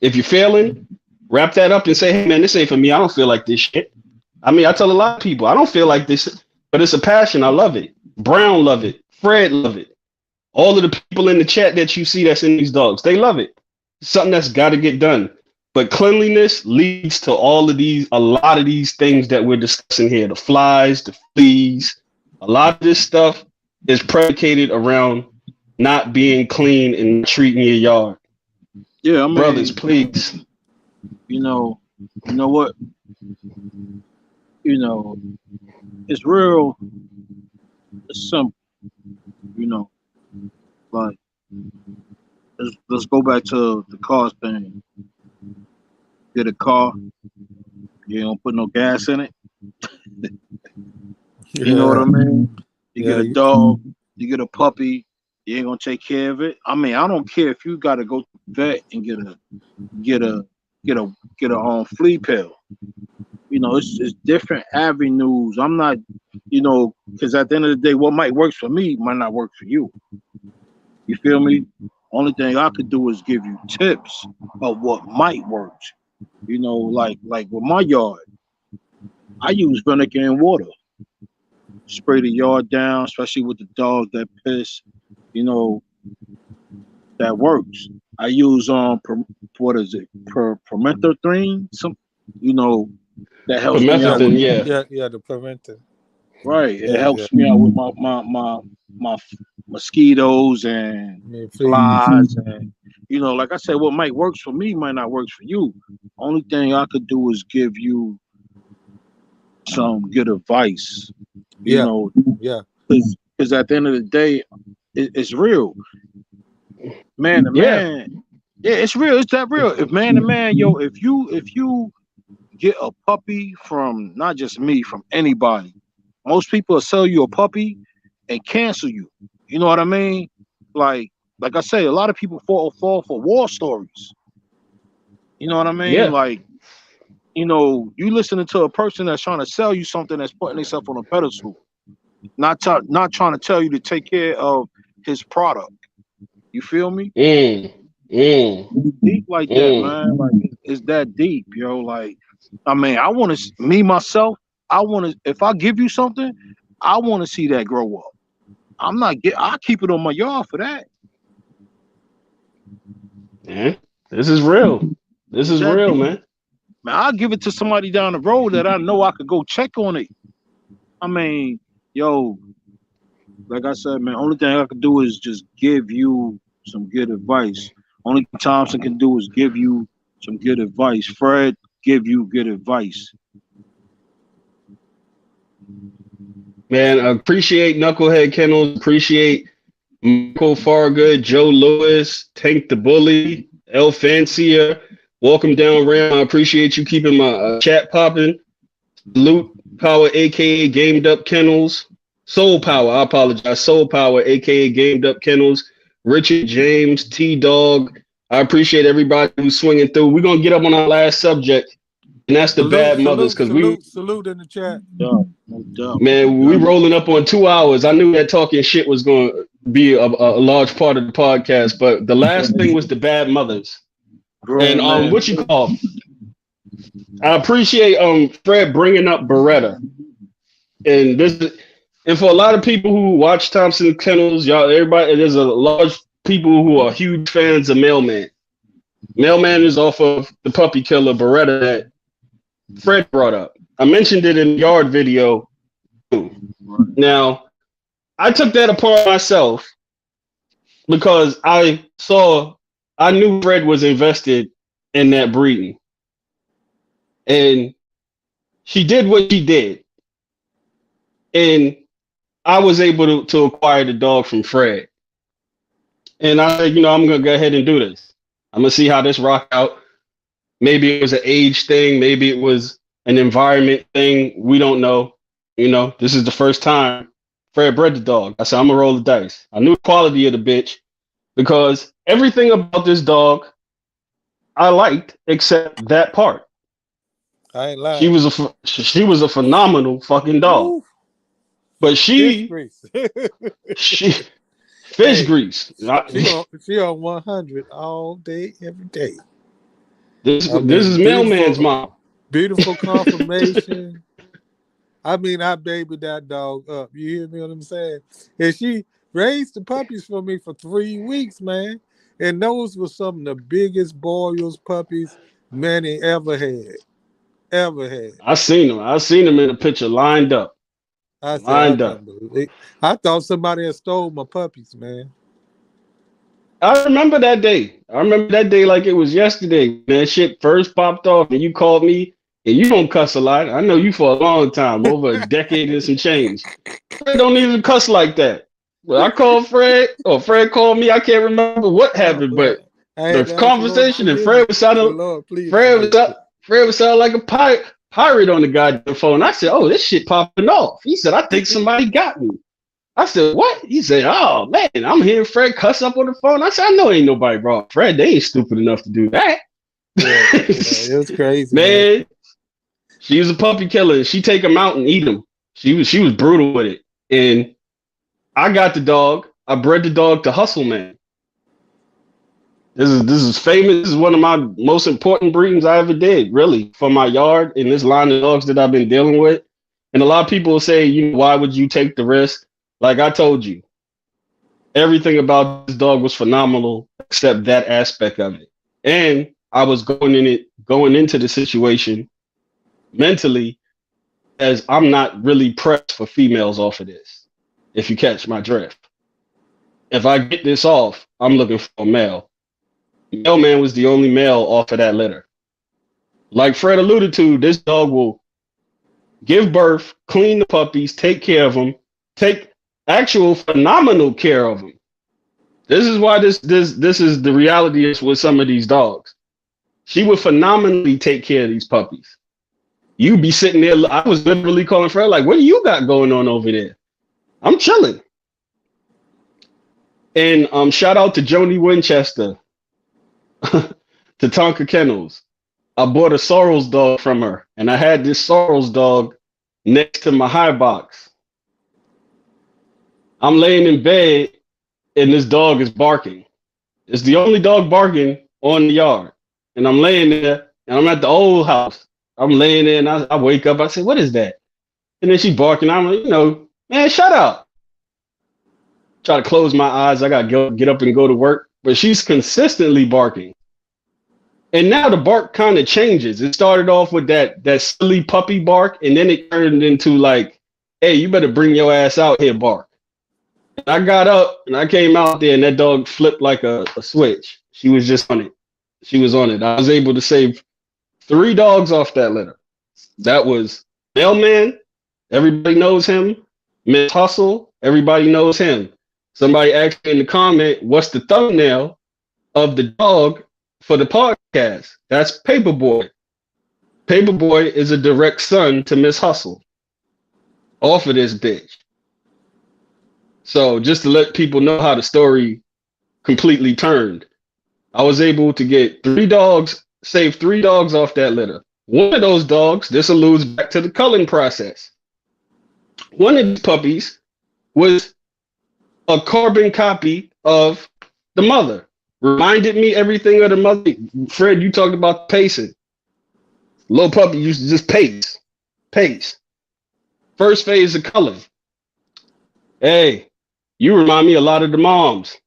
If you're failing, wrap that up and say, hey man, this ain't for me. I don't feel like this shit. I mean, I tell a lot of people, I don't feel like this, but it's a passion. I love it. Brown love it. Fred love it. All of the people in the chat that you see that's in these dogs, they love it. It's something that's got to get done. But cleanliness leads to a lot of these things that we're discussing here. The flies, the fleas, a lot of this stuff is predicated around not being clean and treating your yard. Yeah, I mean, Brothers, please. You know what? It's real. It's simple. Like let's go back to the car thing. Get a car, you don't put no gas in it. You know what I mean? You get a dog, you get a puppy, you ain't gonna take care of it. I mean, I don't care if you gotta go to the vet and get a flea pill. It's different avenues. I'm not, because at the end of the day, what might work for me might not work for you. You feel me? Only thing I could do is give you tips of what might work. Like with my yard, I use vinegar and water. Spray the yard down, especially with the dogs that piss. That works. I use permethrin, that helps me out with the preventer. Right. It helps me out with my mosquitoes and flies and like I said, what might works for me might not work for you. Only thing I could do is give you some good advice. Because at the end of the day, it's real. Man to man. Yeah, it's real. It's that real. If man to man, if you get a puppy from not just me, from anybody, most people will sell you a puppy and cancel you. You know what I mean? Like I say, a lot of people fall for war stories. You know what I mean? Yeah. Like, you listening to a person that's trying to sell you something that's putting themselves on a pedestal, not trying to tell you to take care of his product. You feel me? Deep like that, man. Like it's that deep, yo. Like, I mean, I want to myself. I want to. If I give you something, I want to see that grow up. I keep it on my yard for that. Man, this is real. This is real, man. Man, I'll give it to somebody down the road that I know I could go check on it. I mean, like I said, man, only thing I could do is just give you some good advice. Only thing Thompson can do is give you some good advice. Fred, give you good advice. Man, I appreciate Knucklehead Kennels. Appreciate Michael Fargood, Joe Lewis, Tank the Bully, El Fancier. Welcome down, Ram. I appreciate you keeping my chat popping. Salute Power, a.k.a. Gamed Up Kennels. Soul Power, I apologize. Soul Power, a.k.a. Gamed Up Kennels. Richard James, T-Dog. I appreciate everybody who's swinging through. We're going to get up on our last subject, and that's the bad mothers. Salute in the chat. Man, we rolling up on 2 hours. I knew that talking shit was going to be a large part of the podcast, but the last thing was the bad mothers. And what you call? I appreciate Fred bringing up Beretta, and for a lot of people who watch Thompson's Kennels, there's a large people who are huge fans of Mailman. Mailman is off of the puppy killer Beretta that Fred brought up. I mentioned it in the yard video. Now, I took that upon myself because I knew Fred was invested in that breeding. And she did what she did. And I was able to acquire the dog from Fred. And I said, I'm going to go ahead and do this. I'm going to see how this rock out. Maybe it was an age thing. Maybe it was an environment thing. We don't know. This is the first time Fred bred the dog. I said, I'm going to roll the dice. I knew the quality of the bitch because everything about this dog I liked except that part. I ain't She lying. was a phenomenal fucking dog. Woo, But fish she grease. fish Hey, grease. she on 100 all day, every day. This is mailman's mom. Beautiful conformation. I mean, I babied that dog up. You hear me what I'm saying? And she raised the puppies for me for 3 weeks, man. And those were some of the biggest Boyles puppies Manny ever had. Ever had. I seen him. I seen him in the picture lined up. I said, I Lined up. couldn't believe it. I thought somebody had stole my puppies, man. I remember that day. I remember that day like it was yesterday. That shit first popped off and you called me and you don't cuss a lot. I know you for a long time, over a decade and some change. Fred don't even cuss like that. Well, I called Fred, or Fred called me. I can't remember what Oh, happened, Lord. but I the had to ask the Lord to conversation and forgive me. Lord, please forgive me. Fred was sounding like a pirate on the goddamn phone. I said, "Oh, this shit popping off." He said, "I think somebody got me." I said, "What?" He said, "Oh man, I'm hearing Fred cuss up on the phone." I said, "I know ain't nobody brought Fred. They ain't stupid enough to do that." Yeah, it was crazy, man. Man, she was a puppy killer. She take them out and eat them. She was brutal with it. And I got the dog. I bred the dog to Hustle Man. This is famous. This is one of my most important breedings I ever did, really, for my yard and this line of dogs that I've been dealing with. And a lot of people will say, why would you take the risk? Like I told you, everything about this dog was phenomenal except that aspect of it. And I was going into the situation mentally as I'm not really pressed for females off of this, if you catch my drift. If I get this off, I'm looking for a male. Mailman was the only male off of that litter. Like Fred alluded to, this dog will give birth, clean the puppies, take care of them, take actual phenomenal care of them. This is why this is the reality is with some of these dogs. She would phenomenally take care of these puppies. You'd be sitting there. I was literally calling Fred like, "What do you got going on over there?" I'm chilling. And shout out to Joni Winchester, to Tonka Kennels. I bought a Sorrels dog from her, and I had this Sorrels dog next to my high box. I'm laying in bed, and this dog is barking. It's the only dog barking on the yard. And I'm laying there, and I'm at the old house. I'm laying there, and I wake up. I say, "What is that?" And then she barking. I'm like, "Man, shut up." Try to close my eyes. I got to get up and go to work. But she's consistently barking. And now the bark kind of changes. It started off with that silly puppy bark, and then it turned into like, "Hey, you better bring your ass out here," bark. And I got up and I came out there, and that dog flipped like a switch. She was just on it. She was on it. I was able to save 3 dogs off that litter. That was Mailman. Everybody knows him. Miss Hustle. Everybody knows him. Somebody asked me in the comment, "What's the thumbnail of the dog for the podcast?" That's Paperboy. Paperboy is a direct son to Miss Hustle off of this bitch. So just to let people know how the story completely turned, I was able to get 3 dogs, save 3 dogs off that litter. One of those dogs, this alludes back to the culling process. One of these puppies was a carbon copy of the mother. Reminded me everything of the mother. Fred, you talked about pacing. Little puppy used to just pace. First phase of culling. Hey, you remind me a lot of the moms.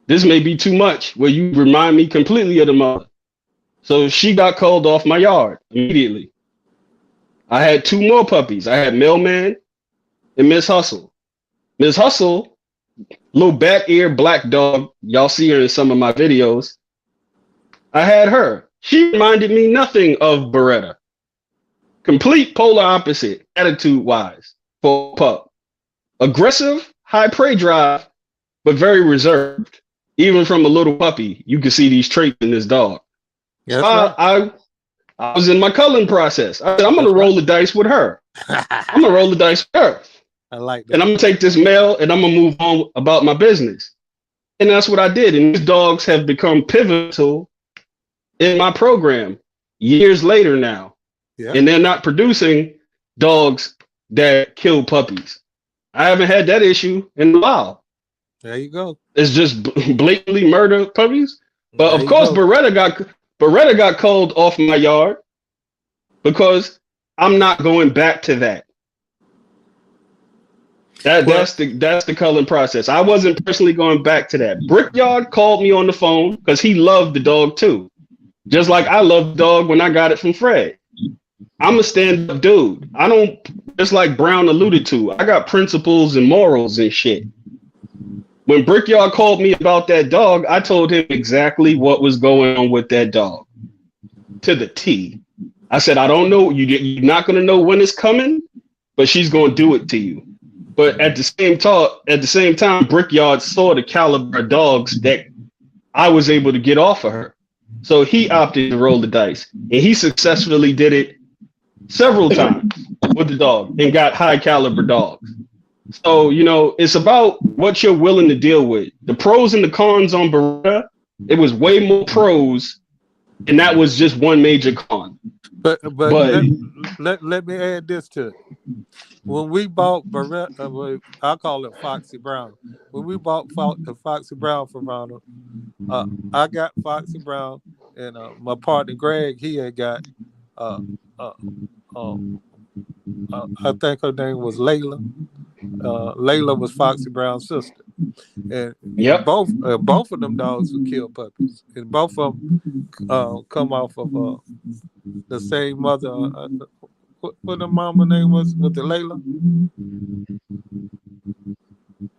This may be too much where you remind me completely of the mother. So she got culled off my yard immediately. I had 2 more puppies. I had Mailman and Miss Hustle. Miss Hustle, little bat ear black dog. Y'all see her in some of my videos. I had her. She reminded me nothing of Beretta. Complete polar opposite, attitude-wise, for a pup. Aggressive, high prey drive, but very reserved. Even from a little puppy, you can see these traits in this dog. That's right. I was in my culling process. I said, I'm going to roll the dice with her. I'm going to roll the dice with her. I like that. And I'm going to take this male and I'm going to move on about my business. And that's what I did. And these dogs have become pivotal in my program. years later now, Yeah. and they're not producing dogs that kill puppies. I haven't had that issue in a while. There you go. It's just blatantly murder puppies. But There of you course, go. Beretta got culled off my yard because I'm not going back to that. That's the culling process. I wasn't personally going back to that. Brickyard called me on the phone because he loved the dog too, just like I loved the dog when I got it from Fred. I'm a stand-up dude. I don't, just like Brown alluded to, I got principles and morals and shit. When Brickyard called me about that dog, I told him exactly what was going on with that dog to the T. I said, I don't know, you're not going to know when it's coming, but she's going to do it to you. But at the same time, Brickyard saw the caliber of dogs that I was able to get off of her. So he opted to roll the dice, and he successfully did it several times with the dog and got high caliber dogs. So, you know, it's about what you're willing to deal with. The pros and the cons on Beretta, it was way more pros, and that was just one major con. But let me add this to it. When we bought Beretta, I call it Foxy Brown. When we bought Foxy Brown from Ronald, I got Foxy Brown, and my partner Greg, he had got, I think her name was Layla. Layla was Foxy Brown's sister, and both of them dogs would kill puppies, and both of them come off of the same mother. What the mama name was with the Layla?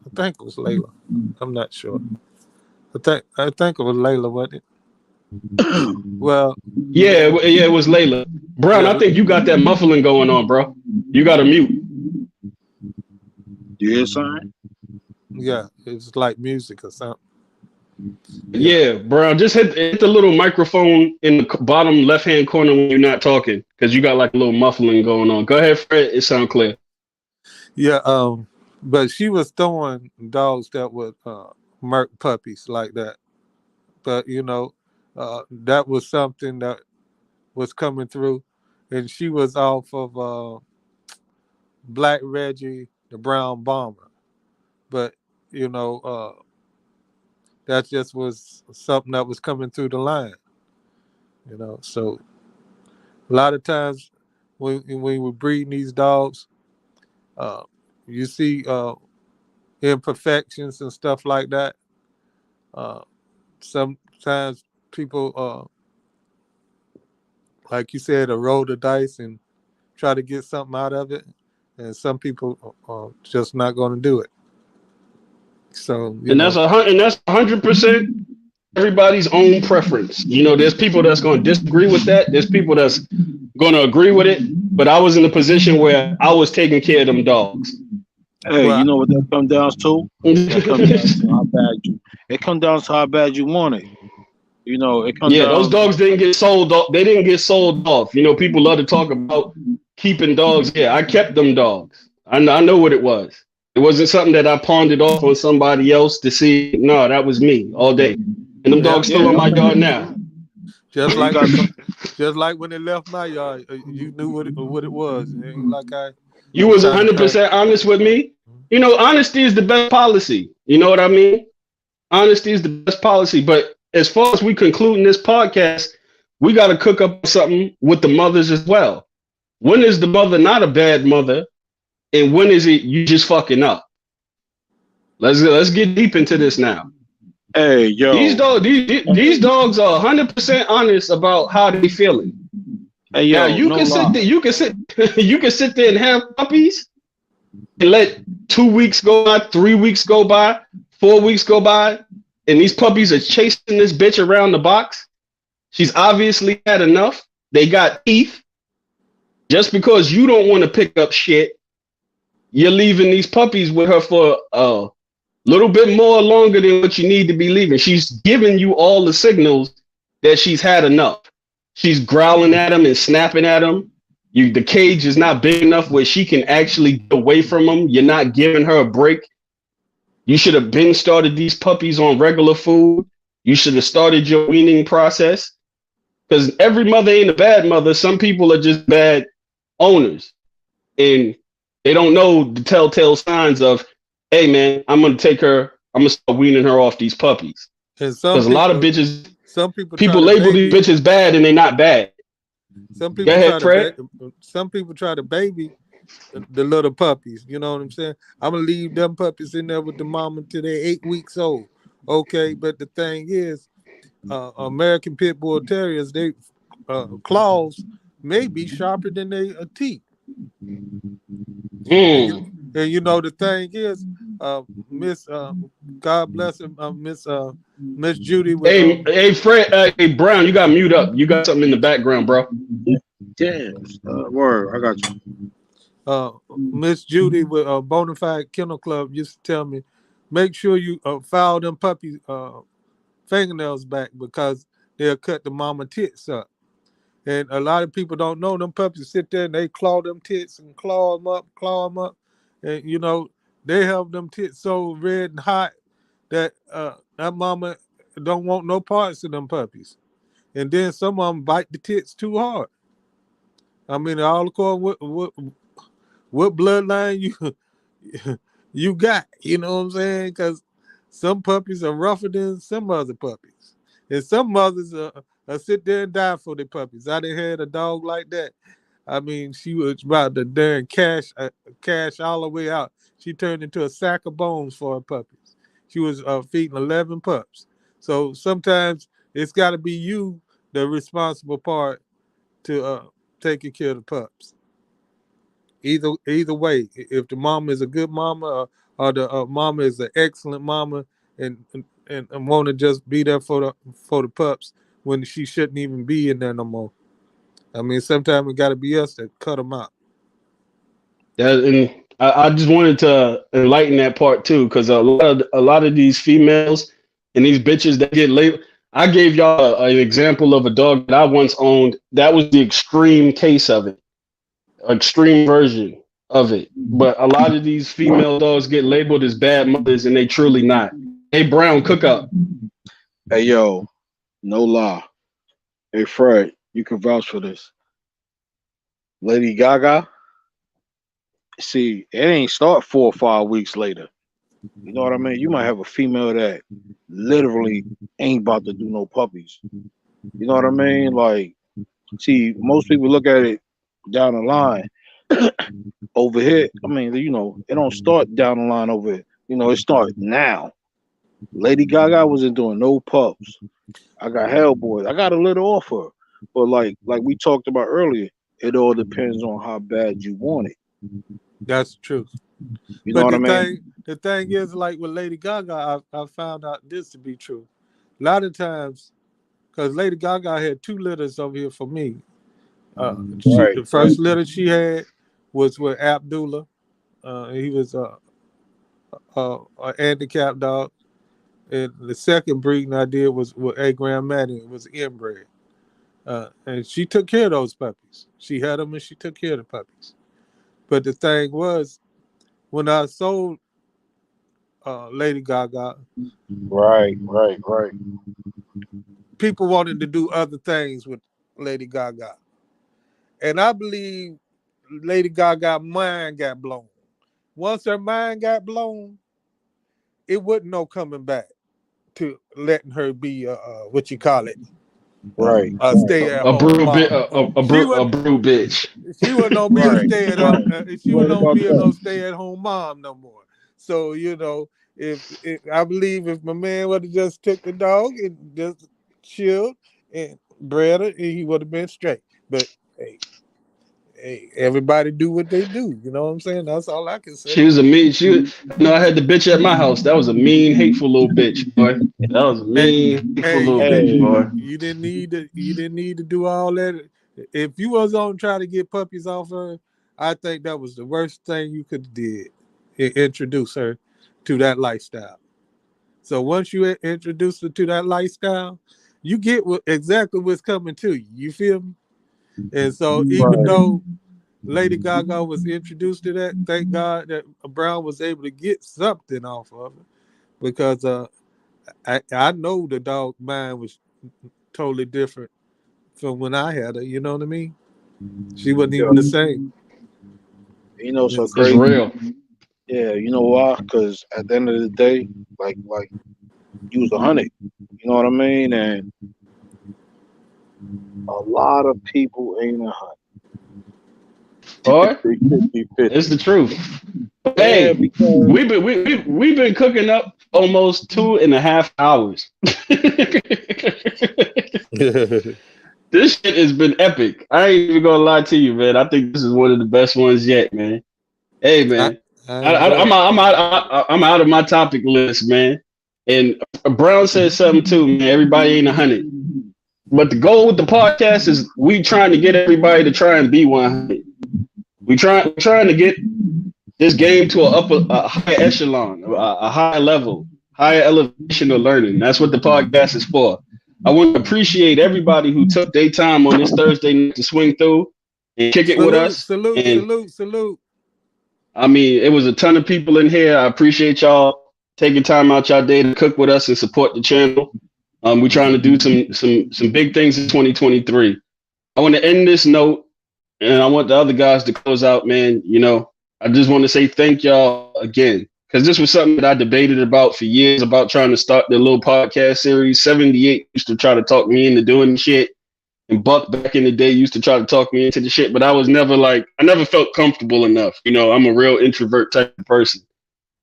I think it was Layla. I'm not sure. I think it was Layla, wasn't it? Well, yeah, it was Layla. Brown, I think you got that muffling going on, bro. You got to mute. You hear something? Yeah, it's like music or something. Yeah, Brown, just hit the little microphone in the bottom left-hand corner when you're not talking, because you got like a little muffling going on. Go ahead, Fred. It sounds clear. Yeah, but she was throwing dogs that would murk puppies like that. But, you know, that was something that was coming through. And she was off of Black Reggie, the Brown Bomber. But, you know, that just was something that was coming through the line. You know, so a lot of times when we're breeding these dogs, you see imperfections and stuff like that. Sometimes people, like you said, roll the dice and try to get something out of it, and some people are just not going to do it. So, that's 100% everybody's own preference. You know, there's people that's going to disagree with that. There's people that's going to agree with it. But I was in a position where I was taking care of them dogs. Hey, you know what that comes down to? That comes down to how bad it comes down to how bad you want it. You know, it comes down. Those dogs didn't get sold off. They didn't get sold off. You know, people love to talk about keeping dogs. Yeah, I kept them dogs. I know what it was. It wasn't something that I pawned it off on somebody else to see. No, that was me all day. And them dogs still in my yard now. Just like when they left my yard, you knew what it was. You was 100% honest with me. You know, honesty is the best policy. You know what I mean? Honesty is the best policy. But as far as we concluding this podcast, we got to cook up something with the mothers as well. When is the mother not a bad mother? And when is it you just fucking up? Let's get deep into this now. Hey, yo. These dogs are 100% honest about how they feeling. Hey, yo, now, you can sit there and have puppies and let 2 weeks go by, 3 weeks go by, 4 weeks go by, and these puppies are chasing this bitch around the box. She's obviously had enough. They got teeth. Just because you don't want to pick up shit, you're leaving these puppies with her for a little bit more longer than what you need to be leaving. She's giving you all the signals that she's had enough. She's growling at them and snapping at them. The cage is not big enough where she can actually get away from them. You're not giving her a break. You should have been started these puppies on regular food. You should have started your weaning process. Because every mother ain't a bad mother. Some people are just bad owners, and they don't know the telltale signs of, hey man, I'm gonna take her. I'm gonna start weaning her off these puppies. And Because a lot of bitches, some people try people to label these baby. bitches bad, and they not bad. Some Go people ahead, try to Fred. some people try to baby the little puppies. You know what I'm saying? I'm gonna leave them puppies in there with the mama till they're 8 weeks old. Okay, but the thing is, American Pit Bull Terriers, they claws may be sharper than their teeth. Mm. And you know the thing is, Miss God bless him, Miss Judy with Hey, Fred. Hey, Brown, you got mute up. You got something in the background, bro. Damn. Word, I got you. Miss Judy with Bonafide Kennel Club used to tell me, make sure you file them puppy fingernails back because they'll cut the mama tits up. And a lot of people don't know them puppies sit there and they claw them tits and claw them up. And, you know, they have them tits so red and hot that that mama don't want no parts of them puppies. And then some of them bite the tits too hard. I mean, all according what bloodline you got, you know what I'm saying? Because some puppies are rougher than some other puppies. And some mothers sit there and die for their puppies. I done had a dog like that. I mean, she was about to darn cash all the way out. She turned into a sack of bones for her puppies. She was feeding 11 pups. So sometimes it's got to be you, the responsible part, to taking care of the pups. Either way, if the mama is a good mama or the mama is an excellent mama and want to just be there for the pups when she shouldn't even be in there no more. I mean, sometimes it got to be us that cut them out. That, and I just wanted to enlighten that part too, because a lot of these females and these bitches that get labeled. I gave y'all an example of a dog that I once owned. That was the extreme case of it, extreme version of it. But a lot of these female dogs get labeled as bad mothers, and they truly not. Hey, Brown, cook up. Hey yo, no lie. Hey Fred, you can vouch for this. Lady Gaga, see, it ain't start 4 or 5 weeks later. You know what I mean? You might have a female that literally ain't about to do no puppies. You know what I mean? Like, see, most people look at it down the line. Over here, I mean, you know, it don't start down the line over here. You know, it starts now. Lady Gaga wasn't doing no pups. I got Hellboys. I got a little offer. But like we talked about earlier, it all depends on how bad you want it. That's the truth. You know But what I mean? the thing is, like with Lady Gaga, I found out this to be true. A lot of times, because Lady Gaga had 2 litters over here for me. Right, The right. first litter she had was with Abdullah. He was an handicapped dog. And the second breeding I did was with A. Graham Madden. It was inbred. And she took care of those puppies. She had them and she took care of the puppies. But the thing was, when I sold Lady Gaga, Right, right, right. people wanted to do other things with Lady Gaga. And I believe Lady Gaga mind got blown. Once her mind got blown, it wasn't no coming back to letting her be what you call it, Right, a stay at A home brew bit, mom. a brew bitch. She wasn't gonna be a right, stay at right. she Right wasn't gonna about be that. no stay at home mom no more. So you know, if I believe if my man would have just took the dog and just chilled and bred her, he would have been straight. But hey, everybody do what they do. You know what I'm saying? That's all I can say. She was a mean. I had the bitch at my house. That was a mean, hateful little bitch, boy. That was a Hey, mean, hateful hey, little bitch, Hey, boy. you didn't need to do all that. If you was on trying to get puppies off her, I think that was the worst thing you could have did. Introduce her to that lifestyle. So once you introduce her to that lifestyle, you get exactly what's coming to you. You feel me? And so even right. though Lady Gaga was introduced to that, thank God that Brown was able to get something off of it because I know the dog mind was totally different from when I had her. You know what I mean? She wasn't Yeah. even the same. You know, so It's, It's crazy. real. Yeah, you know why? Because at the end of the day, like you was 100. You know what I mean? And a lot of people ain't 100. Or They 50, it's 50. the truth. Yeah, Hey, because we've been cooking up almost 2.5 hours. This shit has been epic. I ain't even gonna lie to you, man. I think this is one of the best ones yet, man. Hey, I, man. I enjoy it. I'm out of my topic list, man. And Brown said something too, man. Everybody ain't 100, but the goal with the podcast is we trying to get everybody to try and be 100. Trying to get this game to a higher echelon, a higher level, higher elevation of learning. That's what the podcast is for. I want to appreciate everybody who took their time on this Thursday night to swing through and kick it with Salute, us. salute, And salute, salute. I mean, it was a ton of people in here. I appreciate y'all taking time out y'all day to cook with us and support the channel. We're trying to do some big things in 2023. I want to end this note, and I want the other guys to close out, man. You know, I just want to say thank y'all again, because this was something that I debated about for years, about trying to start the little podcast series. 78 used to try to talk me into doing shit, and Buck back in the day used to try to talk me into the shit, but I never felt comfortable enough. You know, I'm a real introvert type of person.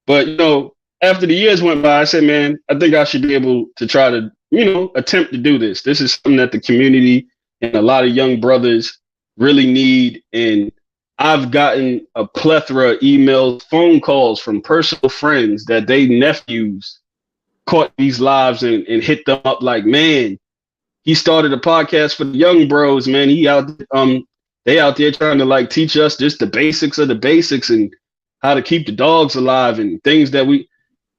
But, you know, after the years went by, I said, man, I think I should be able to try to, you know, attempt to do this. This is something that the community and a lot of young brothers really need. And I've gotten a plethora of emails, phone calls from personal friends that they nephews caught these lives and hit them up like, man, he started a podcast for the young bros, man. They out there trying to like teach us just the basics of the basics and how to keep the dogs alive and things that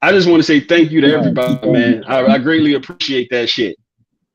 I just want to say thank you to everybody, man. I greatly appreciate that shit.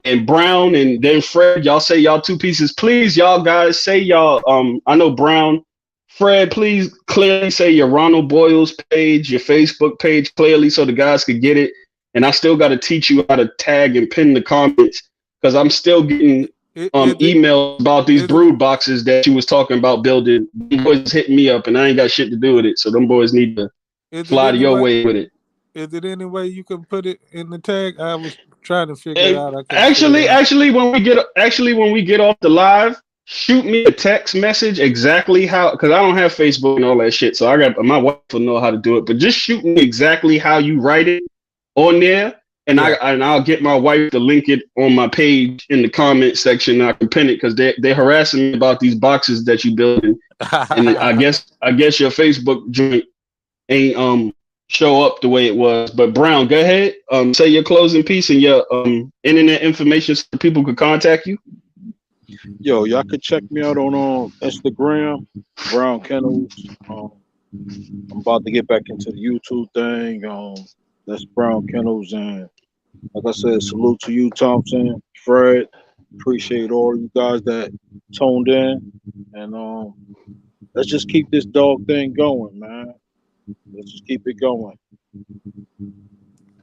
And Brown and then Fred, y'all say y'all two pieces. Please, y'all guys, say y'all I know Brown, Fred, please clearly say your Ronald Boyles page, your Facebook page clearly so the guys could get it. And I still gotta teach you how to tag and pin the comments because I'm still getting Is emails about these it brood boxes that you was talking about building. Them boys hitting me up and I ain't got shit to do with it. So them boys need to is it fly to any your way? way with it. Is it any way you can put it in the tag? I was trying to figure it And out. I couldn't figure it out. actually when we get off the live, shoot me a text message exactly how, because I don't have Facebook and all that shit. So I got my wife will know how to do it. But just shoot me exactly how you write it on there, and Yeah. I'll get my wife to link it on my page in the comment section. And I can pin it because they're harassing me about these boxes that you building, and I guess your Facebook joint ain't show up the way it was. But Brown, go ahead. Say your closing piece and your internet information so people could contact you. yo, y'all could check me out on Instagram, Brown Kennels. I'm about to get back into the YouTube thing. That's Brown Kennels, and like I said, salute to you, Thompson, Fred. Appreciate all you guys that tuned in, and let's just keep this dog thing going, man. Let's just keep it going.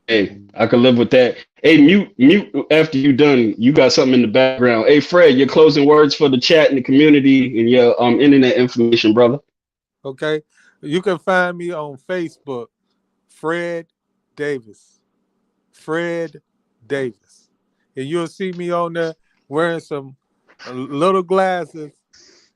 Hey, I could live with that. Hey, mute after you done. You got something in the background. Hey, Fred, your closing words for the chat and the community and your internet information, brother. Okay. You can find me on Facebook, Fred Davis. Fred Davis. And you'll see me on there wearing some little glasses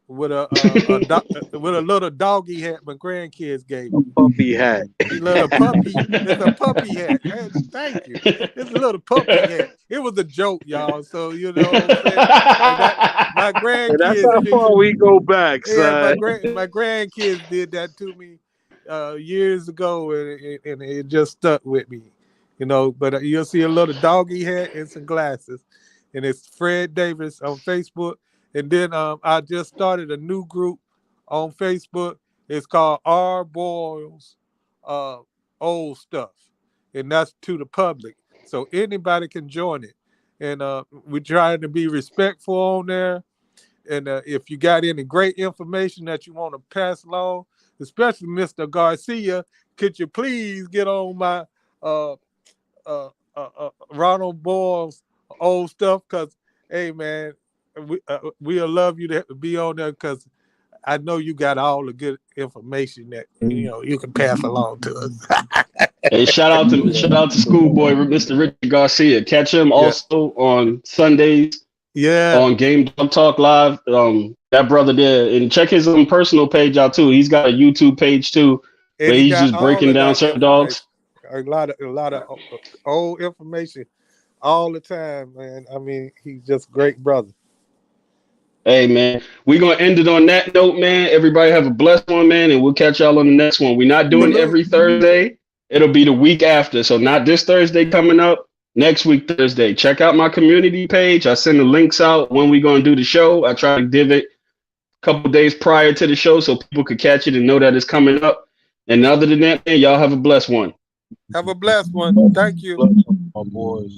with with a little doggy hat my grandkids gave me. Puppy hat. A little puppy. It's a puppy hat. Hey, thank you. It's a little puppy hat. It was a joke, y'all. So you know what I'm saying. And that my And that's grandkids how far figured. we go back, Yeah, son. my grandkids did that to me years ago, and it just stuck with me, you know. But you'll see a little doggy hat and some glasses, and it's Fred Davis on Facebook. And then I just started a new group on Facebook. It's called R Boils uh, Old Stuff, and that's to the public, so anybody can join it. And we're trying to be respectful on there, and if you got any great information that you want to pass along, especially Mr. Garcia, could you please get on my uh, Ronald Boyle's old stuff? Because, hey, man, we'll love you to be on there because I know you got all the good information that you can pass along to us. Hey, shout out to Schoolboy Mr. Richard Garcia. Catch him also on Sundays on Game Talk Live. That brother there, and check his own personal page out too. He's got a YouTube page too, And where he he's got just all breaking of down that certain dogs. a lot of old information all the time, man. I mean, he's just a great brother. Hey, man, we're going to end it on that note, man. Everybody have a blessed one, man, and we'll catch y'all on the next one. We're not doing every Thursday. It'll be the week after. So not this Thursday coming up, next week Thursday. Check out my community page. I send the links out when we're going to do the show. I try to give it a couple days prior to the show so people could catch it and know that it's coming up. And other than that, man, y'all have a blessed one. Have a blessed one. Thank you. My boys.